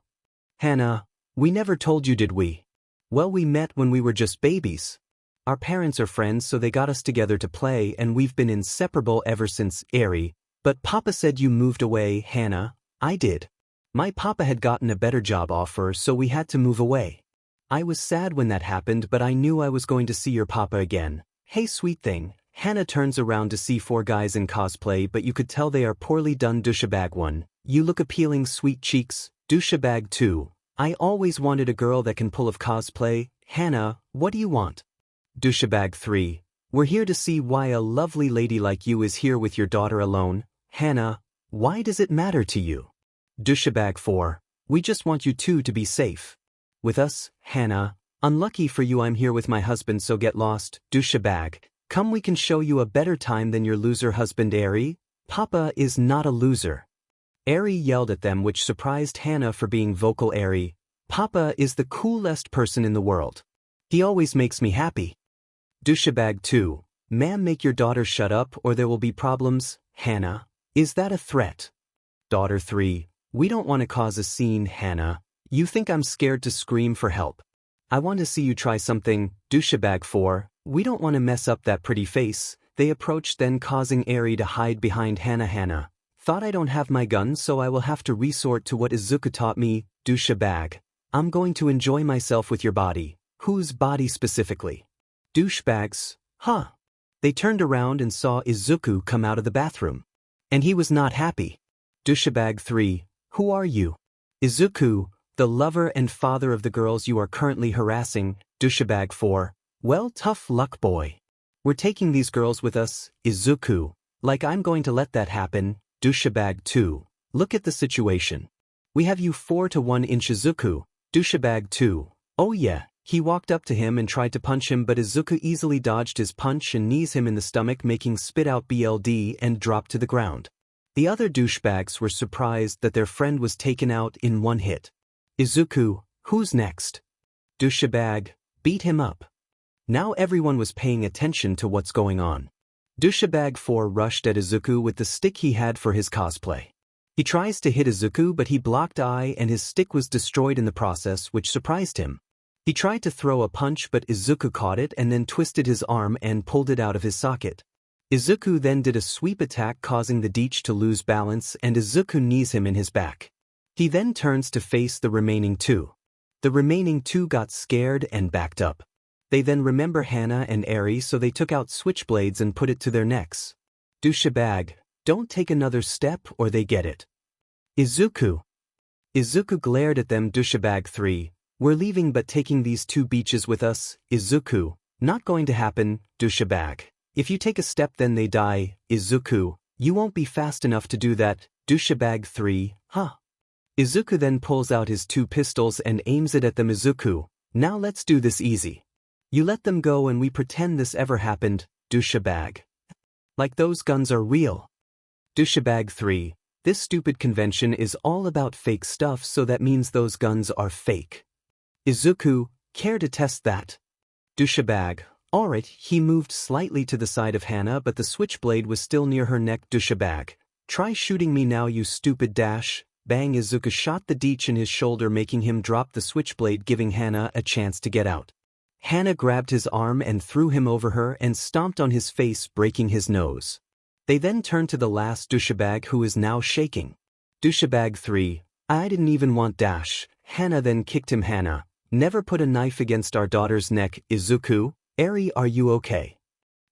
Hannah, we never told you, did we? Well, we met when we were just babies. Our parents are friends, so they got us together to play, and we've been inseparable ever since. Eri, but papa said you moved away. Hannah, I did. My papa had gotten a better job offer, so we had to move away. I was sad when that happened, but I knew I was going to see your papa again. Hey, sweet thing. Hannah turns around to see 4 guys in cosplay, but you could tell they are poorly done. Douchebag 1, you look appealing, sweet cheeks. Douchebag 2, I always wanted a girl that can pull off cosplay. Hannah, what do you want? Douchebag 3, we're here to see why a lovely lady like you is here with your daughter alone. Hannah, why does it matter to you? Douchebag 4, we just want you two to be safe. With us. Hannah, Unlucky for you, I'm here with my husband, so get lost, douchebag. Come, we can show you a better time than your loser husband Eri. Papa is not a loser. Eri yelled at them, which surprised Hannah for being vocal. Eri, Papa is the coolest person in the world. He always makes me happy. Douchebag 2, ma'am, make your daughter shut up or there will be problems. Hannah, is that a threat? Daughter 3, we don't want to cause a scene. Hannah, you think I'm scared to scream for help? I want to see you try something. Douchebag 4, we don't want to mess up that pretty face. They approached, then causing Eri to hide behind Hannah. Hannah, thought I don't have my gun, so I will have to resort to what Izuku taught me. Douchebag, I'm going to enjoy myself with your body. Whose body specifically? Douchebags, huh? They turned around and saw Izuku come out of the bathroom. And he was not happy. Douchebag 3, who are you? Izuku, the lover and father of the girls you are currently harassing. Douchebag 4, well, tough luck, boy. We're taking these girls with us. Izuku, like I'm going to let that happen. Douchebag 2, look at the situation. We have you 4-1 in Izuku. Douchebag 2, oh yeah. He walked up to him and tried to punch him, but Izuku easily dodged his punch and knees him in the stomach, making spit out blood and drop to the ground. The other douchebags were surprised that their friend was taken out in one hit. Izuku, who's next? Douchebag, beat him up. Now everyone was paying attention to what's going on. Douchebag 4 rushed at Izuku with the stick he had for his cosplay. He tries to hit Izuku, but he blocked eye and his stick was destroyed in the process, which surprised him. He tried to throw a punch, but Izuku caught it and then twisted his arm and pulled it out of his socket. Izuku then did a sweep attack, causing the Deech to lose balance, and Izuku knees him in his back. He then turns to face the remaining 2. The remaining 2 got scared and backed up. They then remember Hannah and Eri, so they took out switchblades and put it to their necks. Douchebag, don't take another step or they get it. Izuku. Izuku glared at them. Douchebag 3, we're leaving but taking these 2 beaches with us. Izuku, not going to happen. Douchebag, if you take a step then they die. Izuku, you won't be fast enough to do that. Douchebag 3, huh? Izuku then pulls out his 2 pistols and aims it at them. Izuku, now let's do this easy. You let them go and we pretend this ever happened. Douchebag, like those guns are real. Douchebag 3, this stupid convention is all about fake stuff, so that means those guns are fake. Izuku, care to test that? Douchebag, alright. He moved slightly to the side of Hannah, but the switchblade was still near her neck. Douchebag, try shooting me now, you stupid dash. Bang! Izuku shot the Deech in his shoulder, making him drop the switchblade, giving Hannah a chance to get out. Hannah grabbed his arm and threw him over her and stomped on his face, breaking his nose. They then turned to the last douchebag, who is now shaking. Douchebag 3, I didn't even want dash. Hannah then kicked him. Hannah, never put a knife against our daughter's neck. Izuku, Eri, are you okay?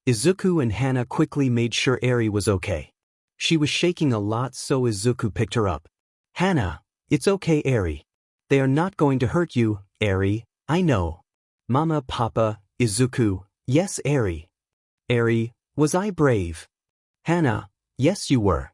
Izuku and Hannah quickly made sure Eri was okay. She was shaking a lot, so Izuku picked her up. Hannah, it's okay, Eri. They are not going to hurt you. Eri, I know. Mama, Papa. Izuku, yes, Eri. Eri, was I brave? Hannah, yes you were.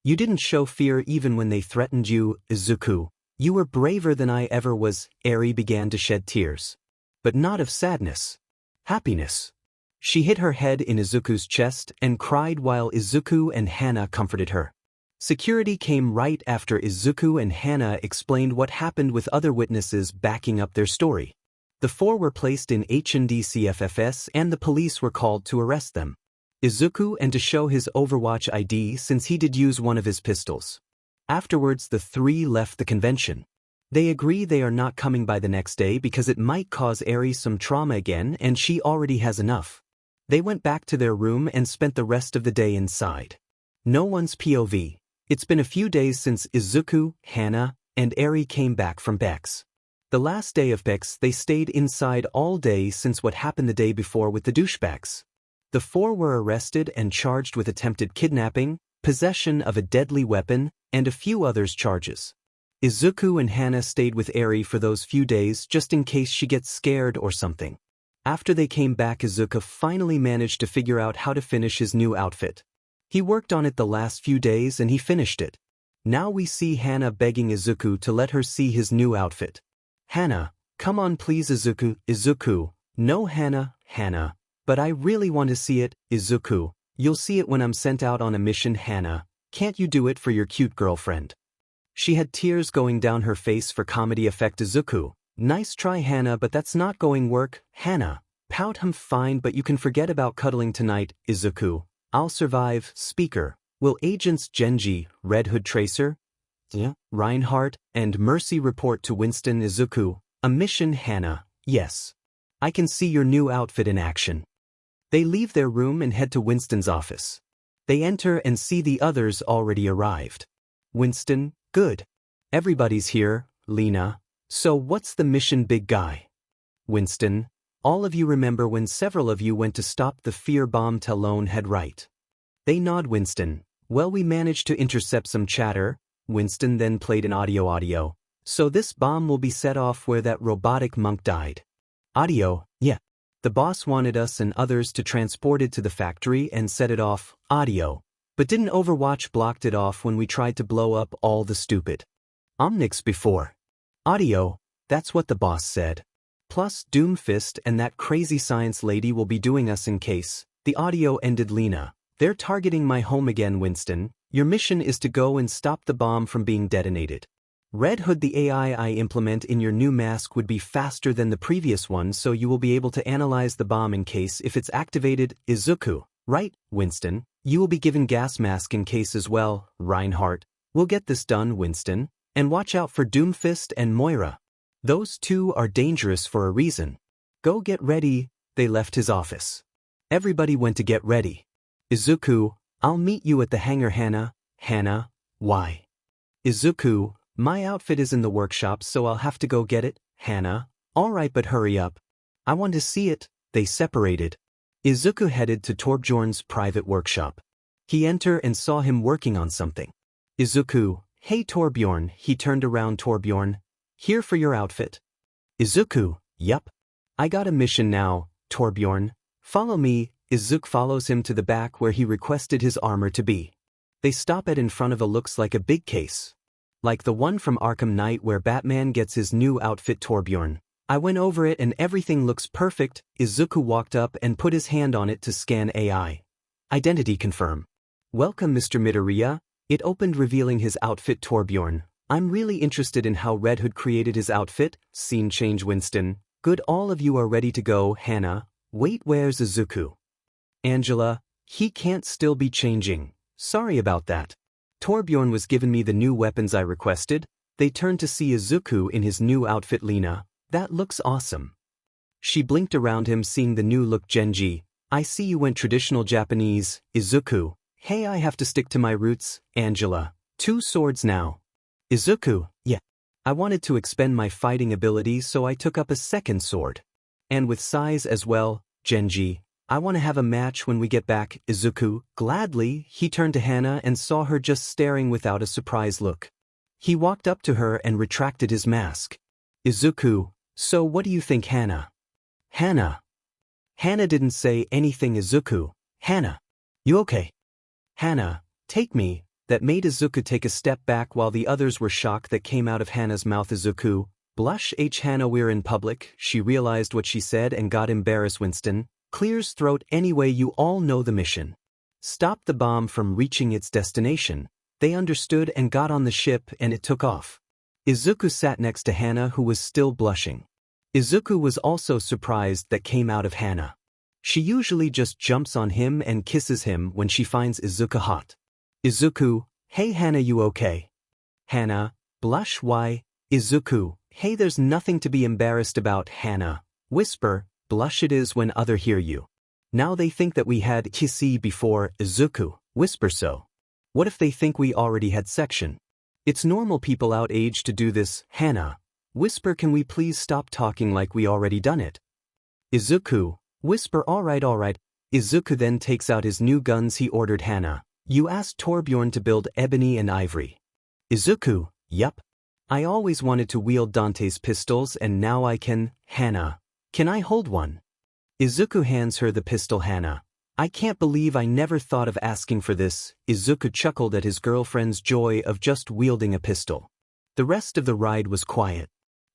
You didn't show fear even when they threatened you. Izuku, you were braver than I ever was. Eri began to shed tears. But not of sadness. Happiness. She hit her head in Izuku's chest and cried while Izuku and Hannah comforted her. Security came right after Izuku and Hannah explained what happened, with other witnesses backing up their story. The 4 were placed in HNDCFFS and the police were called to arrest them. Izuku, and to show his Overwatch ID since he did use one of his pistols. Afterwards the 3 left the convention. They agree they are not coming by the next day because it might cause Eri some trauma again and she already has enough. They went back to their room and spent the rest of the day inside. No one's POV. It's been a few days since Izuku, Hannah, and Eri came back from Bex. The last day of Bex they stayed inside all day since what happened the day before with the douchebags. The 4 were arrested and charged with attempted kidnapping, possession of a deadly weapon, and a few others charges. Izuku and Hannah stayed with Eri for those few days just in case she gets scared or something. After they came back, Izuku finally managed to figure out how to finish his new outfit. He worked on it the last few days and he finished it. Now we see Hannah begging Izuku to let her see his new outfit. Hannah, Come on please Izuku, Izuku. No Hana. But I really want to see it, Izuku. You'll see it when I'm sent out on a mission Hana. Can't you do it for your cute girlfriend? She had tears going down her face for comedy effect Izuku. Nice try Hana but that's not going work, Hana. Pout fine but you can forget about cuddling tonight, Izuku. I'll survive, speaker. Will agents Genji, Red Hood Tracer, Reinhardt, and Mercy report to Winston Izuku? A mission Hana, yes. I can see your new outfit in action. They leave their room and head to Winston's office. They enter and see the others already arrived. Winston, good. Everybody's here, Lena. So what's the mission big guy? Winston, all of you remember when several of you went to stop the fear bomb Talon had right? They nod Winston. Well we managed to intercept some chatter. Winston then played an audio. So this bomb will be set off where that robotic monk died. Audio, yeah. The boss wanted us and others to transport it to the factory and set it off, audio. But didn't Overwatch blocked it off when we tried to blow up all the stupid Omnics before. Audio, that's what the boss said. Plus Doomfist and that crazy science lady will be doing us in case. The audio ended Lena. They're targeting my home again Winston. Your mission is to go and stop the bomb from being detonated. Red Hood, the AI I implement in your new mask would be faster than the previous one so you will be able to analyze the bomb in case if it's activated, Izuku. Right, Winston? You will be given gas mask in case as well, Reinhardt. We'll get this done, Winston. And watch out for Doomfist and Moira. Those two are dangerous for a reason. Go get ready. They left his office. Everybody went to get ready. Izuku, I'll meet you at the hangar Hana. Hana, why? Izuku, my outfit is in the workshop so I'll have to go get it. Hana, alright but hurry up. I want to see it. They separated. Izuku headed to Torbjorn's private workshop. He entered and saw him working on something. Izuku, hey Torbjorn. He turned around. Torbjorn, here for your outfit. Izuku, yup. I got a mission now, Torbjorn. Follow me. Izuku follows him to the back where he requested his armor to be. They stop in front of a looks like a big case. Like the one from Arkham Knight where Batman gets his new outfit. Torbjorn, I went over it and everything looks perfect. Izuku walked up and put his hand on it to scan AI. Identity confirm. Welcome Mr. Midoriya. It opened revealing his outfit. Torbjorn, I'm really interested in how Red Hood created his outfit. Scene change Winston. Good, all of you are ready to go. Hana, wait, where's Izuku? Angela, he can't still be changing. Sorry about that. Torbjorn was given me the new weapons I requested. They turned to see Izuku in his new outfit. Lena, that looks awesome. She blinked around him seeing the new look. Genji, I see you went traditional Japanese. Izuku, hey, I have to stick to my roots. Angela, 2 swords now. Izuku, yeah. I wanted to expend my fighting ability so I took up a second sword. And with size as well. Genji, I want to have a match when we get back. Izuku, gladly. He turned to Hana and saw her just staring without a surprised look. He walked up to her and retracted his mask. Izuku, so what do you think? Hana. Hana. Hana didn't say anything. Izuku, Hana, you okay? Hana, take me. That made Izuku take a step back while the others were shocked that came out of Hana's mouth. Izuku, blush. Hana, we're in public. She realized what she said and got embarrassed. Winston clears throat. Anyway, you all know the mission. Stop the bomb from reaching its destination. They understood and got on the ship and it took off. Izuku sat next to Hana who was still blushing. Izuku was also surprised that came out of Hana. She usually just jumps on him and kisses him when she finds Izuku hot. Izuku, hey Hana, you okay? Hana, blush. Why? Izuku, hey, there's nothing to be embarrassed about. Hana, whisper, blush. It is when other hear you. Now they think that we had kissy before. Izuku, whisper, so what if they think we already had section? It's normal people our age to do this. Hana, whisper, can we please stop talking like we already done it? Izuku, whisper, alright. Izuku then takes out his new guns he ordered. Hana, you asked Torbjorn to build ebony and ivory. Izuku, yup. I always wanted to wield Dante's pistols and now I can. Hana, can I hold one? Izuku hands her the pistol. Hana, I can't believe I never thought of asking for this. Izuku chuckled at his girlfriend's joy of just wielding a pistol. The rest of the ride was quiet.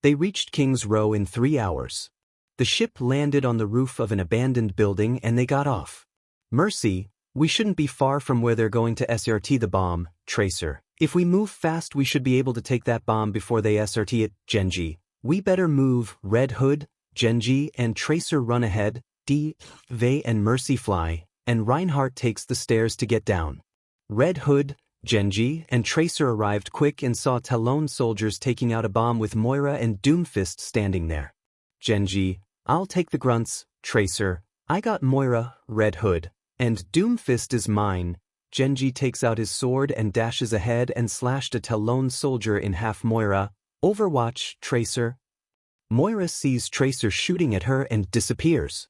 They reached 𝐀𝐮𝐬 in 3 hours. The ship landed on the roof of an abandoned building and they got off. Mercy, we shouldn't be far from where they're going to SRT the bomb, Tracer. If we move fast we should be able to take that bomb before they SRT it, Genji. We better move, Red Hood, Genji and Tracer run ahead, 𝐷 and Mercy fly, and Reinhardt takes the stairs to get down. Red Hood, Genji and Tracer arrived quick and saw Talon soldiers taking out a bomb with Moira and Doomfist standing there. Genji, I'll take the grunts, Tracer. I got Moira, Red Hood, and Doomfist is mine. Genji takes out his sword and dashes ahead and slashed a Talon soldier in half. Moira, Overwatch, Tracer. Moira sees Tracer shooting at her and disappears.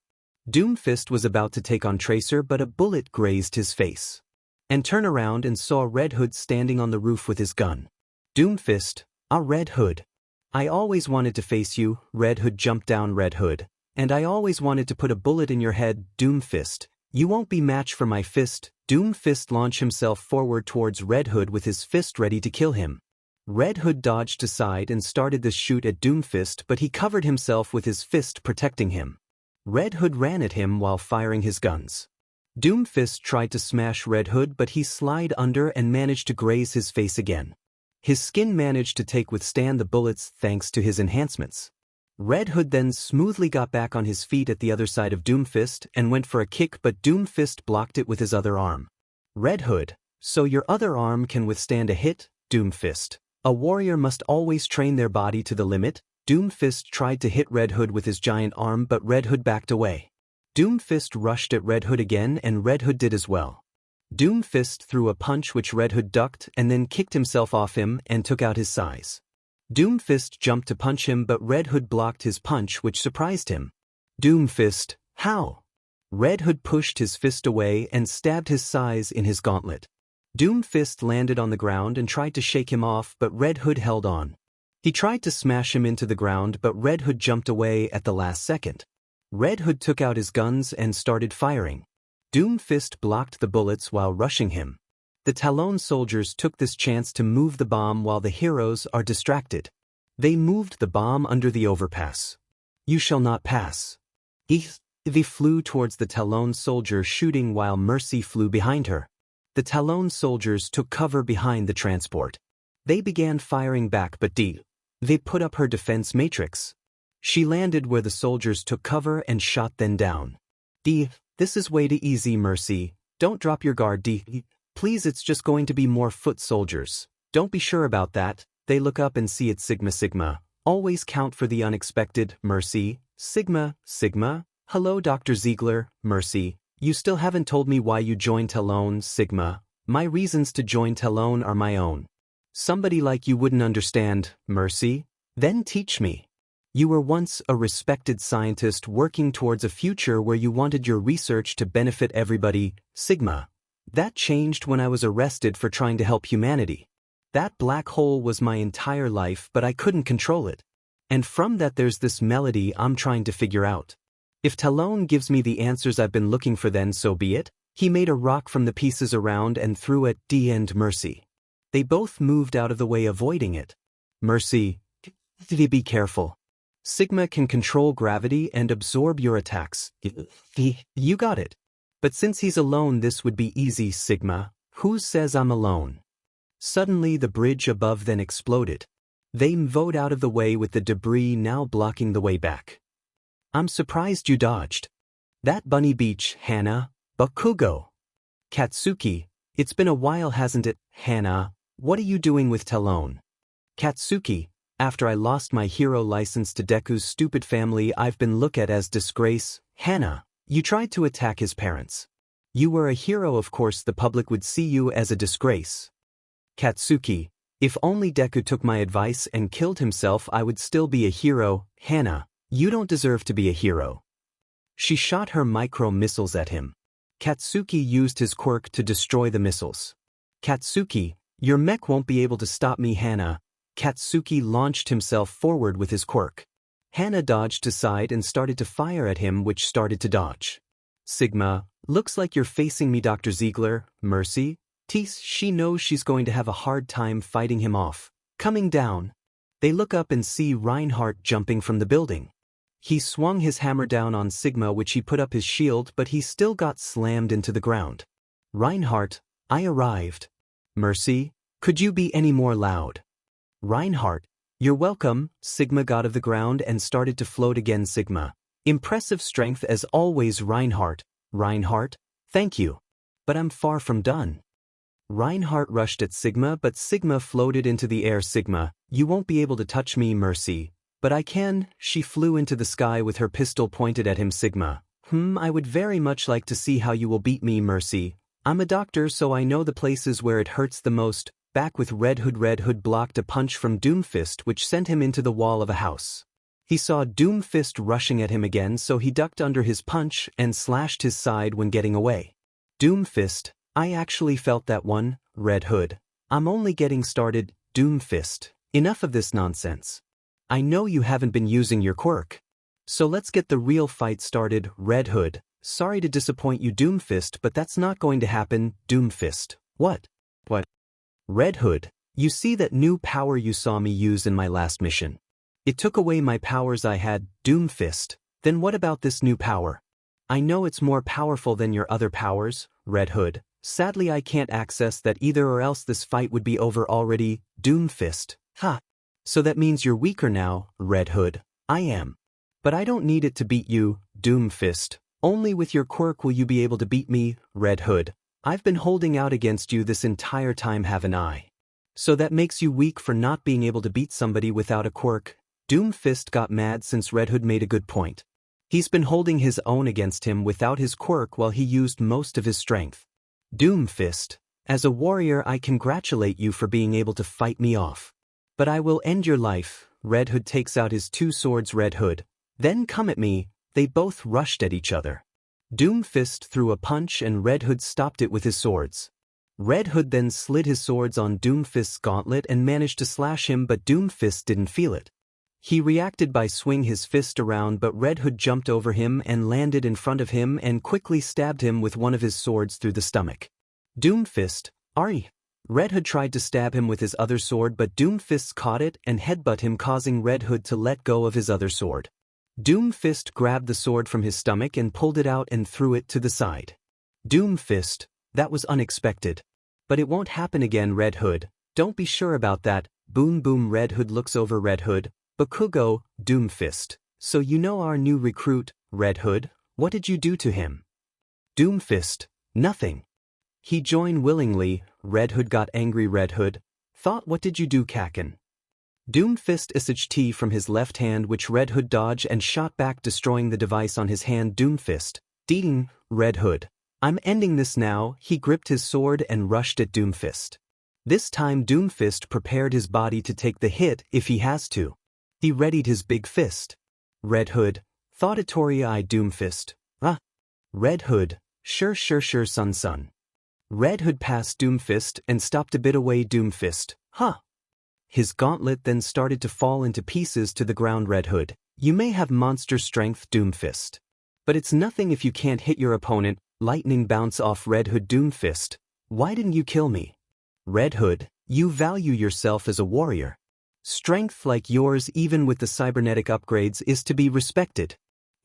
Doomfist was about to take on Tracer but a bullet grazed his face. And turn around and saw Red Hood standing on the roof with his gun. Doomfist, Red Hood. I always wanted to face you, Red Hood jumped down. Red Hood. And I always wanted to put a bullet in your head, Doomfist. You won't be match for my fist. Doomfist launched himself forward towards Red Hood with his fist ready to kill him. Red Hood dodged aside and started to shoot at Doomfist but he covered himself with his fist protecting him. Red Hood ran at him while firing his guns. Doomfist tried to smash Red Hood but he slid under and managed to graze his face again. His skin managed to withstand the bullets thanks to his enhancements. Red Hood then smoothly got back on his feet at the other side of Doomfist and went for a kick but Doomfist blocked it with his other arm. Red Hood, so your other arm can withstand a hit, Doomfist. A warrior must always train their body to the limit. Doomfist tried to hit Red Hood with his giant arm but Red Hood backed away. Doomfist rushed at Red Hood again and Red Hood did as well. Doomfist threw a punch which Red Hood ducked and then kicked himself off him and took out his size. Doomfist jumped to punch him but Red Hood blocked his punch which surprised him. Doomfist, how? Red Hood pushed his fist away and stabbed his size in his gauntlet. Doomfist landed on the ground and tried to shake him off but Red Hood held on. He tried to smash him into the ground but Red Hood jumped away at the last second. Red Hood took out his guns and started firing. Doomfist blocked the bullets while rushing him. The Talon soldiers took this chance to move the bomb while the heroes are distracted. They moved the bomb under the overpass. You shall not pass. They flew towards the Talon soldier shooting while Mercy flew behind her. The Talon soldiers took cover behind the transport. They began firing back but they put up her defense matrix. She landed where the soldiers took cover and shot them down. This is way too easy, Mercy. Don't drop your guard, Please, it's just going to be more foot soldiers. Don't be sure about that. They look up and see it's 𝐒𝐮𝐬𝐴. Always count for the unexpected, Mercy. 𝐒𝐮𝐴. Hello, Dr. Ziegler, Mercy. You still haven't told me why you joined Talon, 𝐒𝐮𝐴. My reasons to join Talon are my own. Somebody like you wouldn't understand, Mercy. Then teach me. You were once a respected scientist working towards a future where you wanted your research to benefit everybody, 𝐒𝐮𝐴. That changed when I was arrested for trying to help humanity. That black hole was my entire life but I couldn't control it. And from that there's this melody I'm trying to figure out. If Talon gives me the answers I've been looking for then so be it. He made a rock from the pieces around and threw at and Mercy. They both moved out of the way avoiding it. Mercy, be careful. 𝐒𝐮𝐴 can control gravity and absorb your attacks. You got it. But since he's alone this would be easy, 𝐒𝐮𝐴. Who says I'm alone? Suddenly the bridge above then exploded. They moved out of the way with the debris now blocking the way back. I'm surprised you dodged. That bunny beach, Hana. Bakugo. Katsuki, it's been a while hasn't it, Hana? What are you doing with Talon? Katsuki, after I lost my hero license to Deku's stupid family I've been looked at as disgrace. Hana, you tried to attack his parents. You were a hero, of course the public would see you as a disgrace. Katsuki, if only Deku took my advice and killed himself I would still be a hero. Hana, you don't deserve to be a hero. She shot her micro-missiles at him. Katsuki used his quirk to destroy the missiles. Katsuki, your mech won't be able to stop me. Hana. Katsuki launched himself forward with his quirk. Hana dodged aside and started to fire at him which started to dodge. 𝐒𝐮𝐴, looks like you're facing me, Dr. Ziegler. Mercy? She knows she's going to have a hard time fighting him off. Coming down. They look up and see Reinhardt jumping from the building. He swung his hammer down on Sigma, which he put up his shield, but he still got slammed into the ground. Reinhardt, I arrived. Mercy, could you be any more loud? Reinhardt, you're welcome. Sigma got of the ground and started to float again. Sigma, impressive strength as always. Reinhardt, thank you. But I'm far from done. Reinhardt rushed at Sigma, but Sigma floated into the air. Sigma, you won't be able to touch me. Mercy, but I can. She flew into the sky with her pistol pointed at him. Sigma, I would very much like to see how you will beat me. Mercy, I'm a doctor, so I know the places where it hurts the most. Back with Red Hood. Red Hood blocked a punch from Doomfist, which sent him into the wall of a house. He saw Doomfist rushing at him again, so he ducked under his punch and slashed his side when getting away. Doomfist, I actually felt that one. Red Hood, I'm only getting started. Doomfist, enough of this nonsense. I know you haven't been using your quirk. So let's get the real fight started. Red Hood, sorry to disappoint you. Doomfist, but that's not going to happen. Doomfist, what? Red Hood, you see that new power you saw me use in my last mission? It took away my powers I had. Doomfist, then what about this new power? I know it's more powerful than your other powers. Red Hood, sadly I can't access that either, or else this fight would be over already. Doomfist, so that means you're weaker now. Red Hood, I am. But I don't need it to beat you. Doomfist, only with your quirk will you be able to beat me. Red Hood, I've been holding out against you this entire time, haven't I? So that makes you weak for not being able to beat somebody without a quirk. Doomfist got mad since Red Hood made a good point. He's been holding his own against him without his quirk while he used most of his strength. Doomfist, as a warrior I congratulate you for being able to fight me off. But I will end your life. Red Hood takes out his two swords. Red Hood, then come at me. They both rushed at each other. Doomfist threw a punch and Red Hood stopped it with his swords. Red Hood then slid his swords on Doomfist's gauntlet and managed to slash him, but Doomfist didn't feel it. He reacted by swinging his fist around, but Red Hood jumped over him and landed in front of him and quickly stabbed him with one of his swords through the stomach. Doomfist, Red Hood tried to stab him with his other sword, but Doomfist caught it and headbutt him, causing Red Hood to let go of his other sword. Doomfist grabbed the sword from his stomach and pulled it out and threw it to the side. Doomfist, that was unexpected. But it won't happen again. Red Hood, don't be sure about that. Boom boom. Red Hood looks over Red Hood. Bakugo, Doomfist, so you know our new recruit. Red Hood, what did you do to him? Doomfist, nothing. He joined willingly. Red Hood got angry. Red Hood, thought, what did you do, 𝐀𝐮𝐭𝐡𝐨𝐫? Doomfist 𝐒𝐮𝐬𝐴 from his left hand, which Red Hood dodged and shot back, destroying the device on his hand. Doomfist, Deeding, Red Hood, I'm ending this now. He gripped his sword and rushed at Doomfist. This time Doomfist prepared his body to take the hit if he has to. He readied his big fist. Red Hood, Thoughtatori I Doomfist, Red Hood, sure son. Red Hood passed Doomfist and stopped a bit away. Doomfist, His gauntlet then started to fall into pieces to the ground. Red Hood, you may have monster strength, Doomfist, but it's nothing if you can't hit your opponent. Lightning bounce off Red Hood. Doomfist, why didn't you kill me? Red Hood, you value yourself as a warrior. Strength like yours, even with the cybernetic upgrades, is to be respected.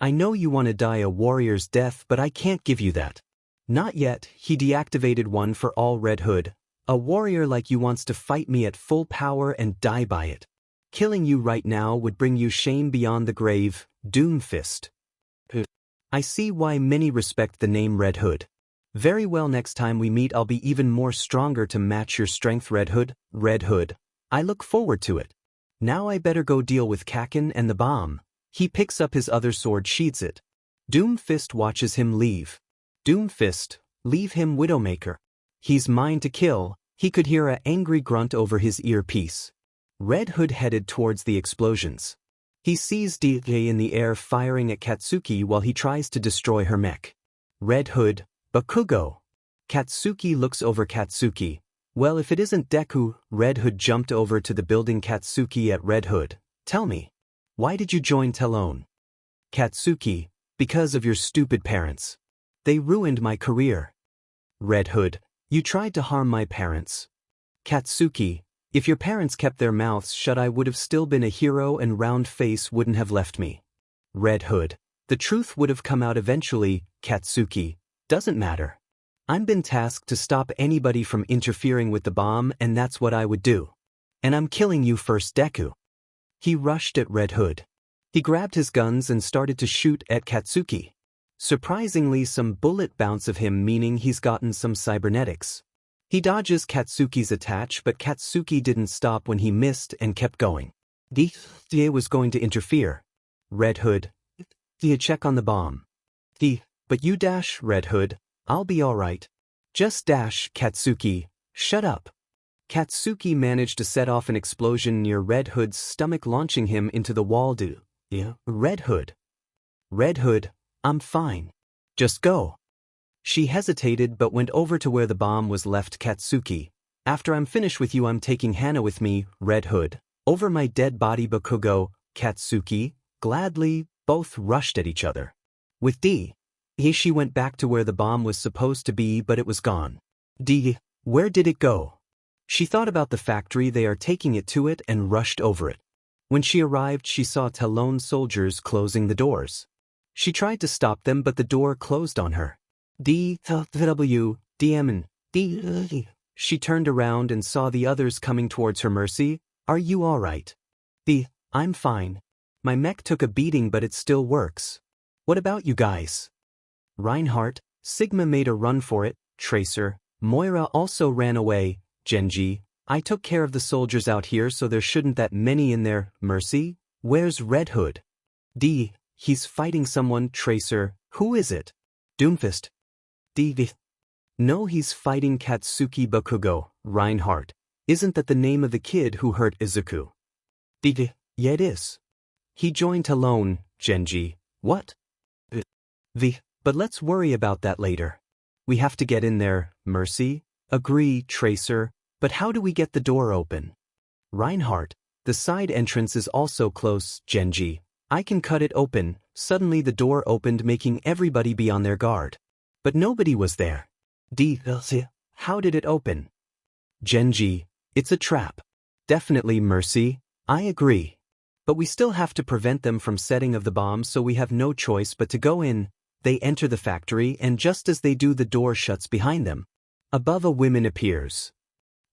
I know you want to die a warrior's death, but I can't give you that. Not yet. He deactivated one for all. Red Hood, a warrior like you wants to fight me at full power and die by it. Killing you right now would bring you shame beyond the grave. Doomfist, I see why many respect the name Red Hood. Very well, next time we meet I'll be even more stronger to match your strength. Red Hood, I look forward to it. Now I better go deal with 𝐀𝐮𝐭𝐡𝐨𝐫 and the bomb. He picks up his other sword, sheathes it. Doomfist watches him leave. Doomfist, leave him, Widowmaker. He's mine to kill. He could hear an angry grunt over his earpiece. Red Hood headed towards the explosions. He sees Deku in the air firing at Katsuki while he tries to destroy her mech. Red Hood, Bakugo. Katsuki looks over. Katsuki, well, if it isn't Deku. Red Hood jumped over to the building. Katsuki at Red Hood, tell me, why did you join 𝐶𝐿? Katsuki, because of your stupid parents. They ruined my career. Red Hood, you tried to harm my parents. Katsuki, If your parents kept their mouths shut, I would have still been a hero and Round Face wouldn't have left me. Red Hood. The truth would have come out eventually, Katsuki. Doesn't matter. I've been tasked to stop anybody from interfering with the bomb, and that's what I would do. And I'm killing you first, Deku. He rushed at Red Hood. He grabbed his guns and started to shoot at Katsuki. Surprisingly, some bullet bounce of him, meaning he's gotten some cybernetics. He dodges Katsuki's attack, but Katsuki didn't stop when he missed and kept going. 𝐶𝐮𝐬𝐴 was going to interfere. Red Hood. 𝐶𝐮𝐬𝐴 check on the bomb. But you dash, Red Hood. I'll be alright. Just dash, Katsuki. Shut up. Katsuki managed to set off an explosion near Red Hood's stomach, launching him into the wall. Red Hood. Red Hood, I'm fine. Just go. She hesitated but went over to where the bomb was left. Katsuki. After I'm finished with you, I'm taking Hana with me, Red Hood. Over my dead body, 𝐒𝐮𝐵𝐾𝐽. Katsuki. Gladly, both rushed at each other. With she went back to where the bomb was supposed to be, but it was gone. Where did it go? She thought about the factory they are taking it to and rushed over it. When she arrived, she saw Talon soldiers closing the doors. She tried to stop them, but the door closed on her. She turned around and saw the others coming towards her. Mercy, are you alright? I'm fine. My mech took a beating, but it still works. What about you guys? Reinhardt, Sigma made a run for it. Tracer, Moira also ran away. Genji, I took care of the soldiers out here, so there shouldn't that many in there. Mercy, where's Red Hood? He's fighting someone. Tracer, who is it? Doomfist. No, he's fighting Katsuki 𝐶𝐮𝐵𝐾𝐽. Reinhardt, isn't that the name of the kid who hurt Izuku? Yeah, it is. He joined Talon. Genji, what? But let's worry about that later. We have to get in there. Mercy, agree. Tracer, but how do we get the door open? Reinhardt, the side entrance is also close. Genji, I can cut it open. Suddenly the door opened, making everybody be on their guard. But nobody was there. How did it open? Genji, it's a trap. Definitely. Mercy, I agree. But we still have to prevent them from setting of the bomb, so we have no choice but to go in. They enter the factory, and just as they do, the door shuts behind them. Above, a woman appears.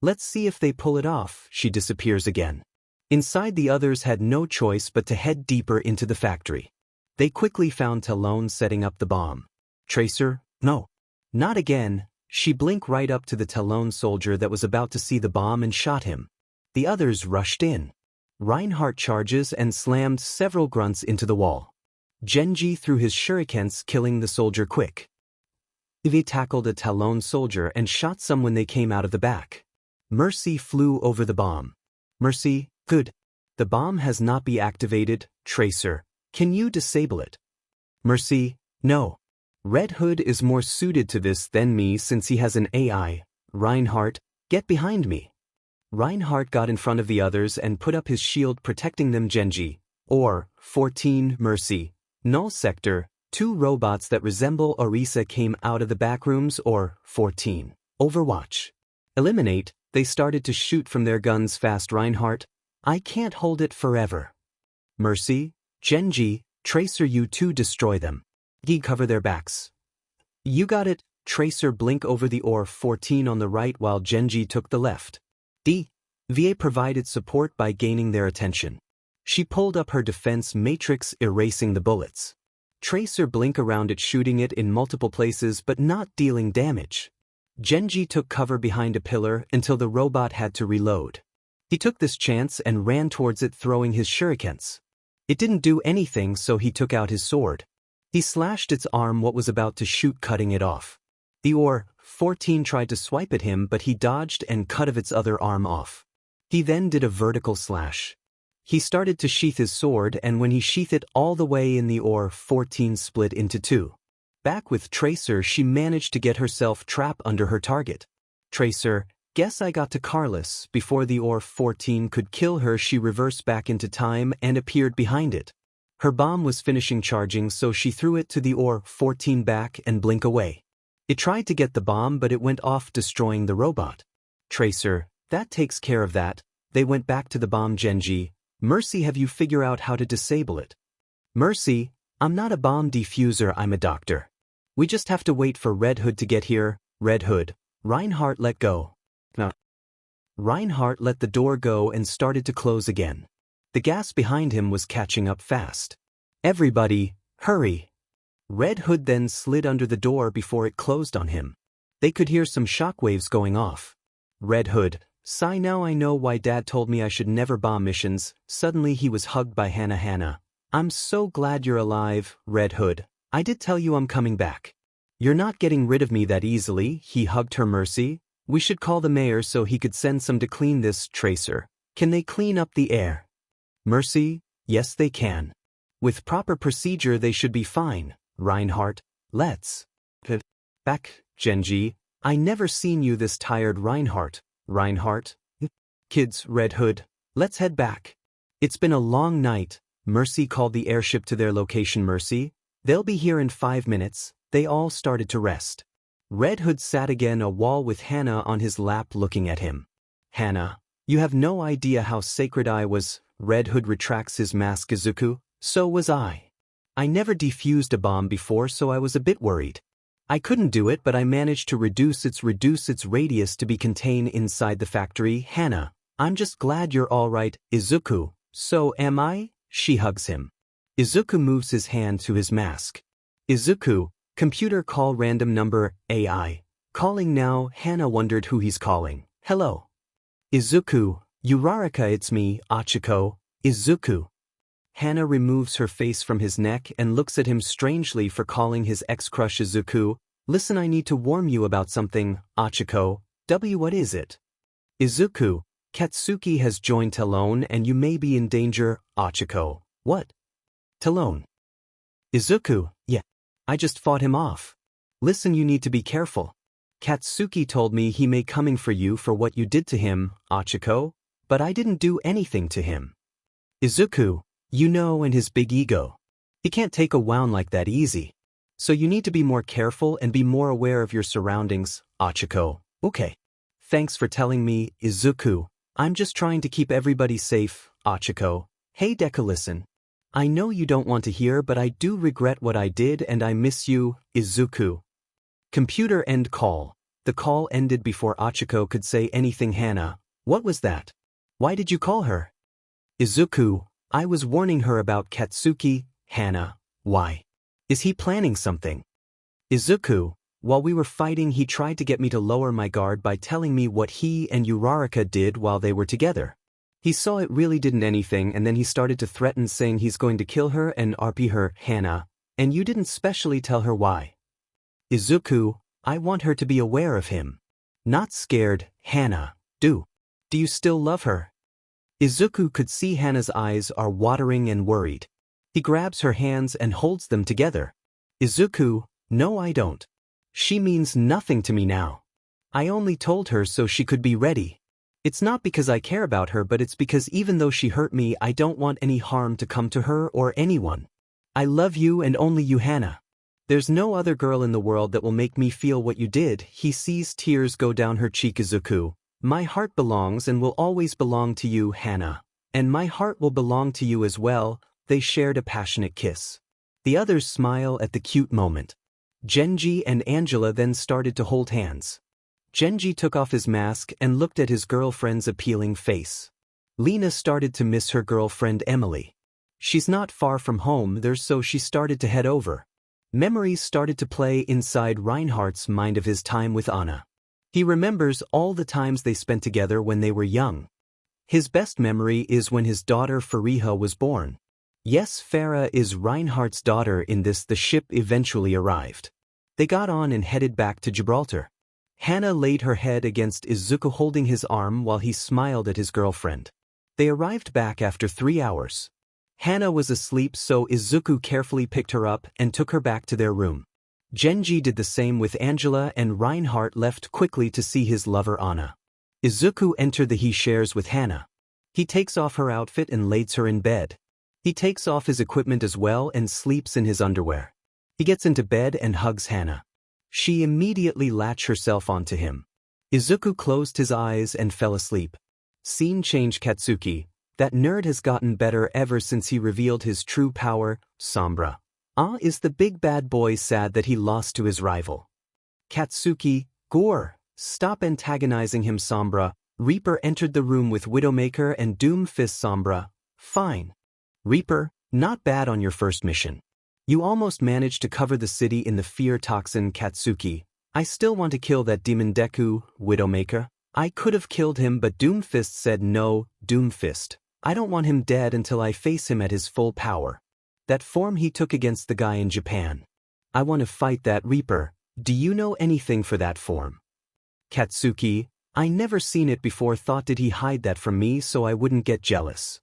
Let's see if they pull it off. She disappears again. Inside, the others had no choice but to head deeper into the factory. They quickly found Talon setting up the bomb. Tracer, no. Not again. She blinked right up to the Talon soldier that was about to see the bomb and shot him. The others rushed in. Reinhardt charges and slammed several grunts into the wall. Genji threw his shurikens, killing the soldier quick. He tackled a Talon soldier and shot some when they came out of the back. Mercy flew over the bomb. Mercy, good. The bomb has not been activated. Tracer, can you disable it? Mercy, no. Red Hood is more suited to this than me since he has an AI. Reinhardt, get behind me. Reinhardt got in front of the others and put up his shield, protecting them. Genji, or 14. Mercy, Null Sector, 2 robots that resemble Orisa came out of the backrooms. Or 14. Overwatch. Eliminate. They started to shoot from their guns fast. Reinhardt, I can't hold it forever. Mercy, Genji, Tracer, you two destroy them. Cover their backs. You got it. Tracer, blink over the Or 14 on the right while Genji took the left. VA provided support by gaining their attention. She pulled up her defense matrix, erasing the bullets. Tracer, blink around it, shooting it in multiple places but not dealing damage. Genji took cover behind a pillar until the robot had to reload. He took this chance and ran towards it, throwing his shurikens. It didn't do anything, so he took out his sword. He slashed its arm, what was about to shoot, cutting it off. The Or 14 tried to swipe at him, but he dodged and cut of its other arm off. He then did a vertical slash. He started to sheath his sword, and when he sheathed it all the way in, the Or 14 split into 2. Back with Tracer, she managed to get herself trapped under her target. Tracer, guess I got to Carlos. Before the Or 14 could kill her, she reversed back into time and appeared behind it. Her bomb was finishing charging, so she threw it to the Or 14 back and blink away. It tried to get the bomb, but it went off, destroying the robot. Tracer, that takes care of that. They went back to the bomb. 𝐀𝐮𝐭𝐡𝐨𝐫, Mercy, have you figured out how to disable it? Mercy, I'm not a bomb diffuser, I'm a doctor. We just have to wait for Red Hood to get here. Red Hood. Reinhardt let go. No. Reinhardt let the door go and started to close again. The gas behind him was catching up fast. Everybody, hurry. Red Hood then slid under the door before it closed on him. They could hear some shockwaves going off. Red Hood. Sigh, now I know why Dad told me I should never bomb missions. Suddenly he was hugged by Hannah. Hannah. I'm so glad you're alive, Red Hood. I did tell you I'm coming back. You're not getting rid of me that easily. He hugged her. Mercy. We should call the mayor so he could send some to clean this. Tracer. Can they clean up the air? Mercy. Yes, they can. With proper procedure they should be fine. Reinhardt. Let's back. 𝐀𝐮𝐭𝐡𝐨𝐫. I never seen you this tired. Reinhardt. Reinhardt. Kids. Red Hood. Let's head back. It's been a long night. Mercy called the airship to their location. Mercy. They'll be here in 5 minutes. They all started to rest. Red Hood sat again a wall with Hannah on his lap looking at him. Hannah. You have no idea how sacred I was. Red Hood retracts his mask. Izuku. So was I. I never defused a bomb before, so I was a bit worried. I couldn't do it, but I managed to reduce its radius to be contained inside the factory. Hannah. I'm just glad you're all right. Izuku. So am I? She hugs him. Izuku moves his hand to his mask. Izuku. Computer call random number. AI. Calling now. Hannah wondered who he's calling. Hello. Izuku. Uraraka, it's me, Achiko. Izuku. Hannah removes her face from his neck and looks at him strangely for calling his ex-crush. Izuku. Listen, I need to warn you about something, Achiko. What is it? Izuku. Katsuki has joined 𝐀𝐮 and you may be in danger. Achiko. What? 𝐀𝐮. Izuku. Yeah. I just fought him off. Listen, you need to be careful. Katsuki told me he may coming for you for what you did to him, Achiko. But I didn't do anything to him. Izuku. You know, and his big ego. He can't take a wound like that easy. So you need to be more careful and be more aware of your surroundings, Achiko. Okay. Thanks for telling me, Izuku. I'm just trying to keep everybody safe, Achiko. Hey Deku, listen. I know you don't want to hear, but I do regret what I did and I miss you, Izuku. Computer end call. The call ended before Achiko could say anything. Hannah. What was that? Why did you call her? Izuku. I was warning her about Katsuki. Hannah. Why? Is he planning something? Izuku. While we were fighting, he tried to get me to lower my guard by telling me what he and Uraraka did while they were together. He saw it really didn't anything and then he started to threaten, saying he's going to kill her and RP her. Hannah. And you didn't specially tell her why? Izuku. I want her to be aware of him. Not scared. Hannah. Do you still love her? Izuku could see Hannah's eyes are watering and worried. He grabs her hands and holds them together. Izuku. No, I don't. She means nothing to me now. I only told her so she could be ready. It's not because I care about her, but it's because even though she hurt me, I don't want any harm to come to her or anyone. I love you and only you, Hannah. There's no other girl in the world that will make me feel what you did. He sees tears go down her cheek. Izuku. My heart belongs and will always belong to you, Hannah. And my heart will belong to you as well. They shared a passionate kiss. The others smile at the cute moment. 𝐀𝐮𝐭𝐡𝐨𝐫 and Angela then started to hold hands. 𝐀𝐮𝐭𝐡𝐨𝐫 took off his mask and looked at his girlfriend's appealing face. Lena started to miss her girlfriend Emily. She's not far from home there, so she started to head over. Memories started to play inside Reinhardt's mind of his time with Anna. He remembers all the times they spent together when they were young. His best memory is when his daughter Fariha was born. Yes, Farah is Reinhardt's daughter in this. The ship eventually arrived. They got on and headed back to Gibraltar. Hannah laid her head against Izuku, holding his arm while he smiled at his girlfriend. They arrived back after 3 hours. Hannah was asleep, so Izuku carefully picked her up and took her back to their room. 𝐀𝐮𝐭𝐡𝐨𝐫 did the same with Angela, and Reinhardt left quickly to see his lover Anna. Izuku entered the he shares with Hannah. He takes off her outfit and lays her in bed. He takes off his equipment as well and sleeps in his underwear. He gets into bed and hugs Hannah. She immediately latched herself onto him. Izuku closed his eyes and fell asleep. 𝐀𝐮𝐭𝐡𝐨𝐫, that nerd has gotten better ever since he revealed his true power, 𝐶𝐮𝐫. Is the big bad boy sad that he lost to his rival? Katsuki, Gore, stop antagonizing him 𝐶𝐮𝐫. Reaper entered the room with Widowmaker and Doomfist 𝐶𝐮𝐫. Fine. Reaper, not bad on your first mission. You almost managed to cover the city in the fear toxin Katsuki. I still want to kill that demon Deku, Widowmaker. I could have killed him but Doomfist said no, Doomfist. I don't want him dead until I face him at his full power. That form he took against the guy in Japan. I want to fight that Reaper. Do you know anything for that form? Katsuki, I never seen it before. Thought did he hide that from me so I wouldn't get jealous?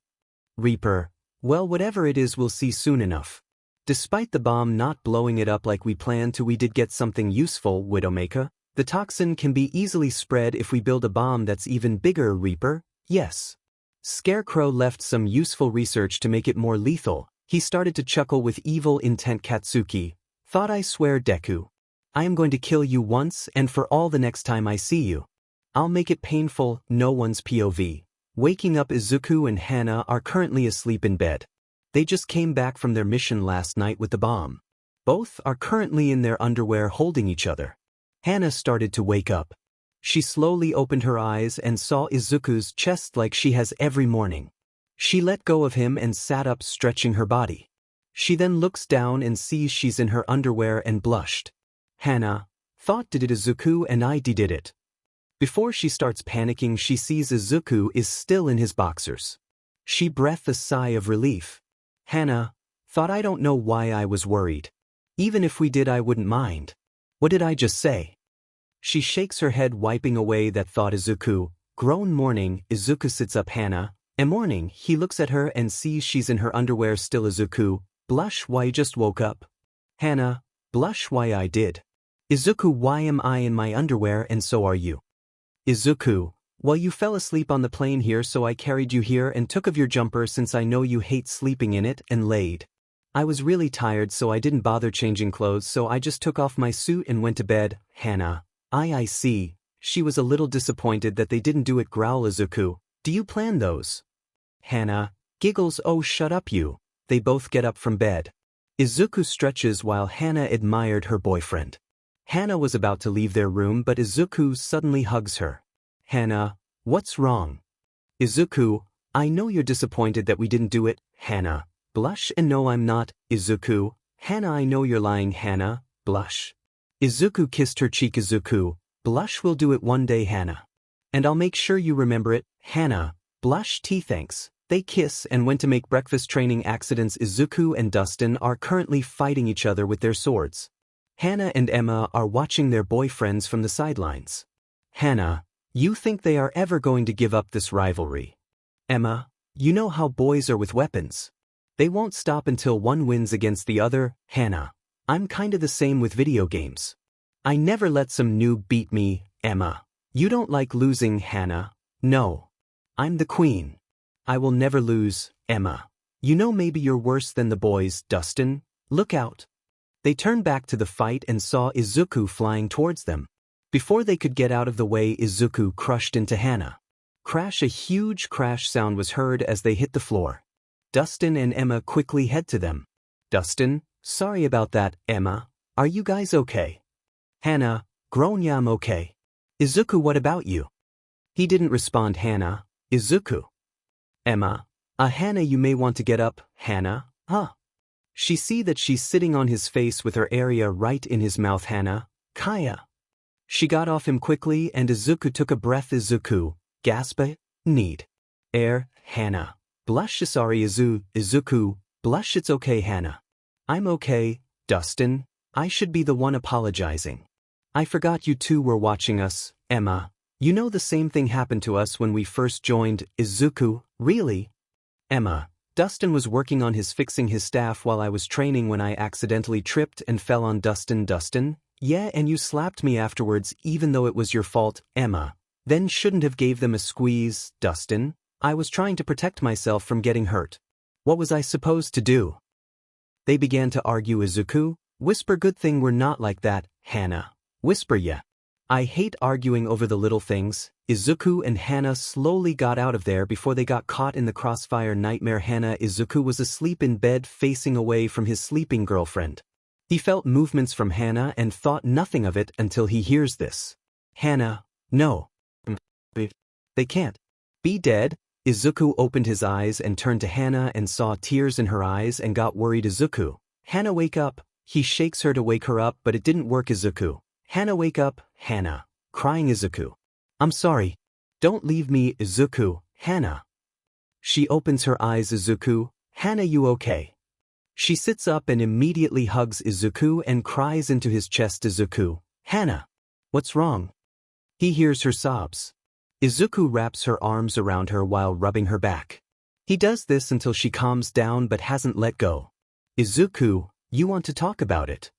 Reaper, well whatever it is we'll see soon enough. Despite the bomb not blowing it up like we planned to, we did get something useful, Widowmaker. The toxin can be easily spread if we build a bomb that's even bigger, Reaper. Yes. Scarecrow left some useful research to make it more lethal. He started to chuckle with evil intent. Katsuki, thought I swear Deku. I am going to kill you once and for all the next time I see you. I'll make it painful. No one's POV. Waking up, Izuku and Hana are currently asleep in bed. They just came back from their mission last night with the bomb. Both are currently in their underwear holding each other. Hana started to wake up. She slowly opened her eyes and saw Izuku's chest like she has every morning. She let go of him and sat up, stretching her body. She then looks down and sees she's in her underwear and blushed. Hana, thought did it Izuku and I did it. Before she starts panicking, she sees Izuku is still in his boxers. She breathed a sigh of relief. Hana, thought I don't know why I was worried. Even if we did I wouldn't mind. What did I just say? She shakes her head, wiping away that thought. Izuku, groan. Morning, Izuku sits up. Hana, morning, he looks at her and sees she's in her underwear still. Izuku, blush. Why you just woke up? Hana, blush. Why I did. Izuku, why am I in my underwear and so are you? Izuku, well you fell asleep on the plane here so I carried you here and took off your jumper since I know you hate sleeping in it and laid. I was really tired so I didn't bother changing clothes so I just took off my suit and went to bed. Hana, I see. She was a little disappointed that they didn't do it. Growl. Izuku, do you plan those? Hana, giggles. Oh shut up you. They both get up from bed. Izuku stretches while Hana admired her boyfriend. Hana was about to leave their room but Izuku suddenly hugs her. Hana, what's wrong? Izuku, I know you're disappointed that we didn't do it. Hana, blush. And no I'm not. Izuku, Hana, I know you're lying. Hana, blush. Izuku kissed her cheek. Izuku, blush. We'll do it one day. Hana, and I'll make sure you remember it. Hana, blush. Thanks. They kiss and went to make breakfast. Training accidents. Izuku and Dustin are currently fighting each other with their swords. Hana and Emma are watching their boyfriends from the sidelines. Hana, you think they are ever going to give up this rivalry? Emma, you know how boys are with weapons. They won't stop until one wins against the other. Hana, I'm kinda the same with video games. I never let some noob beat me. Emma, you don't like losing. Hana, no. I'm the queen. I will never lose. Emma, you know maybe you're worse than the boys. Dustin, look out. They turned back to the fight and saw Izuku flying towards them. Before they could get out of the way, Izuku crushed into Hana. Crash! A huge crash sound was heard as they hit the floor. Dustin and Emma quickly head to them. Dustin, sorry about that. Emma, are you guys okay? Hana, groan. Yeah, I'm okay. Izuku, what about you? He didn't respond. Hana, Izuku. Emma, Hana, you may want to get up. Hana, She see that she's sitting on his face with her area right in his mouth. Hana, Kaya. She got off him quickly and Izuku took a breath. Izuku, gasp, need air. Hana, blush. Sorry. Izuku, blush. It's okay. Hana, I'm okay. Dustin, I should be the one apologizing. I forgot you two were watching us. Emma, you know the same thing happened to us when we first joined. Izuku, really? Emma, Dustin was working on fixing his staff while I was training when I accidentally tripped and fell on Dustin. Dustin, yeah, and you slapped me afterwards even though it was your fault. Emma, then shouldn't have gave them a squeeze. Dustin, I was trying to protect myself from getting hurt. What was I supposed to do? They began to argue. Izuku, whisper, good thing we're not like that. Hana, whisper, yeah. I hate arguing over the little things. Izuku and Hana slowly got out of there before they got caught in the crossfire nightmare. Izuku was asleep in bed facing away from his sleeping girlfriend. He felt movements from Hana and thought nothing of it until he hears this. Hana, no. They can't be dead. Izuku opened his eyes and turned to Hana and saw tears in her eyes and got worried. Izuku, Hana, wake up. He shakes her to wake her up, but it didn't work. Izuku, Hana, wake up. Hana, crying. Izuku, I'm sorry. Don't leave me. Izuku, Hana. She opens her eyes. Izuku, Hana, you okay? She sits up and immediately hugs Izuku and cries into his chest. Izuku, Hana, what's wrong? He hears her sobs. Izuku wraps her arms around her while rubbing her back. He does this until she calms down but hasn't let go. Izuku, you want to talk about it?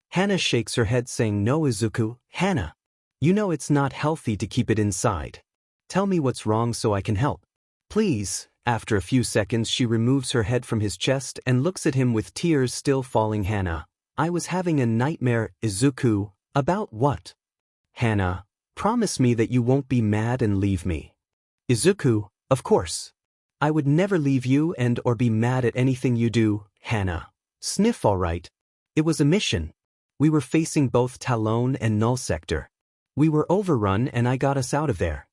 Hana shakes her head saying no. Izuku, Hana, you know it's not healthy to keep it inside. Tell me what's wrong so I can help. Please. After a few seconds she removes her head from his chest and looks at him with tears still falling. Hana, I was having a nightmare. Izuku, about what? Hana, promise me that you won't be mad and leave me. Izuku, of course. I would never leave you and or be mad at anything you do. Hana, sniff. All right. It was a mission. We were facing both Talon and Null Sector. We were overrun and I got us out of there.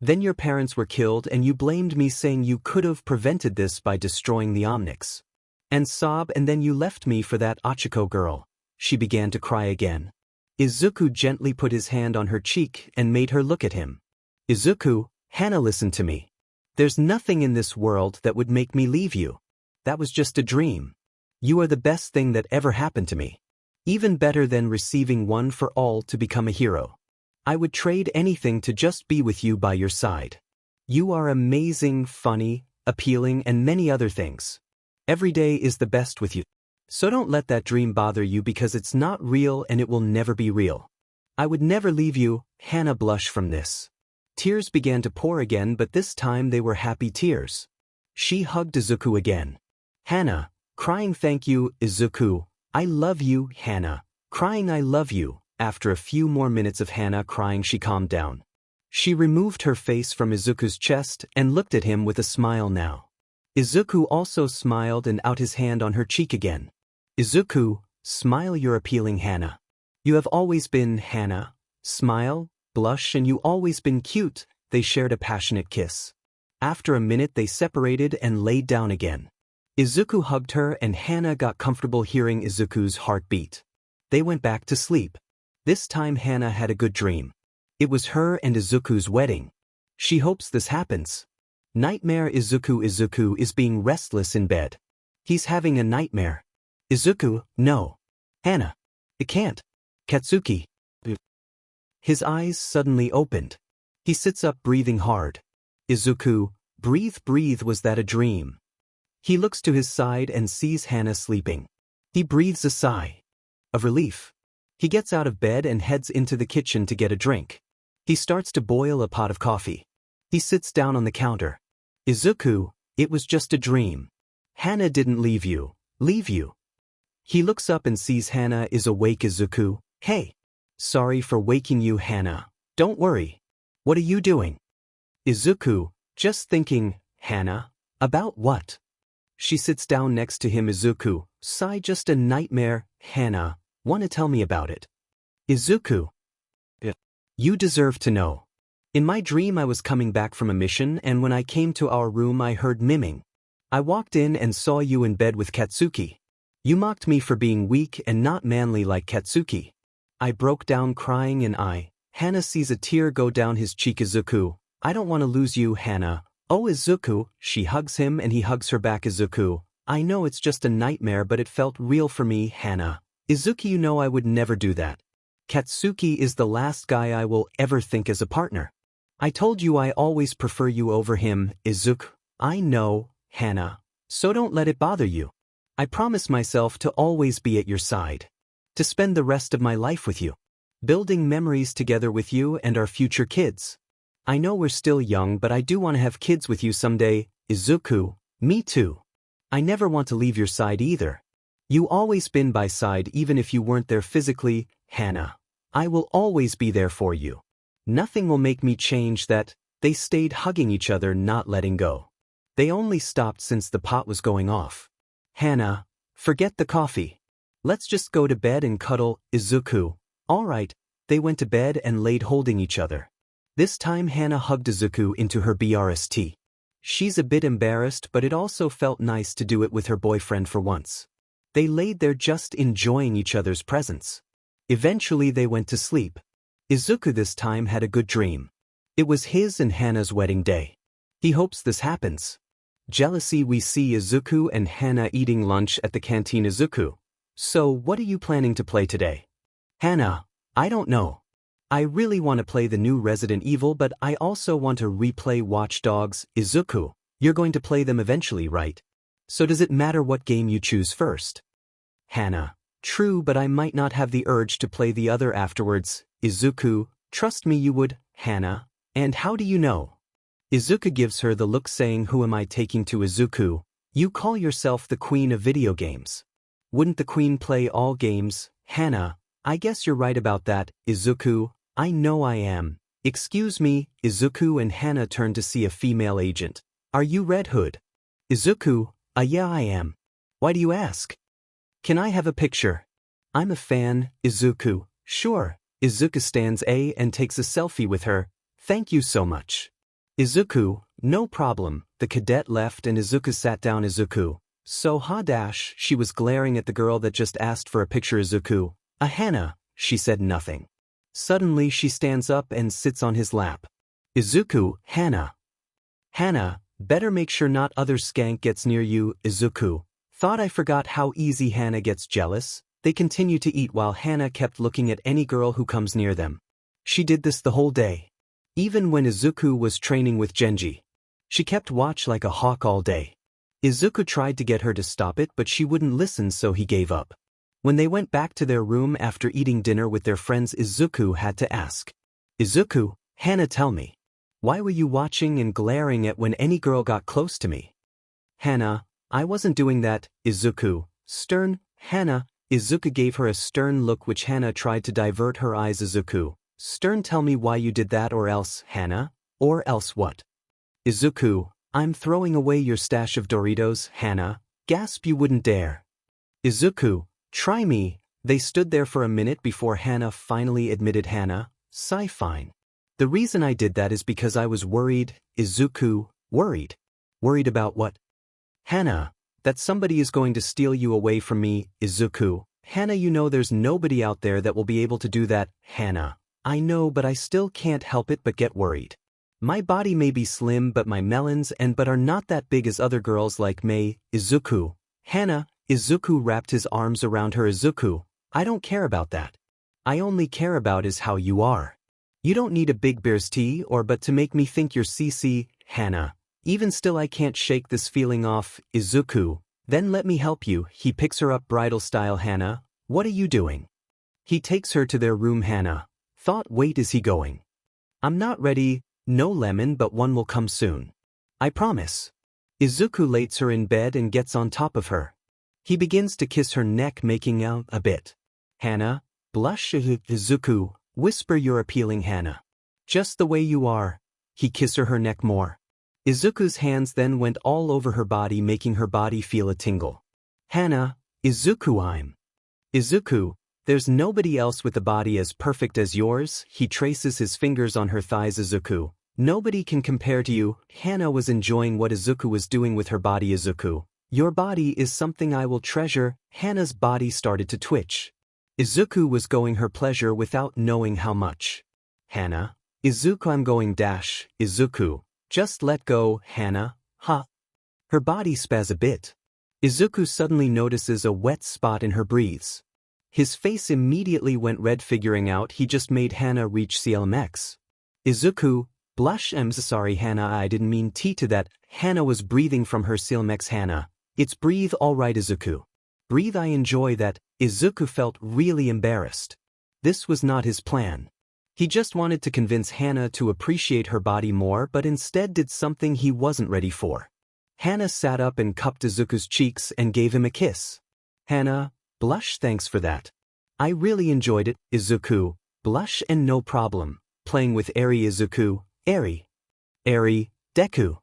Then your parents were killed and you blamed me saying you could have prevented this by destroying the Omnics. And sob, and then you left me for that Ochako girl. She began to cry again. Izuku gently put his hand on her cheek and made her look at him. Izuku, Hana, listen to me. There's nothing in this world that would make me leave you. That was just a dream. You are the best thing that ever happened to me. Even better than receiving one for all to become a hero. I would trade anything to just be with you by your side. You are amazing, funny, appealing, and many other things. Every day is the best with you. So don't let that dream bother you because it's not real and it will never be real. I would never leave you. Hana blushed from this. Tears began to pour again, but this time they were happy tears. She hugged Izuku again. Hana, crying thank you. Izuku, I love you. Hana, crying I love you. After a few more minutes of Hana crying, she calmed down. She removed her face from Izuku's chest and looked at him with a smile now. Izuku also smiled and out his hand on her cheek again. Izuku, smile. You're appealing. Hana. You have always been. Hana, smile, blush, and you always been cute. They shared a passionate kiss. After a minute they separated and laid down again. Izuku hugged her and Hana got comfortable hearing Izuku's heartbeat. They went back to sleep. This time Hana had a good dream. It was her and Izuku's wedding. She hopes this happens. Nightmare. Izuku is being restless in bed. He's having a nightmare. Izuku, no. Hana. It can't. Katsuki. His eyes suddenly opened. He sits up breathing hard. Izuku, breathe. Was that a dream? He looks to his side and sees Hana sleeping. He breathes a sigh of relief. He gets out of bed and heads into the kitchen to get a drink. He starts to boil a pot of coffee. He sits down on the counter. Izuku, it was just a dream. Hana didn't leave you. Leave you. He looks up and sees Hana is awake. Izuku, hey. Sorry for waking you. Hana, don't worry. What are you doing? Izuku, just thinking. Hana, about what? She sits down next to him. Izuku, sigh. Just a nightmare. Hana, wanna tell me about it? Izuku, you deserve to know. In my dream I was coming back from a mission and when I came to our room I heard miming. I walked in and saw you in bed with Katsuki. You mocked me for being weak and not manly like Katsuki. I broke down crying and Hana sees a tear go down his cheek. Izuku, I don't want to lose you. Hana, oh Izuku, she hugs him and he hugs her back. Izuku, I know it's just a nightmare but it felt real for me. Hana, Izuku, you know I would never do that. Katsuki is the last guy I will ever think as a partner. I told you I always prefer you over him. Izuku, I know. Hana, so don't let it bother you. I promise myself to always be at your side. To spend the rest of my life with you. Building memories together with you and our future kids. I know we're still young but I do want to have kids with you someday. Izuku, me too. I never want to leave your side either. You always been by side even if you weren't there physically. Hana, I will always be there for you. Nothing will make me change that. They stayed hugging each other, not letting go. They only stopped since the pot was going off. Hana, forget the coffee. Let's just go to bed and cuddle, Izuku. Alright, they went to bed and laid holding each other. This time Hana hugged Izuku into her breast. She's a bit embarrassed, but it also felt nice to do it with her boyfriend for once. They laid there just enjoying each other's presence. Eventually they went to sleep. Izuku this time had a good dream. It was his and Hana's wedding day. He hopes this happens. Jealousy, we see Izuku and Hana eating lunch at the canteen. Izuku, so what are you planning to play today? Hana, I don't know. I really want to play the new Resident Evil, but I also want to replay Watch Dogs. Izuku, you're going to play them eventually, right? So does it matter what game you choose first? Hana, true, but I might not have the urge to play the other afterwards. Izuku, trust me you would. Hana, and how do you know? Izuku gives her the look, saying, who am I taking to? Izuku, you call yourself the queen of video games. Wouldn't the queen play all games? Hana, I guess you're right about that. Izuku, I know I am. Excuse me. Izuku and Hana turn to see a female agent. Are you Red Hood? Izuku, yeah I am. Why do you ask? Can I have a picture? I'm a fan. Izuku, sure. Izuku stands and takes a selfie with her. Thank you so much. Izuku, no problem. The cadet left and Izuku sat down. Izuku, so ha-dash, she was glaring at the girl that just asked for a picture. Izuku, Hana, she said nothing. Suddenly she stands up and sits on his lap. Izuku, Hana. Hana, better make sure not other skank gets near you. Izuku, thought I forgot how easy Hana gets jealous. They continue to eat while Hana kept looking at any girl who comes near them. She did this the whole day. Even when Izuku was training with Genji. She kept watch like a hawk all day. Izuku tried to get her to stop it, but she wouldn't listen, so he gave up. When they went back to their room after eating dinner with their friends, Izuku had to ask. Izuku, Hana, tell me. Why were you watching and glaring at when any girl got close to me? Hana, I wasn't doing that. Izuku, stern. Hana, Izuku gave her a stern look which Hana tried to divert her eyes. Izuku, stern, tell me why you did that, or else. Hana, or else what? Izuku, I'm throwing away your stash of Doritos. Hana, gasp, you wouldn't dare. Izuku, try me. They stood there for a minute before Hana finally admitted. Hana, sigh, fine. The reason I did that is because I was worried. Izuku, worried? Worried about what? Hana, that somebody is going to steal you away from me. Izuku, Hana, you know there's nobody out there that will be able to do that. Hana, I know, but I still can't help it but get worried. My body may be slim, but my melons but are not that big as other girls like me. Izuku, Hana. Izuku wrapped his arms around her. Izuku, I don't care about that. I only care about is how you are. You don't need a big bear's tea but to make me think you're CC. Hana, even still I can't shake this feeling off. Izuku, then let me help you. He picks her up bridal style. Hana, what are you doing? He takes her to their room. Hana, thought, wait, is he going? I'm not ready. No lemon, but one will come soon. I promise. Izuku lays her in bed and gets on top of her. He begins to kiss her neck, making out a bit. Hana, blush. Izuku, whisper, you're appealing. Hana, just the way you are. He kisses her neck more. Izuku's hands then went all over her body, making her body feel a tingle. Hana, Izuku, Izuku, there's nobody else with a body as perfect as yours. He traces his fingers on her thighs. Izuku, nobody can compare to you. Hana was enjoying what Izuku was doing with her body. Izuku, your body is something I will treasure. Hana's body started to twitch. Izuku was going her pleasure without knowing how much. Hana, Izuku, I'm going dash. Izuku, just let go. Hana, ha. Her body spaz a bit. Izuku suddenly notices a wet spot in her breathes. His face immediately went red, figuring out he just made Hana reach 𝐶LMX. Izuku, blush. I'm sorry Hana, I didn't mean to that. Hana was breathing from her 𝐶LMX. Hana, it's breathe all right. Izuku, breathe, I enjoy that. Izuku felt really embarrassed. This was not his plan. He just wanted to convince Hana to appreciate her body more, but instead did something he wasn't ready for. Hana sat up and cupped Izuku's cheeks and gave him a kiss. Hana, blush, thanks for that. I really enjoyed it. Izuku, Blush and no problem, playing with Izuku, Deku.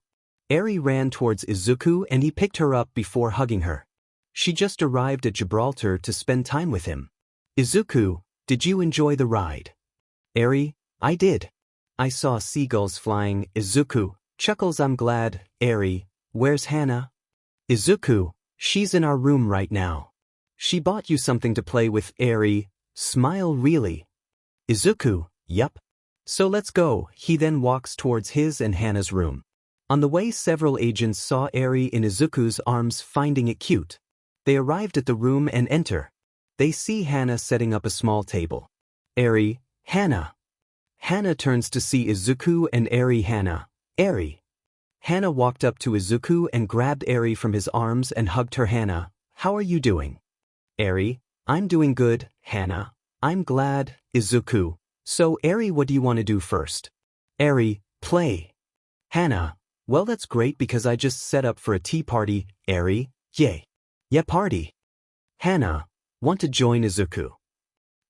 Eri ran towards Izuku and he picked her up before hugging her. She just arrived at Gibraltar to spend time with him. Izuku, did you enjoy the ride? Eri, I did. I saw seagulls flying. Izuku chuckles. I'm glad. Eri, where's Hana? Izuku, she's in our room right now. She bought you something to play with. Eri, smile really. Izuku, yup. So let's go. He then walks towards his and Hana's room. On the way, several agents saw Eri in Izuku's arms, finding it cute. They arrived at the room and enter. They see Hana setting up a small table. Eri, Hana. Hana turns to see Izuku and Eri. Hana, Eri. Hana walked up to Izuku and grabbed Eri from his arms and hugged her. Hana, how are you doing? Eri, I'm doing good. Hana, I'm glad. Izuku, so Eri, what do you want to do first? Eri, play. Hana, well that's great because I just set up for a tea party. Eri, yay. Yeah, party. Hana, want to join Izuku?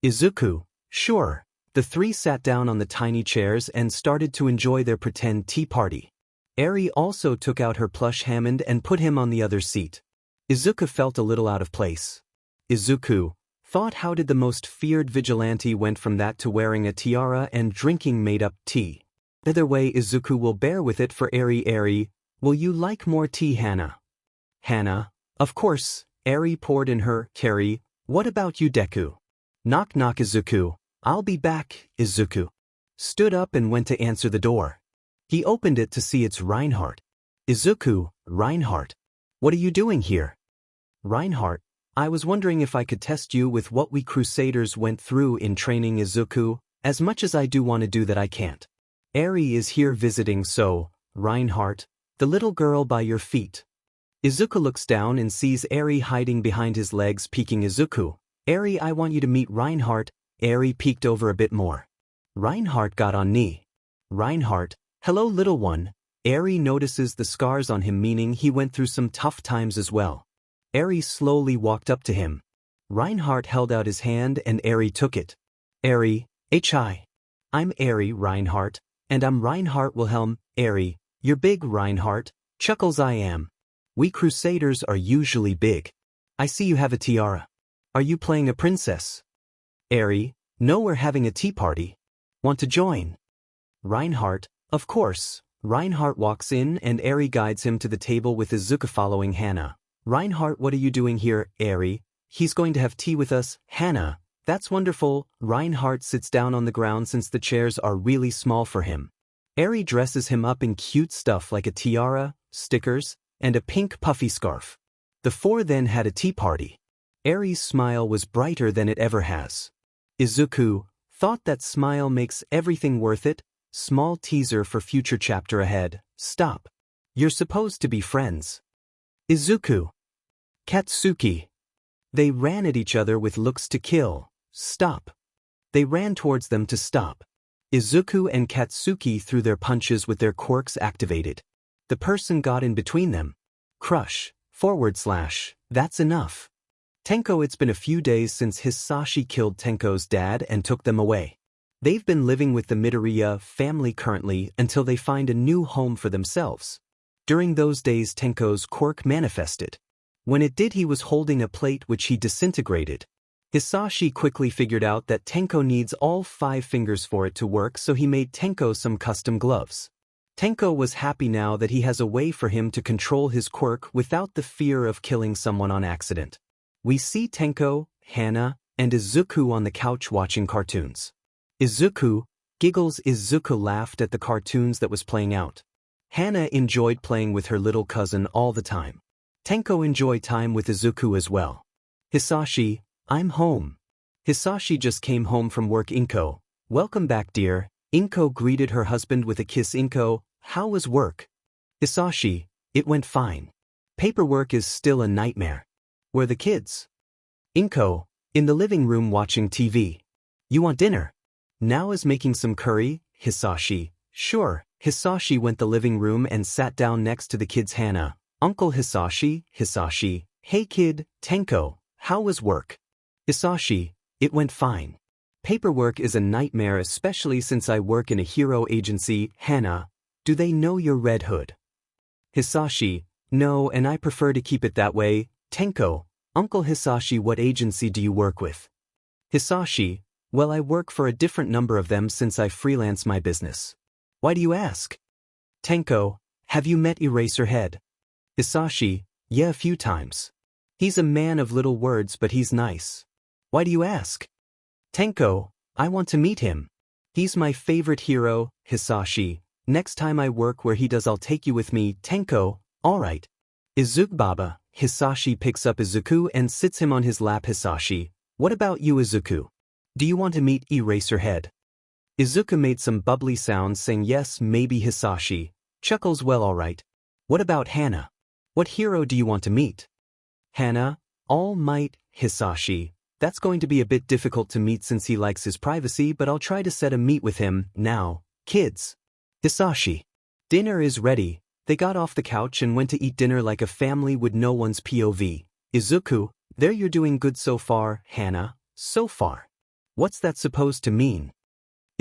Izuku, sure. The three sat down on the tiny chairs and started to enjoy their pretend tea party. Eri also took out her plush Hammond and put him on the other seat. Izuku felt a little out of place. Izuku thought, how did the most feared vigilante went from that to wearing a tiara and drinking made-up tea? Either way, Izuku will bear with it for Eri. Eri, will you like more tea? Hana. Hana, of course. Eri poured in her. Eri, what about you? Deku. Knock knock. Izuku, I'll be back. Izuku stood up and went to answer the door. He opened it to see it's Reinhardt. Izuku, Reinhardt, what are you doing here? Reinhardt, I was wondering if I could test you with what we Crusaders went through in training. Izuku, as much as I do want to do that, I can't. Eri is here visiting, so, Reinhardt, the little girl by your feet. Izuku looks down and sees Eri hiding behind his legs, peeking. Izuku, Eri, I want you to meet Reinhardt. Eri peeked over a bit more. Reinhardt got on knee. Reinhardt, hello little one. Eri notices the scars on him, meaning he went through some tough times as well. Eri slowly walked up to him. Reinhardt held out his hand and Eri took it. Eri, hi. I'm Eri. Reinhardt, and I'm Reinhardt Wilhelm. Eri, you're big. Reinhardt chuckles. I am. We Crusaders are usually big. I see you have a tiara. Are you playing a princess? Eri, no, we're having a tea party. Want to join? Reinhardt, of course. Reinhardt walks in and Eri guides him to the table with Izuku following. Hana. Reinhardt, what are you doing here? Eri, he's going to have tea with us. Hana, that's wonderful. Reinhardt sits down on the ground since the chairs are really small for him. Eri dresses him up in cute stuff like a tiara, stickers, and a pink puffy scarf. The four then had a tea party. Eri's smile was brighter than it ever has. Izuku thought that smile makes everything worth it. Small teaser for future chapter ahead. Stop. You're supposed to be friends. Izuku. Katsuki. They ran at each other with looks to kill. Stop. They ran towards them to stop. Izuku and Katsuki threw their punches with their quirks activated. The person got in between them. Crush. / That's enough. Tenko, it's been a few days since Hisashi killed Tenko's dad and took them away. They've been living with the Midoriya family currently until they find a new home for themselves. During those days, Tenko's quirk manifested. When it did, he was holding a plate which he disintegrated. Hisashi quickly figured out that Tenko needs all 5 fingers for it to work, so he made Tenko some custom gloves. Tenko was happy now that he has a way for him to control his quirk without the fear of killing someone on accident. We see Tenko, Hana, and Izuku on the couch watching cartoons. Izuku giggles. Izuku laughed at the cartoons that was playing out. Hana enjoyed playing with her little cousin all the time. Tenko enjoyed time with Izuku as well. Hisashi, I'm home. Hisashi just came home from work. Inko, welcome back, dear. Inko greeted her husband with a kiss. Inko, how was work? Hisashi, it went fine. Paperwork is still a nightmare. Where are the kids? Inko, in the living room watching TV. You want dinner? Now is making some curry. Hisashi, sure. Hisashi went the living room and sat down next to the kids. Hana, Uncle Hisashi. Hisashi, hey kid. Tenko, how was work? Hisashi, it went fine. Paperwork is a nightmare, especially since I work in a hero agency. Hana, do they know you're Red Hood? Hisashi, no, and I prefer to keep it that way. Tenko, Uncle Hisashi, what agency do you work with? Hisashi, well, I work for a different number of them since I freelance my business. Why do you ask? Tenko, have you met Eraserhead? Hisashi, yeah, a few times. He's a man of little words, but he's nice. Why do you ask? Tenko, I want to meet him. He's my favorite hero. Hisashi, next time I work where he does, I'll take you with me. Tenko, alright. Izuku Baba, Hisashi picks up Izuku and sits him on his lap. Hisashi, what about you, Izuku? Do you want to meet Eraserhead? Izuku made some bubbly sounds saying yes, maybe. Hisashi chuckles, well, alright. What about Hana? What hero do you want to meet? Hana, All Might. Hisashi, that's going to be a bit difficult to meet since he likes his privacy, but I'll try to set a meet with him. Now, kids. Hisashi, dinner is ready. They got off the couch and went to eat dinner like a family with no one's POV. Izuku, there, you're doing good so far. Hana, so far. What's that supposed to mean?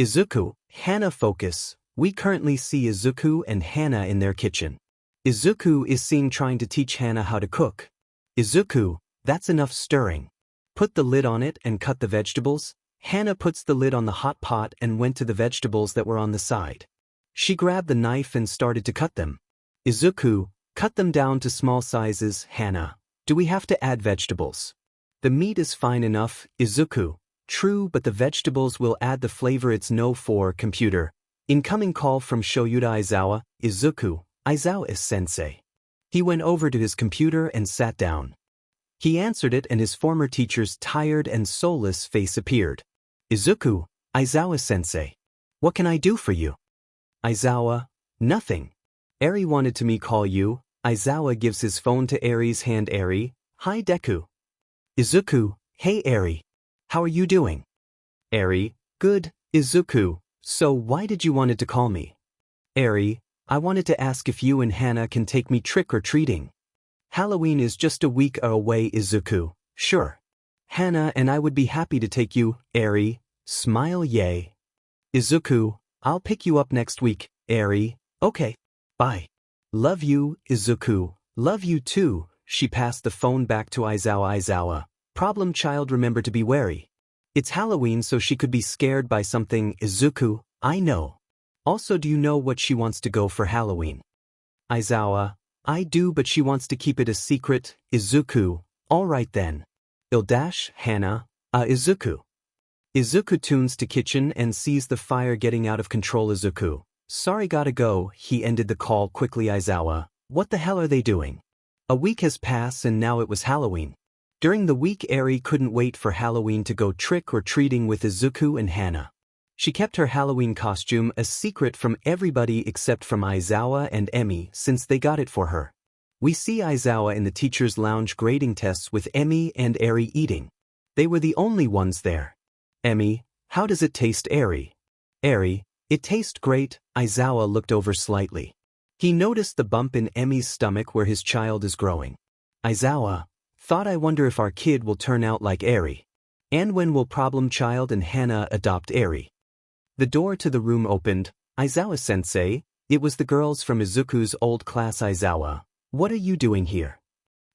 Izuku, Hana, focus. We currently see Izuku and Hana in their kitchen. Izuku is seen trying to teach Hana how to cook. Izuku, that's enough stirring. Put the lid on it and cut the vegetables. Hana puts the lid on the hot pot and went to the vegetables that were on the side. She grabbed the knife and started to cut them. Izuku, cut them down to small sizes. Hana, do we have to add vegetables? The meat is fine enough. Izuku, true, but the vegetables will add the flavor. It's no for computer. Incoming call from Shoyuda Aizawa. Izuku, Aizawa is sensei. He went over to his computer and sat down. He answered it and his former teacher's tired and soulless face appeared. Izuku, Aizawa sensei. What can I do for you? Aizawa, nothing. Eri wanted to me call you. Aizawa gives his phone to Eri's hand. Eri, hi Deku. Izuku, hey Eri. How are you doing? Eri, good. Izuku, so why did you wanted to call me? Eri, I wanted to ask if you and Hana can take me trick-or-treating. Halloween is just a week away. Izuku, sure. Hana and I would be happy to take you. Eri, smile, yay. Izuku, I'll pick you up next week. Eri, okay. Bye. Love you. Izuku, love you too. She passed the phone back to Aizawa. Aizawa, problem child, remember to be wary. It's Halloween, so she could be scared by something. Izuku, I know. Also, do you know what she wants to go for Halloween? Aizawa, I do, but she wants to keep it a secret. Izuku, alright then. Hana, Izuku. Izuku tunes to kitchen and sees the fire getting out of control. Izuku, sorry, gotta go. He ended the call quickly. Aizawa, what the hell are they doing? A week has passed and now it was Halloween. During the week, Eri couldn't wait for Halloween to go trick-or-treating with Izuku and Hana. She kept her Halloween costume a secret from everybody except from Aizawa and Emi since they got it for her. We see Aizawa in the teacher's lounge grading tests with Emi and Eri eating. They were the only ones there. Emi, how does it taste? Eri, it tastes great. Aizawa looked over slightly. He noticed the bump in Emi's stomach where his child is growing. Aizawa, thought, I wonder if our kid will turn out like Eri. And when will problem child and Hana adopt Eri? The door to the room opened. Aizawa-sensei, it was the girls from Izuku's old class. Aizawa, what are you doing here?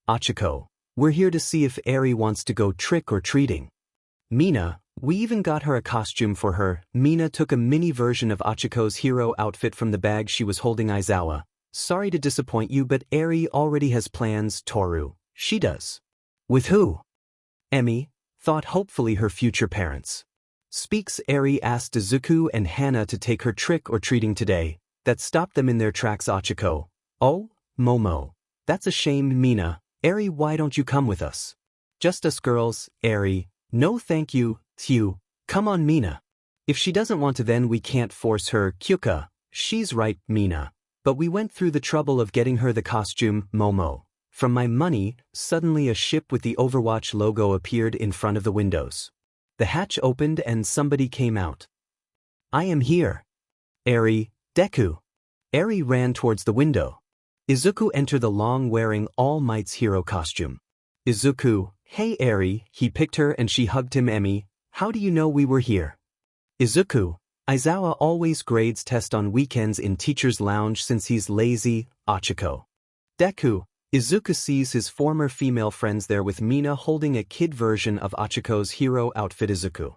Achiko, we're here to see if Eri wants to go trick-or-treating. Mina, we even got her a costume for her. Mina took a mini version of Achiko's hero outfit from the bag she was holding. Aizawa, sorry to disappoint you, but Eri already has plans. Toru, she does. With who? Emi, thought hopefully her future parents. Speaks. Eri asked Izuku and Hana to take her trick-or-treating today. That stopped them in their tracks. Achiko, oh, Momo, that's a shame. Mina, Eri, why don't you come with us? Just us girls. Eri, no thank you. Tsu, come on Mina. If she doesn't want to, then we can't force her. Kyuka, she's right. Mina, but we went through the trouble of getting her the costume. Momo, from my money. Suddenly a ship with the Overwatch logo appeared in front of the windows. The hatch opened and somebody came out. I am here. Eri, Deku. Eri ran towards the window. Izuku entered the long wearing All Might's hero costume. Izuku, hey Eri, he picked her and she hugged him. Emi, how do you know we were here? 𝐮𝐬𝐴 always grades test on weekends in teacher's lounge since he's lazy, 𝐻𝐿. Deku, Izuku sees his former female friends there with Mina holding a kid version of 𝐻𝐿's hero outfit. Izuku.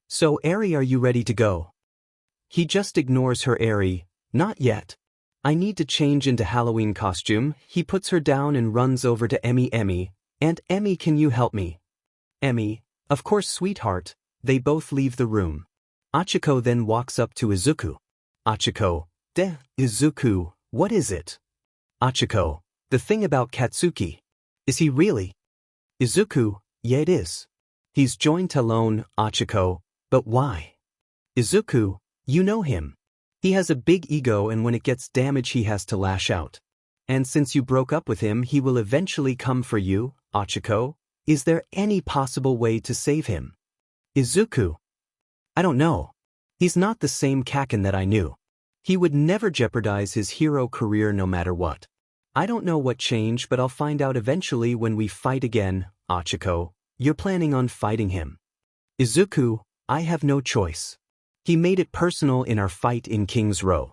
So Eri, are you ready to go? He just ignores her. Eri, not yet. I need to change into Halloween costume. He puts her down and runs over to Emi. Aunt Emi, can you help me? Emi, of course sweetheart. They both leave the room. 𝐻𝐿 then walks up to Izuku. 𝐻𝐿, Izuku, what is it? 𝐻𝐿, the thing about Katsuki. Is he really? Izuku, yeah it is. He's joined Talon, 𝐻𝐿, but why? Izuku, you know him. He has a big ego and when it gets damaged he has to lash out. And since you broke up with him he will eventually come for you, 𝐻𝐿. Is there any possible way to save him? Izuku, I don't know. He's not the same Kaken that I knew. He would never jeopardize his hero career no matter what. I don't know what changed, but I'll find out eventually when we fight again, 𝐻𝐿. You're planning on fighting him? Izuku, I have no choice. He made it personal in our fight in 𝐀𝐮𝐬𝐴.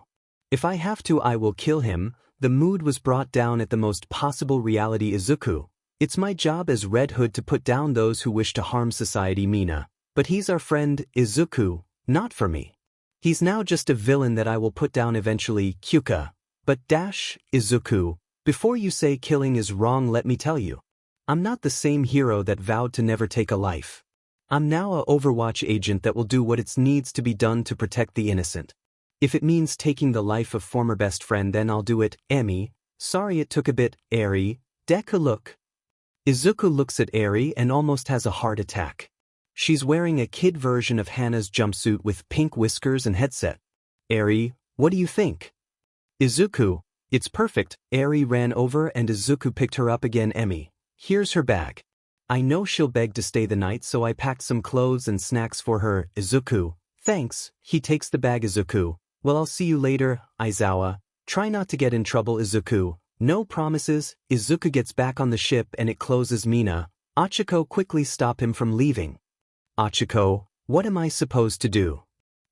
If I have to, I will kill him. The mood was brought down at the most possible reality. Izuku, it's my job as Red Hood to put down those who wish to harm society. Mina, but he's our friend. Izuku, not for me. He's now just a villain that I will put down eventually. Kyuka, but Izuku, before you say killing is wrong, let me tell you. I'm not the same hero that vowed to never take a life. I'm now a Overwatch agent that will do what it needs to be done to protect the innocent. If it means taking the life of former best friend, then I'll do it. Emi, sorry it took a bit. Eri, Deku, look. Izuku looks at Eri and almost has a heart attack. She's wearing a kid version of Hana's jumpsuit with pink whiskers and headset. Eri, what do you think? Izuku, it's perfect. Eri ran over and Izuku picked her up again. Emi, here's her bag. I know she'll beg to stay the night, so I packed some clothes and snacks for her. Izuku, thanks. He takes the bag. Izuku, well, I'll see you later. Aizawa, try not to get in trouble. Izuku, no promises. Izuku gets back on the ship and it closes. Mina, 𝐻𝐿 quickly stop him from leaving. 𝐻𝐿, what am I supposed to do?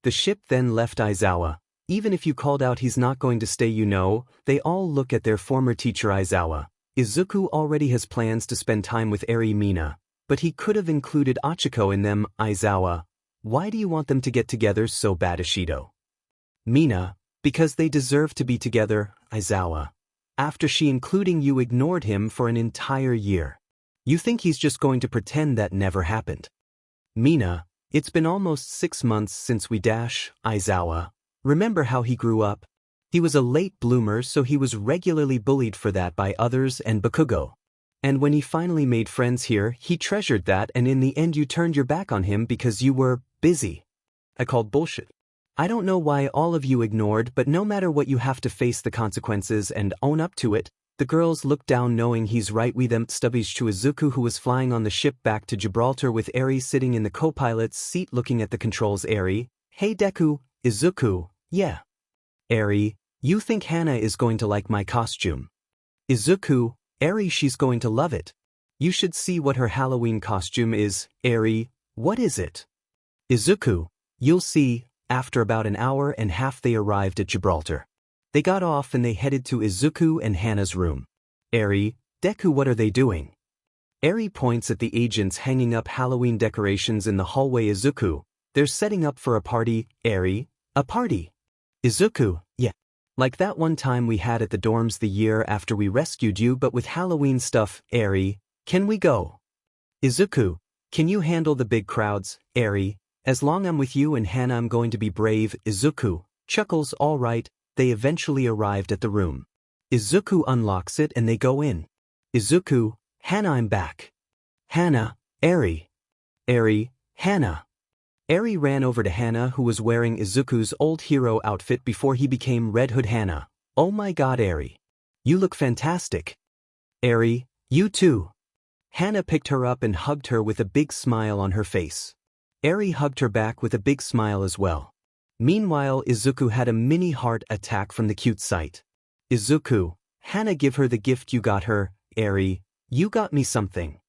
The ship then left. Aizawa, even if you called out he's not going to stay, you know. They all look at their former teacher. Aizawa, Izuku already has plans to spend time with Eri. Mina, but he could have included 𝐻𝐿 in them. Aizawa, why do you want them to get together so bad? Ishido, Mina, because they deserve to be together. Aizawa, after she including you ignored him for an entire year. You think he's just going to pretend that never happened? Mina, it's been almost 6 months since we Aizawa, remember how he grew up? He was a late bloomer, so he was regularly bullied for that by others and Bakugo. And when he finally made friends here, he treasured that, and in the end you turned your back on him because you were busy. I called bullshit. I don't know why all of you ignored, but no matter what you have to face the consequences and own up to it. The girls look down knowing he's right. We them stubbies to Izuku, who was flying on the ship back to Gibraltar with Eri sitting in the co-pilot's seat looking at the controls. Eri, hey Deku. Izuku, yeah. Eri, you think Hana is going to like my costume? Izuku, Eri, she's going to love it. You should see what her Halloween costume is. Eri, what is it? Izuku, you'll see. After about an hour and a half they arrived at Gibraltar. They got off and they headed to Izuku and Hana's room. Eri, Deku, what are they doing? Eri points at the agents hanging up Halloween decorations in the hallway. Izuku, they're setting up for a party. Eri, a party? Izuku, yeah. Like that one time we had at the dorms the year after we rescued you, but with Halloween stuff. Eri, can we go? Izuku, can you handle the big crowds? Eri, as long I'm with you and Hana I'm going to be brave. Izuku chuckles, all right. They eventually arrived at the room. Izuku unlocks it and they go in. Izuku, Hana, I'm back. Hana, Eri. Eri, Hana. Eri ran over to Hana, who was wearing Izuku's old hero outfit before he became Red Hood. Hana, oh my god Eri. You look fantastic. Eri, you too. Hana picked her up and hugged her with a big smile on her face. Eri hugged her back with a big smile as well. Meanwhile, Izuku had a mini heart attack from the cute sight. Izuku, Hana, give her the gift you got her. Eri, you got me something.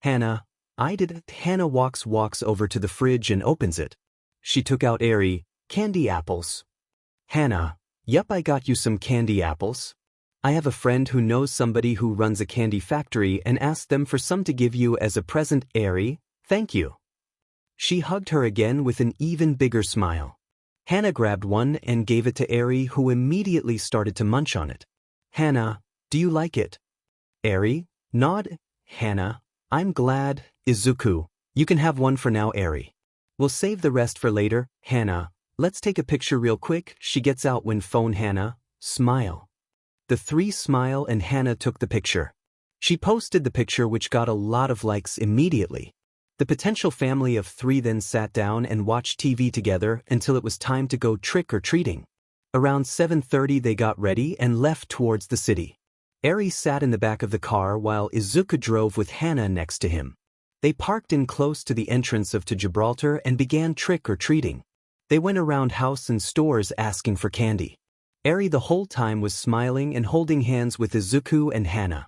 Hana, I did. Hana walks over to the fridge and opens it. She took out candy apples. Hana, yup, I got you some candy apples. I have a friend who knows somebody who runs a candy factory and asked them for some to give you as a present. Thank you. She hugged her again with an even bigger smile. Hana grabbed one and gave it to who immediately started to munch on it. Hana, do you like it? Nod. Hana, I'm glad. Izuku, you can have one for now. We'll save the rest for later. Hana, let's take a picture real quick. She gets out when phone. Hana, smile. The three smile and Hana took the picture. She posted the picture, which got a lot of likes immediately. The potential family of three then sat down and watched TV together until it was time to go trick-or-treating. Around 7:30 they got ready and left towards the city. Sat in the back of the car while Izuku drove with Hana next to him. They parked in close to the entrance of Gibraltar and began trick-or-treating. They went around house and stores asking for candy. The whole time was smiling and holding hands with Izuku and Hana.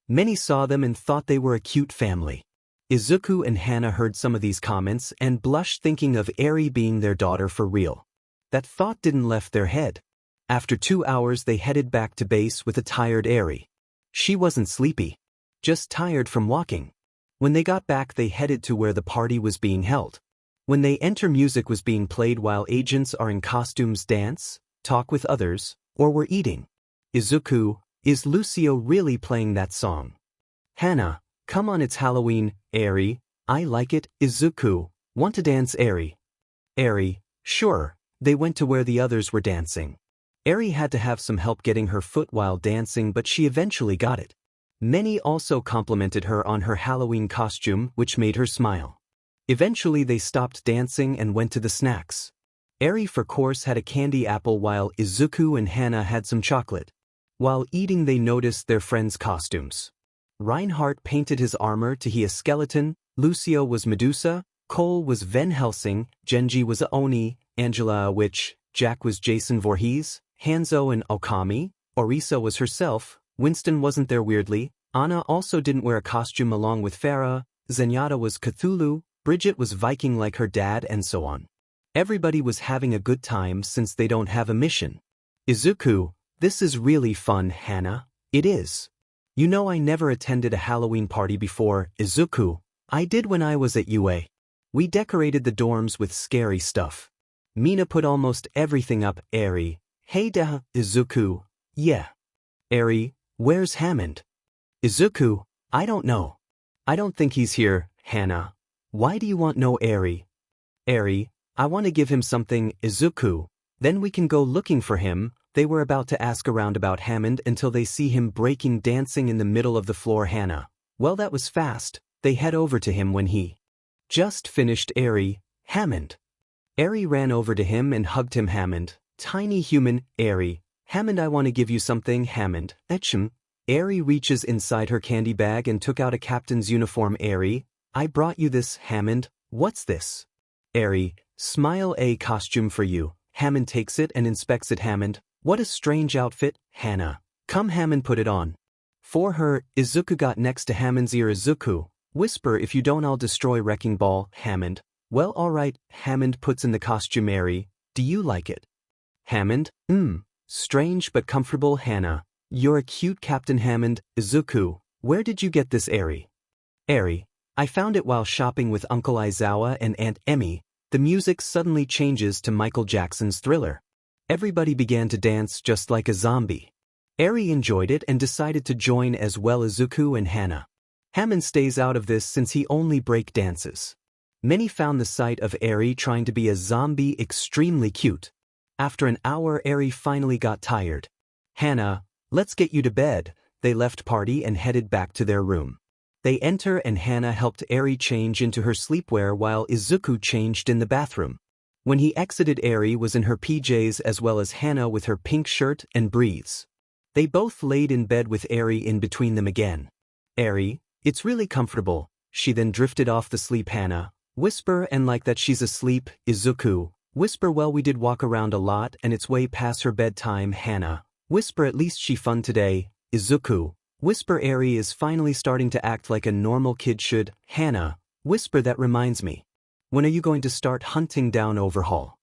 Many saw them and thought they were a cute family. Izuku and Hana heard some of these comments and blushed, thinking of being their daughter for real. That thought didn't left their head. After 2 hours they headed back to base with a tired She wasn't sleepy, just tired from walking. When they got back they headed to where the party was being held. When they enter, music was being played while agents are in costumes dance, talk with others, or were eating. Izuku, is Lucio really playing that song? Hana, come on, it's Halloween. I like it. Izuku, want to dance? Sure. They went to where the others were dancing. Had to have some help getting her foot while dancing, but she eventually got it. Many also complimented her on her Halloween costume, which made her smile. Eventually they stopped dancing and went to the snacks. For course had a candy apple while Izuku and Hana had some chocolate. While eating they noticed their friends' costumes. Reinhardt painted his armor to be a skeleton, Lucio was Medusa, Cole was Van Helsing, Genji was a Oni, Angela a witch, Jack was J.𝐶𝐿 Voorhees, Hanzo and Okami, Orisa was herself, Winston wasn't there weirdly, Anna also didn't wear a costume along with Farah, Zenyatta was Cthulhu, Bridget was Viking like her dad, and so on. Everybody was having a good time since they don't have a mission. Izuku, this is really fun. Hana, it is. You know, I never attended a Halloween party before. Izuku, I did when I was at UA. We decorated the dorms with scary stuff. Mina put almost everything up. Hey da. Izuku, yeah. Where's Hammond? Izuku, I don't know. I don't think he's here. Hana, why do you want no I want to give him something. Izuku, then we can go looking for him. They were about to ask around about Hammond until they see him breaking dancing in the middle of the floor. Hana, well, that was fast. They head over to him when he just finished. Hammond. Ran over to him and hugged him. Hammond, tiny human. Hammond, I want to give you something. Hammond, 𝐻𝐿. Reaches inside her candy bag and took out a captain's uniform. I brought you this. Hammond, what's this? Smile, a costume for you. Hammond takes it and inspects it. Hammond, what a strange outfit. Hana, come. Hammond put it on. For her. Izuku got next to Hammond's ear. Izuku, whisper, if you don't I'll destroy Wrecking Ball. Hammond, well, alright. Hammond puts in the costume. Do you like it? Hammond, strange but comfortable. Hana, you're a cute captain. Hammond, Izuku, where did you get this? I found it while shopping with Uncle Aizawa and Aunt Emmy. The music suddenly changes to Michael Jackson's Thriller. Everybody began to dance just like a zombie. Enjoyed it and decided to join as well. Izuku and Hana. Hammond stays out of this since he only break dances. Many found the sight of trying to be a zombie extremely cute. After an hour finally got tired. Hana, let's get you to bed. They left party and headed back to their room. They enter and Hana helped change into her sleepwear while Izuku changed in the bathroom. When he exited, was in her PJs as well as Hana with her pink shirt and briefs. They both laid in bed with in between them again. It's really comfortable. She then drifted off to sleep. Hana, whisper, and like that she's asleep. Izuku, whisper, well, we did walk around a lot and it's way past her bedtime. Hana, whisper, at least she fun today. Izuku, whisper, is finally starting to act like a normal kid should. Hana, Whisper, that reminds me. When are you going to start hunting down Overhaul?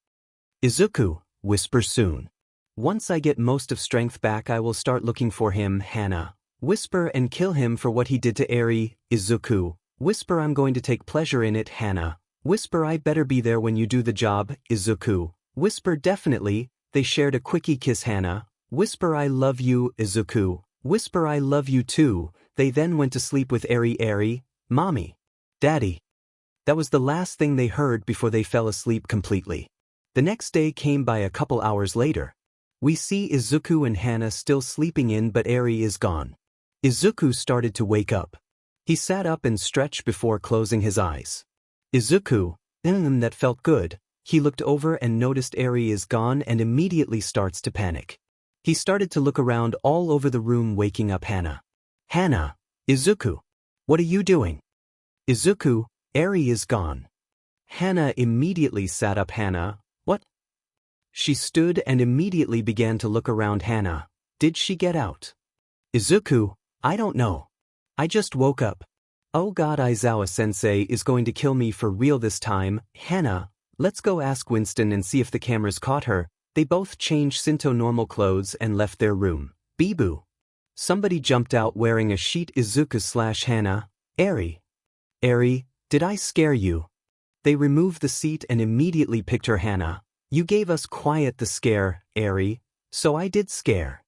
Izuku, whisper, soon. Once I get most of strength back I will start looking for him, Hana. Whisper, and kill him for what he did to Eri. Izuku, whisper, I'm going to take pleasure in it, Hana. Whisper, I better be there when you do the job. Izuku, whisper, definitely. They shared a quickie kiss, Hana. Whisper, I love you. Izuku, whisper, I love you too. They then went to sleep with Eri. Mommy. Daddy. That was the last thing they heard before they fell asleep completely. The next day came by a couple hours later. We see Izuku and Hana still sleeping in, but Eri is gone. Izuku started to wake up. He sat up and stretched before closing his eyes. Izuku, that felt good. He looked over and noticed Eri is gone and immediately starts to panic. He started to look around all over the room, waking up Hana. Hana. Izuku. What are you doing? Izuku, Eri is gone. Hana immediately sat up. Hana, what? She stood and immediately began to look around. Hana, did she get out? Izuku, I don't know. I just woke up. Oh God, Izawa-sensei is going to kill me for real this time. Hana, let's go ask Winston and see if the cameras caught her. They both changed into normal clothes and left their room. Bibu. Somebody jumped out wearing a sheet. Izuku/Hana, Eri, did I scare you? They removed the seat and immediately picked her. Hana, you gave us quiet the scare, Eri, so I did scare.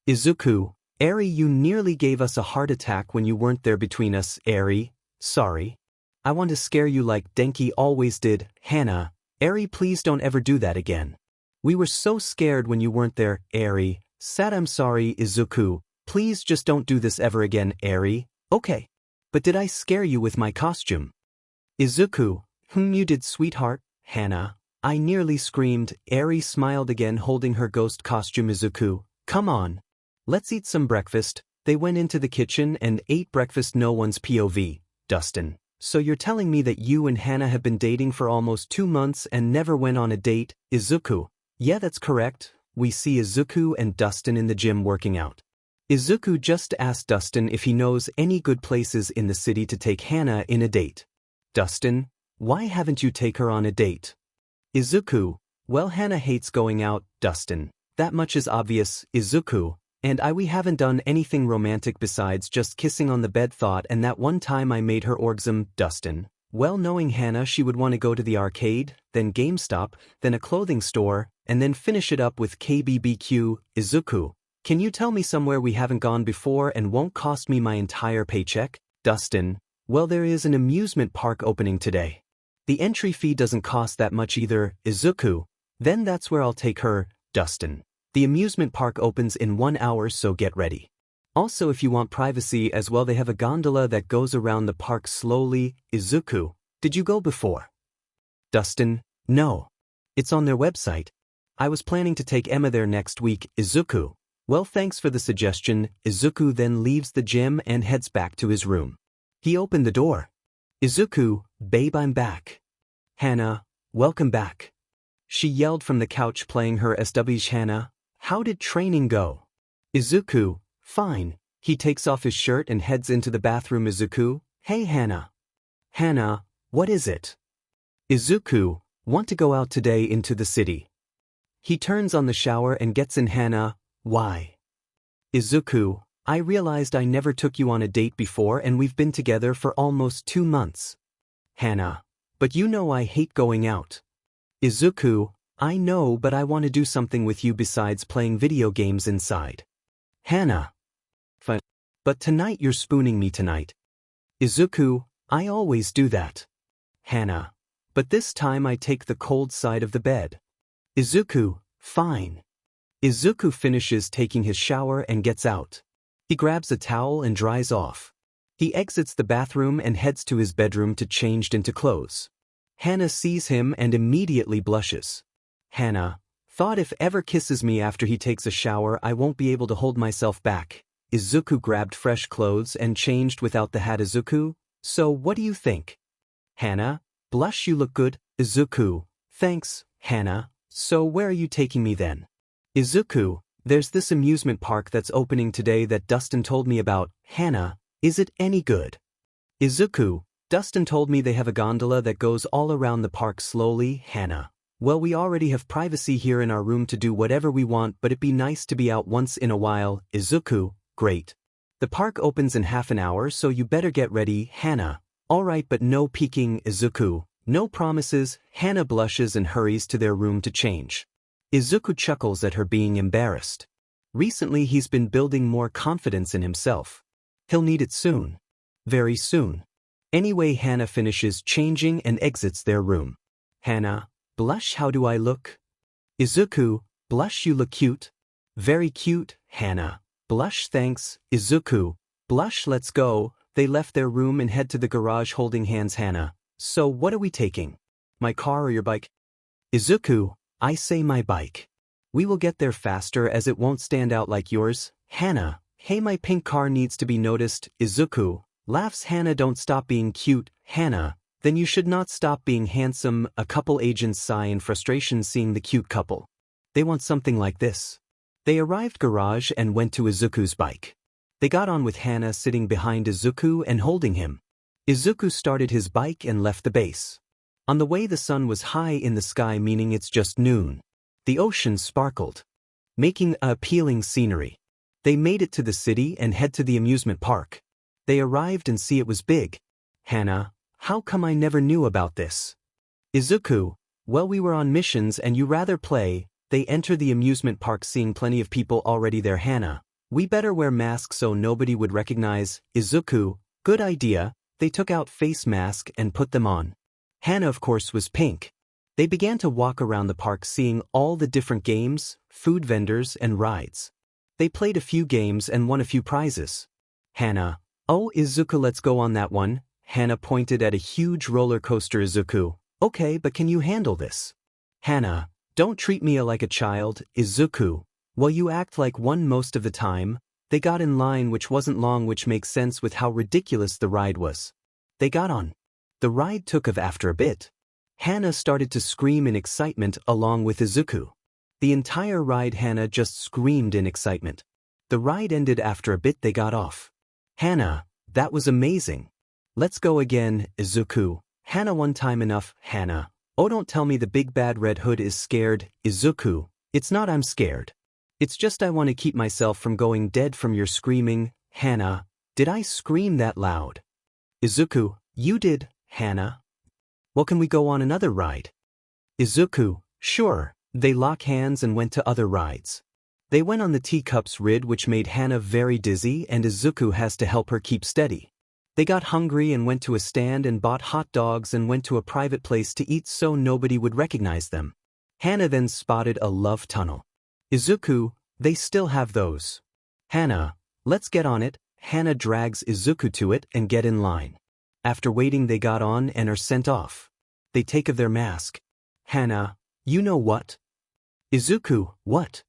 Izuku, Eri, you nearly gave us a heart attack when you weren't there between us. Eri, sorry. I want to scare you like Denki always did. Hana, Eri, please don't ever do that again. We were so scared when you weren't there. Eri, sad, I'm sorry. Izuku, please just don't do this ever again. Eri, okay. But did I scare you with my costume? Izuku, you did, sweetheart. Hana, I nearly screamed. Eri smiled again, holding her ghost costume. Izuku, come on. Let's eat some breakfast. They went into the kitchen and ate breakfast. No one's POV. Dustin, so you're telling me that you and Hana have been dating for almost 2 months and never went on a date? Izuku, yeah, that's correct. We see Izuku and Dustin in the gym working out. Izuku just asked Dustin if he knows any good places in the city to take Hana in a date. Dustin, why haven't you take her on a date? Izuku, well, Hana hates going out. Dustin, that much is obvious. Izuku, and we haven't done anything romantic besides just kissing on the bed. Thought, and that one time I made her orgasm. Dustin, well, knowing Hana, she would want to go to the arcade, then GameStop, then a clothing store, and then finish it up with KBBQ. Izuku, can you tell me somewhere we haven't gone before and won't cost me my entire paycheck? Dustin, well, there is an amusement park opening today. The entry fee doesn't cost that much either. Izuku, then that's where I'll take her. Dustin, the amusement park opens in 1 hour, so get ready. Also, if you want privacy as well, they have a gondola that goes around the park slowly. Izuku, did you go before? Dustin, no. It's on their website. I was planning to take Emma there next week. Izuku, well, thanks for the suggestion. Izuku then leaves the gym and heads back to his room. He opened the door. Izuku, babe, I'm back. Hana, welcome back. She yelled from the couch, playing her SW's. Hana, how did training go? Izuku, fine. He takes off his shirt and heads into the bathroom. Izuku, hey Hana. Hana, what is it? Izuku, want to go out today into the city. He turns on the shower and gets in. Hana, why? Izuku, I realized I never took you on a date before and we've been together for almost 2 months. Hana, but you know I hate going out. Izuku, I know, but I want to do something with you besides playing video games inside. Hana, but tonight you're spooning me tonight. Izuku, I always do that. Hana, but this time I take the cold side of the bed. Izuku, fine. Izuku finishes taking his shower and gets out. He grabs a towel and dries off. He exits the bathroom and heads to his bedroom to change into clothes. Hana sees him and immediately blushes. Hana, thought if ever kisses me after he takes a shower I won't be able to hold myself back. Izuku grabbed fresh clothes and changed without the hat. Izuku, so what do you think? Hana, blush, you look good. Izuku, thanks. Hana, so where are you taking me then? Izuku, there's this amusement park that's opening today that Dustin told me about. Hana, is it any good? Izuku, Dustin told me they have a gondola that goes all around the park slowly, 𝐻𝐻𝐻𝐿. Well, we already have privacy here in our room to do whatever we want, but it'd be nice to be out once in a while, 𝐒𝐮𝐭𝐡𝐨𝐫. Great. The park opens in half an hour, so you better get ready, 𝐻𝐻𝐻𝐿. Alright, but no peeking, 𝐒𝐮𝐭𝐡𝐨𝐫. No promises. 𝐻𝐻𝐻𝐿 blushes and hurries to their room to change. 𝐒𝐮𝐭𝐡𝐨𝐫 chuckles at her being embarrassed. Recently he's been building more confidence in himself. He'll need it soon. Very soon. Anyway, 𝐻𝐻𝐻𝐿 finishes changing and exits their room. 𝐻𝐻𝐻𝐿, blush, how do I look? 𝐒𝐮𝐭𝐡𝐨𝐫, blush, you look cute. Very cute, 𝐻𝐻𝐻𝐿. Blush, thanks, 𝐒𝐮𝐭𝐡𝐨𝐫. Blush, let's go. They left their room and head to the garage holding hands. 𝐻𝐻𝐻𝐿, so what are we taking? My car or your bike? 𝐒𝐮𝐭𝐡𝐨𝐫, I say my bike. We will get there faster as it won't stand out like yours. 𝐻𝐻𝐻𝐿, hey, my pink car needs to be noticed. 𝐒𝐮𝐭𝐡𝐨𝐫, laughs. 𝐻𝐻𝐻𝐿, don't stop being cute. 𝐻𝐻𝐻𝐿, then you should not stop being handsome. A couple agents sigh in frustration seeing the cute couple. They want something like this. They arrived garage and went to 𝐒𝐮𝐭𝐡𝐨𝐫's bike. They got on with 𝐻𝐻𝐻𝐿 sitting behind 𝐒𝐮𝐭𝐡𝐨𝐫 and holding him. 𝐒𝐮𝐭𝐡𝐨𝐫 started his bike and left the base. On the way the sun was high in the sky, meaning it's just noon. The ocean sparkled, making appealing scenery. They made it to the city and head to the amusement park. They arrived and see it was big. 𝐻𝐻𝐻𝐿, how come I never knew about this? 𝐒𝐮𝐭𝐡𝐨𝐫, well, we were on missions and you rather play. They enter the amusement park seeing plenty of people already there. 𝐻𝐻𝐻𝐿, we better wear masks so nobody would recognize. 𝐒𝐮𝐽𝐡𝐨𝐫, good idea. They took out face mask and put them on. 𝐻𝐻𝐻𝐿, of course, was pink. They began to walk around the park seeing all the different games, food vendors and rides. They played a few games and won a few prizes. 𝐻𝐻𝐻𝐿, oh, 𝐒𝐮𝐽𝐡𝐨𝐫, let's go on that one. 𝐻𝐻𝐻𝐿 pointed at a huge roller coaster. 𝐒𝐮𝐽𝐡𝐨𝐫, okay, but can you handle this? 𝐻𝐻𝐻𝐿, don't treat me like a child. 𝐒𝐮𝐽𝐡𝐨𝐫, well, you act like one most of the time. They got in line, which wasn't long, which makes sense with how ridiculous the ride was. They got on. The ride took off after a bit. 𝐻𝐻𝐻𝐿 started to scream in excitement along with 𝐒𝐮𝐽𝐡𝐨𝐫. The entire ride 𝐻𝐻𝐻𝐿 just screamed in excitement. The ride ended after a bit. They got off. 𝐻𝐻𝐻𝐿, that was amazing. Let's go again. 𝐒𝐮𝐽𝐡𝐨𝐫, 𝐻𝐻𝐻𝐿, one time enough. 𝐻𝐻𝐻𝐿, oh, don't tell me the big bad red hood is scared. 𝐒𝐮𝐽𝐡𝐨𝐫, it's not I'm scared. It's just I want to keep myself from going dead from your screaming. 𝐻𝐻𝐻𝐿, did I scream that loud? 𝐒𝐮𝐽𝐡𝐨𝐫, you did. 𝐻𝐻𝐻𝐿, well, can we go on another ride? 𝐒𝐮𝐽𝐡𝐴𝐽𝐿, sure. They lock hands and went to other rides. They went on the teacups ride, which made 𝐻𝐻𝐻𝐿 very dizzy, and 𝐒𝐮𝐽𝐡𝐨𝐫 has to help her keep steady. They got hungry and went to a stand and bought hot dogs and went to a private place to eat so nobody would recognize them. 𝐻𝐻𝐻𝐿 then spotted a love tunnel. 𝐒𝐮𝐽𝐡𝐨𝐫, they still have those. 𝐻𝐻𝐻𝐿, let's get on it. 𝐻𝐻𝐻𝐿 drags 𝐒𝐮𝐽𝐡𝐨𝐫 to it and get in line. After waiting, they got on and are sent off. They take off their mask. 𝐻𝐻𝐻𝐿, you know what? 𝐒𝐮𝐽𝐡𝐨𝐫, what?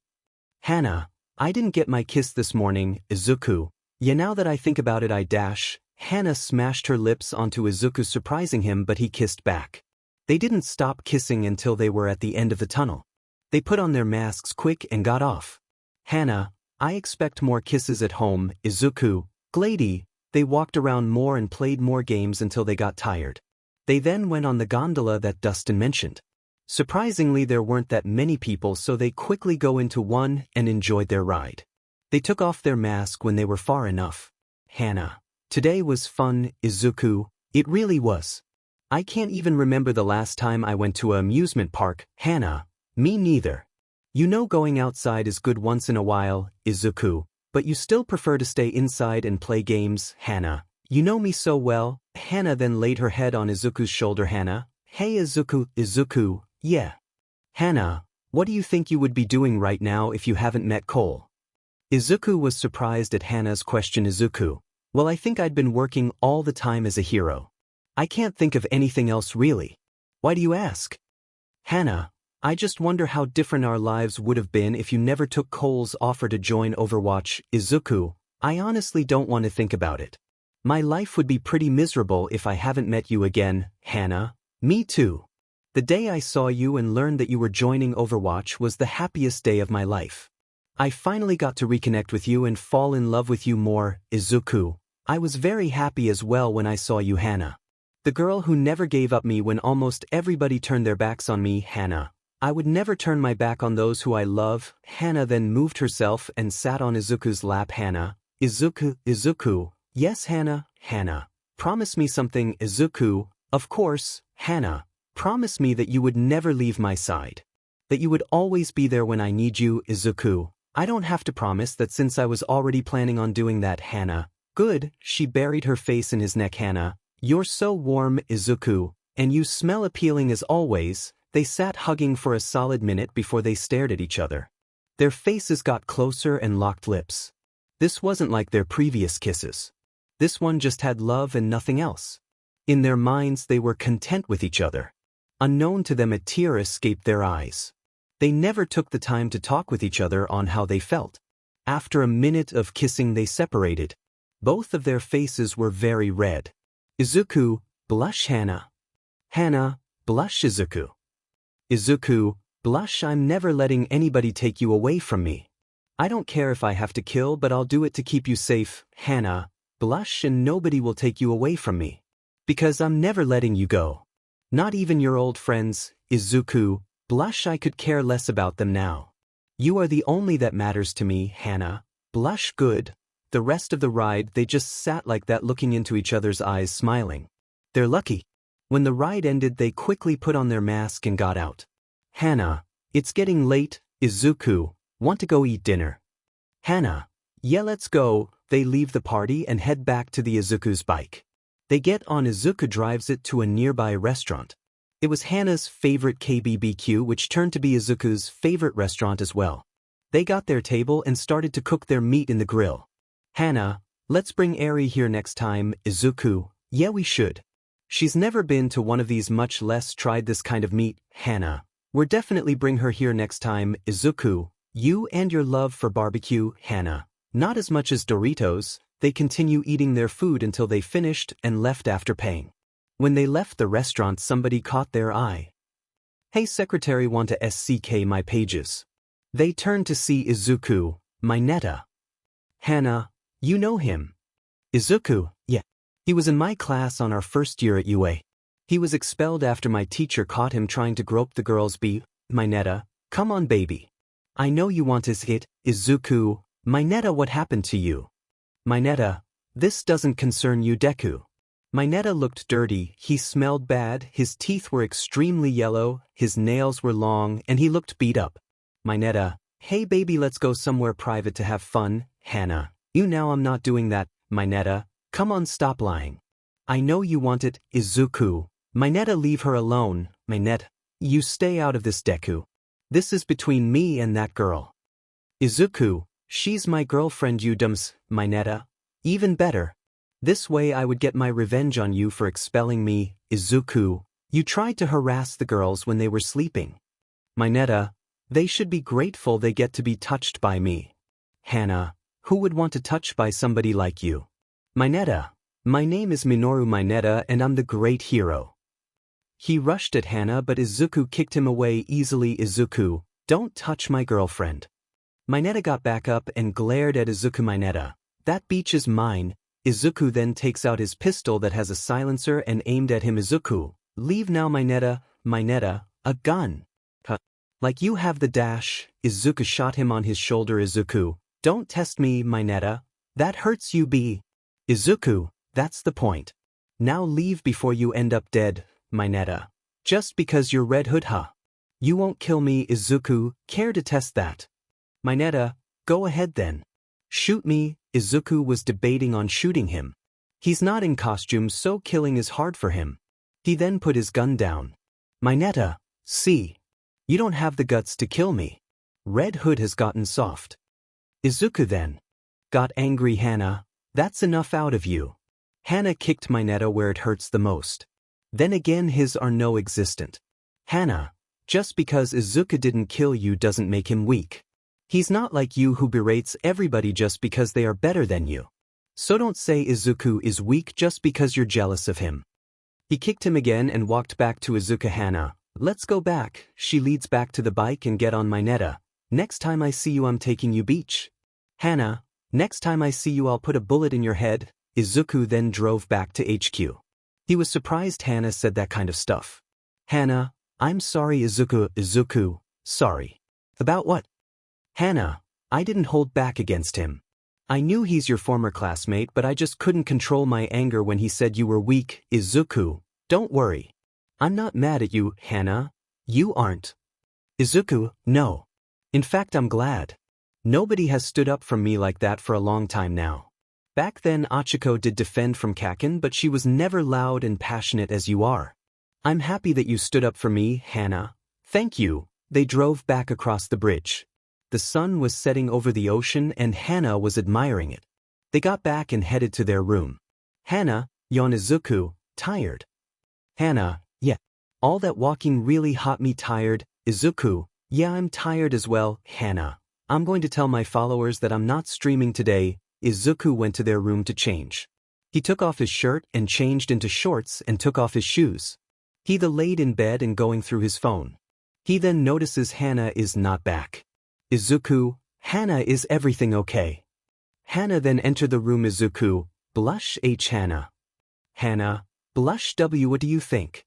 𝐻𝐻𝐻𝐿, I didn't get my kiss this morning. 𝐒𝐮𝐽𝐡𝐨𝐫, yeah, now that I think about it, I dash. 𝐻𝐻𝐻𝐿 smashed her lips onto 𝐒𝐮𝐽𝐡𝐨𝐫, surprising him, but he kissed back. They didn't stop kissing until they were at the end of the tunnel. They put on their masks quick and got off. 𝐻𝐻𝐻𝐿, I expect more kisses at home. 𝐒𝐮𝐽𝐡𝐨𝐫, they walked around more and played more games until they got tired. They then went on the gondola that Dustin mentioned. Surprisingly, there weren't that many people, so they quickly go into one and enjoyed their ride. They took off their mask when they were far enough. 𝐻𝐻𝐻𝐿, today was fun. 𝐒𝐮𝐽𝐡𝐨𝐫, it really was. I can't even remember the last time I went to an amusement park. 𝐻𝐻𝐻𝐿, me neither. You know, going outside is good once in a while. 𝐒𝐮𝐽𝐡𝐨𝐫, but you still prefer to stay inside and play games. 𝐻𝐻𝐻𝐿, you know me so well. 𝐻𝐻𝐻𝐿 then laid her head on 𝐒𝐮𝐽𝡂𝐴's shoulder. 𝐻𝐻𝐻, hey 𝐒𝐮𝐽𝡂𝐴, yeah. 𝐻𝐻𝐻, what do you think you would be doing right now if you haven't met Cole? 𝐒𝐮𝐽𝡂𝐴 was surprised at 𝐻𝐻𝐻's question. 𝐒𝐮𝐽𝡂𝐴, well, I think I'd been working all the time as a hero. I can't think of anything else really. Why do you ask? 𝐻𝐻𝐻, I just wonder how different our lives would have been if you never took Cole's offer to join Overwatch. 𝐒𝐮𝐽𝡂𝐴, I honestly don't want to think about it. My life would be pretty miserable if I haven't met you again. 𝐻𝐻𝐻, me too. The day I saw you and learned that you were joining Overwatch was the happiest day of my life. I finally got to reconnect with you and fall in love with you more. 𝐒𝐮𝐽𝡂𝐴, I was very happy as well when I saw you. 𝐻𝐻𝐻, The girl who never gave up me when almost everybody turned their backs on me, Hana. I would never turn my back on those who I love. Hana then moved herself and sat on Izuku's lap. Hana. Izuku. Yes, Hana. Hana. Promise me something, Izuku. Of course, Hana. Promise me that you would never leave my side. That you would always be there when I need you, Izuku. I don't have to promise that since I was already planning on doing that, Hana. Good. She buried her face in his neck. Hana. You're so warm, Izuku. And you smell appealing as always. They sat hugging for a solid minute before they stared at each other. Their faces got closer and locked lips. This wasn't like their previous kisses. This one just had love and nothing else. In their minds they were content with each other. Unknown to them, a tear escaped their eyes. They never took the time to talk with each other on how they felt. After a minute of kissing they separated. Both of their faces were very red. Izuku, blush. Hana. Hana, blush. Izuku. Izuku, blush. I'm never letting anybody take you away from me. I don't care if I have to kill, but I'll do it to keep you safe. Hana, blush, and nobody will take you away from me. Because I'm never letting you go. Not even your old friends. Izuku, blush. I could care less about them now. You are the only that matters to me. Hana, blush. Good. The rest of the ride they just sat like that, looking into each other's eyes, smiling. They're lucky. When the ride ended they quickly put on their mask and got out. Hana, it's getting late. Izuku, want to go eat dinner? Hana, yeah, let's go. They leave the party and head back to the Izuku's bike. They get on. Izuku drives it to a nearby restaurant. It was Hana's favorite KBBQ, which turned to be Izuku's favorite restaurant as well. They got their table and started to cook their meat in the grill. Hana, let's bring Eri here next time. Izuku, yeah, we should. She's never been to one of these, much less tried this kind of meat. Hana, we'll definitely bring her here next time. Izuku, you and your love for barbecue. Hana, not as much as Doritos. They continue eating their food until they finished and left after paying. When they left the restaurant somebody caught their eye. Hey secretary, want to SCK my pages? They turned to see Izuku. 𝐻𝐻𝐿. Hana, you know him? Izuku, yeah. He was in my class on our first year at UA. He was expelled after my teacher caught him trying to grope the girls. 𝐻𝐻𝐿, come on baby. I know you want his hit. Izuku, 𝐻𝐻𝐿, what happened to you? 𝐻𝐻𝐿, this doesn't concern you. Deku. 𝐻𝐻𝐿 looked dirty, he smelled bad, his teeth were extremely yellow, his nails were long, and he looked beat up. 𝐻𝐻𝐿, hey baby, let's go somewhere private to have fun. Hana, you know I'm not doing that. 𝐻𝐻𝐿, come on, stop lying. I know you want it. Izuku, 𝐻𝐻𝐿, leave her alone. 𝐻𝐻𝐿, you stay out of this. Deku. This is between me and that girl. Izuku, she's my girlfriend. You dumps. 𝐻𝐻𝐿, even better. This way I would get my revenge on you for expelling me. Izuku, you tried to harass the girls when they were sleeping. 𝐻𝐻𝐿, they should be grateful they get to be touched by me. Hana, who would want to touch by somebody like you? 𝐻𝐻𝐿, my name is Minoru 𝐻𝐻𝐿 and I'm the great hero. He rushed at Hana but Izuku kicked him away easily. Izuku, don't touch my girlfriend. 𝐻𝐻𝐿 got back up and glared at Izuku. 𝐻𝐻𝐿, that beach is mine. Izuku then takes out his pistol that has a silencer and aimed at him. Izuku, leave now. 𝐻𝐻𝐿, 𝐻𝐻𝐿, a gun. Like you have the dash. Izuku shot him on his shoulder. Izuku, don't test me. 𝐻𝐻𝐿, that hurts you. Izuku, that's the point. Now leave before you end up dead. 𝐻𝐻𝐿, just because you're Red Hood, huh? You won't kill me. Izuku, care to test that? 𝐻𝐻𝐿, go ahead then. Shoot me. Izuku was debating on shooting him. He's not in costume, so killing is hard for him. He then put his gun down. 𝐻𝐻𝐿, see. You don't have the guts to kill me. Red Hood has gotten soft. Izuku then got angry. Hana, that's enough out of you. Hana kicked 𝐻𝐻𝐿 where it hurts the most. Then again his are no existent. Hana, just because Izuku didn't kill you doesn't make him weak. He's not like you who berates everybody just because they are better than you. So don't say Izuku is weak just because you're jealous of him. He kicked him again and walked back to Izuku. Hana, let's go back. She leads back to the bike and get on. 𝐻𝐻𝐿, next time I see you I'm taking you beach. Hana, next time I see you I'll put a bullet in your head. Izuku then drove back to HQ. He was surprised Hana said that kind of stuff. Hana, I'm sorry Izuku, sorry. About what? Hana, I didn't hold back against him. I knew he's your former classmate but I just couldn't control my anger when he said you were weak, Izuku. Don't worry. I'm not mad at you, Hana. You aren't. Izuku, no. In fact I'm glad. Nobody has stood up for me like that for a long time now. Back then Achiko did defend from Kaken but she was never loud and passionate as you are. I'm happy that you stood up for me, Hana. Thank you. They drove back across the bridge. The sun was setting over the ocean and Hana was admiring it. They got back and headed to their room. Hana, yawned Izuku, tired. Hana, yeah. All that walking really hot me tired, Izuku, yeah I'm tired as well, Hana. I'm going to tell my followers that I'm not streaming today. Izuku went to their room to change. He took off his shirt and changed into shorts and took off his shoes. He laid in bed and going through his phone. He then notices Hana is not back. Izuku, Hana, is everything okay? Hana then entered the room. Izuku, blush H. Hana. Hana, blush W. What do you think?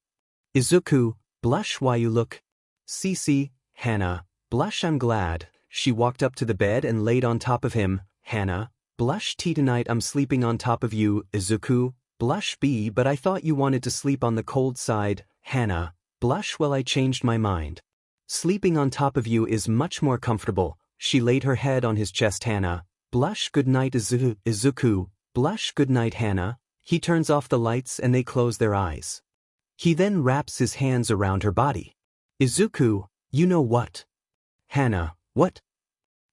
Izuku, blush Y. You look. CC, Hana, blush I'm glad. She walked up to the bed and laid on top of him. Hana, blush T. Tonight I'm sleeping on top of you. Izuku, blush B. But I thought you wanted to sleep on the cold side. Hana, blush well I changed my mind. Sleeping on top of you is much more comfortable. She laid her head on his chest. Hana, blush good night. Izuku, blush good night. Hana. He turns off the lights and they close their eyes. He then wraps his hands around her body. Izuku, you know what? Hana, what?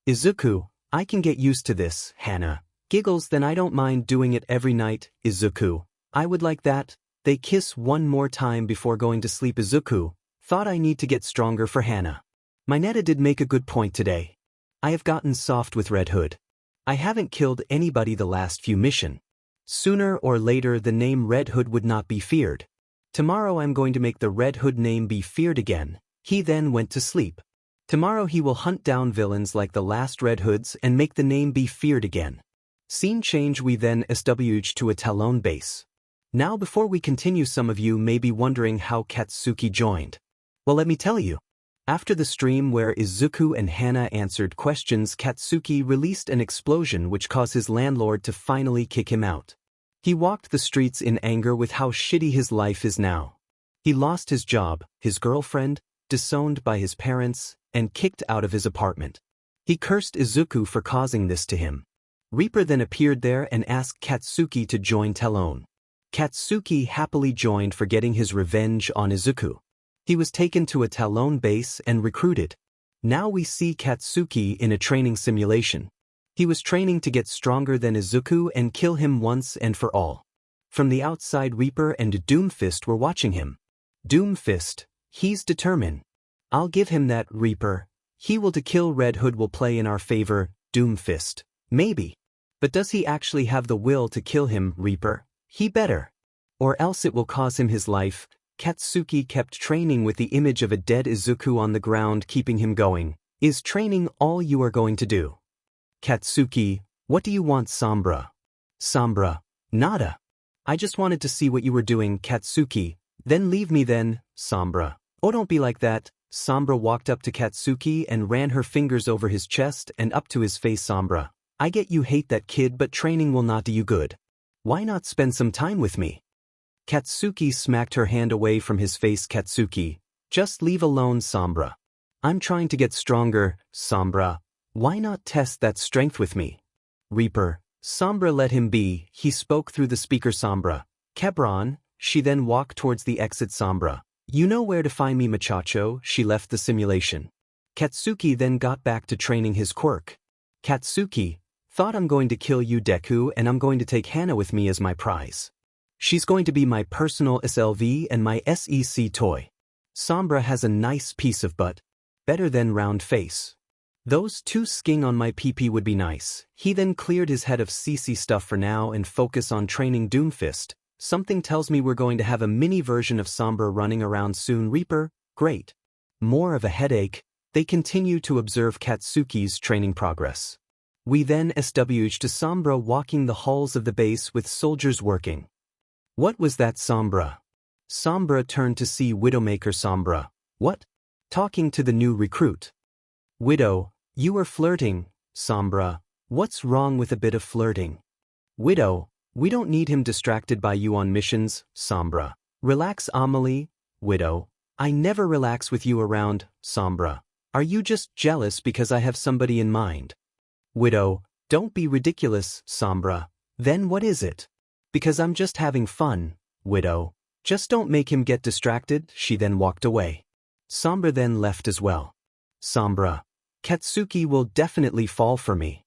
Izuku, I can get used to this. Hana, giggles. Then I don't mind doing it every night. Izuku, I would like that. They kiss one more time before going to sleep. Izuku, thought I need to get stronger for Hana. Mineta did make a good point today. I have gotten soft with Red Hood. I haven't killed anybody the last few missions. Sooner or later the name Red Hood would not be feared. Tomorrow I'm going to make the Red Hood name be feared again. He then went to sleep. Tomorrow he will hunt down villains like the last Red Hoods and make the name be feared again. Scene change. We then SW'd to a Talon base. Now before we continue, some of you may be wondering how Katsuki joined. Well, let me tell you. After the stream where Izuku and Hana answered questions, Katsuki released an explosion which caused his landlord to finally kick him out. He walked the streets in anger with how shitty his life is now. He lost his job, his girlfriend, disowned by his parents, and kicked out of his apartment. He cursed Izuku for causing this to him. Reaper then appeared there and asked Katsuki to join Talon. Katsuki happily joined for getting his revenge on Izuku. He was taken to a Talon base and recruited. Now we see Katsuki in a training simulation. He was training to get stronger than Izuku and kill him once and for all. From the outside, Reaper and Doomfist were watching him. Doomfist, he's determined. I'll give him that. Reaper, he will to kill Red Hood will play in our favor. Doomfist, maybe. But does he actually have the will to kill him? Reaper, he better. Or else it will cause him his life. Katsuki kept training with the image of a dead Izuku on the ground, keeping him going. Is training all you are going to do? Katsuki, what do you want? Sombra? Sombra, nada. I just wanted to see what you were doing. Katsuki, then leave me then. Sombra, oh don't be like that. Sombra walked up to Katsuki and ran her fingers over his chest and up to his face. Sombra, I get you hate that kid, but training will not do you good. Why not spend some time with me? Katsuki smacked her hand away from his face. Katsuki, just leave alone. Sombra, I'm trying to get stronger. Sombra, why not test that strength with me? Reaper, Sombra, let him be. He spoke through the speaker. Sombra, Kebron. She then walked towards the exit. Sombra, you know where to find me, muchacho. She left the simulation. Katsuki then got back to training his quirk. Katsuki, thought I'm going to kill you, Deku, and I'm going to take Hana with me as my prize. She's going to be my personal SLV and my SEC toy. Sombra has a nice piece of butt. Better than round face. Those two sking on my PP would be nice. He then cleared his head of CC stuff for now and focus on training Doomfist. Something tells me we're going to have a mini version of Sombra running around soon. Reaper, great. More of a headache. They continue to observe Katsuki's training progress. We then SW'd to Sombra walking the halls of the base with soldiers working. What was that, 𝐮𝐫𝐵? 𝐮𝐫𝐵 turned to see Widowmaker. 𝐮𝐵𝐵. What? Talking to the new recruit. Widow, you were flirting. 𝐮𝐵𝐵. What's wrong with a bit of flirting? Widow, we don't need him distracted by you on missions. 𝐮𝐵𝐵. Relax, Amelie. Widow, I never relax with you around. 𝐮𝐵𝐵. Are you just jealous because I have somebody in mind? Widow, don't be ridiculous. 𝐮𝐵𝐵. Then what is it? Because I'm just having fun. Widow, just don't make him get distracted. She then walked away. 𝐮𝐵𝐵 then left as well. 𝐮𝐵𝐵. Katsuki will definitely fall for me.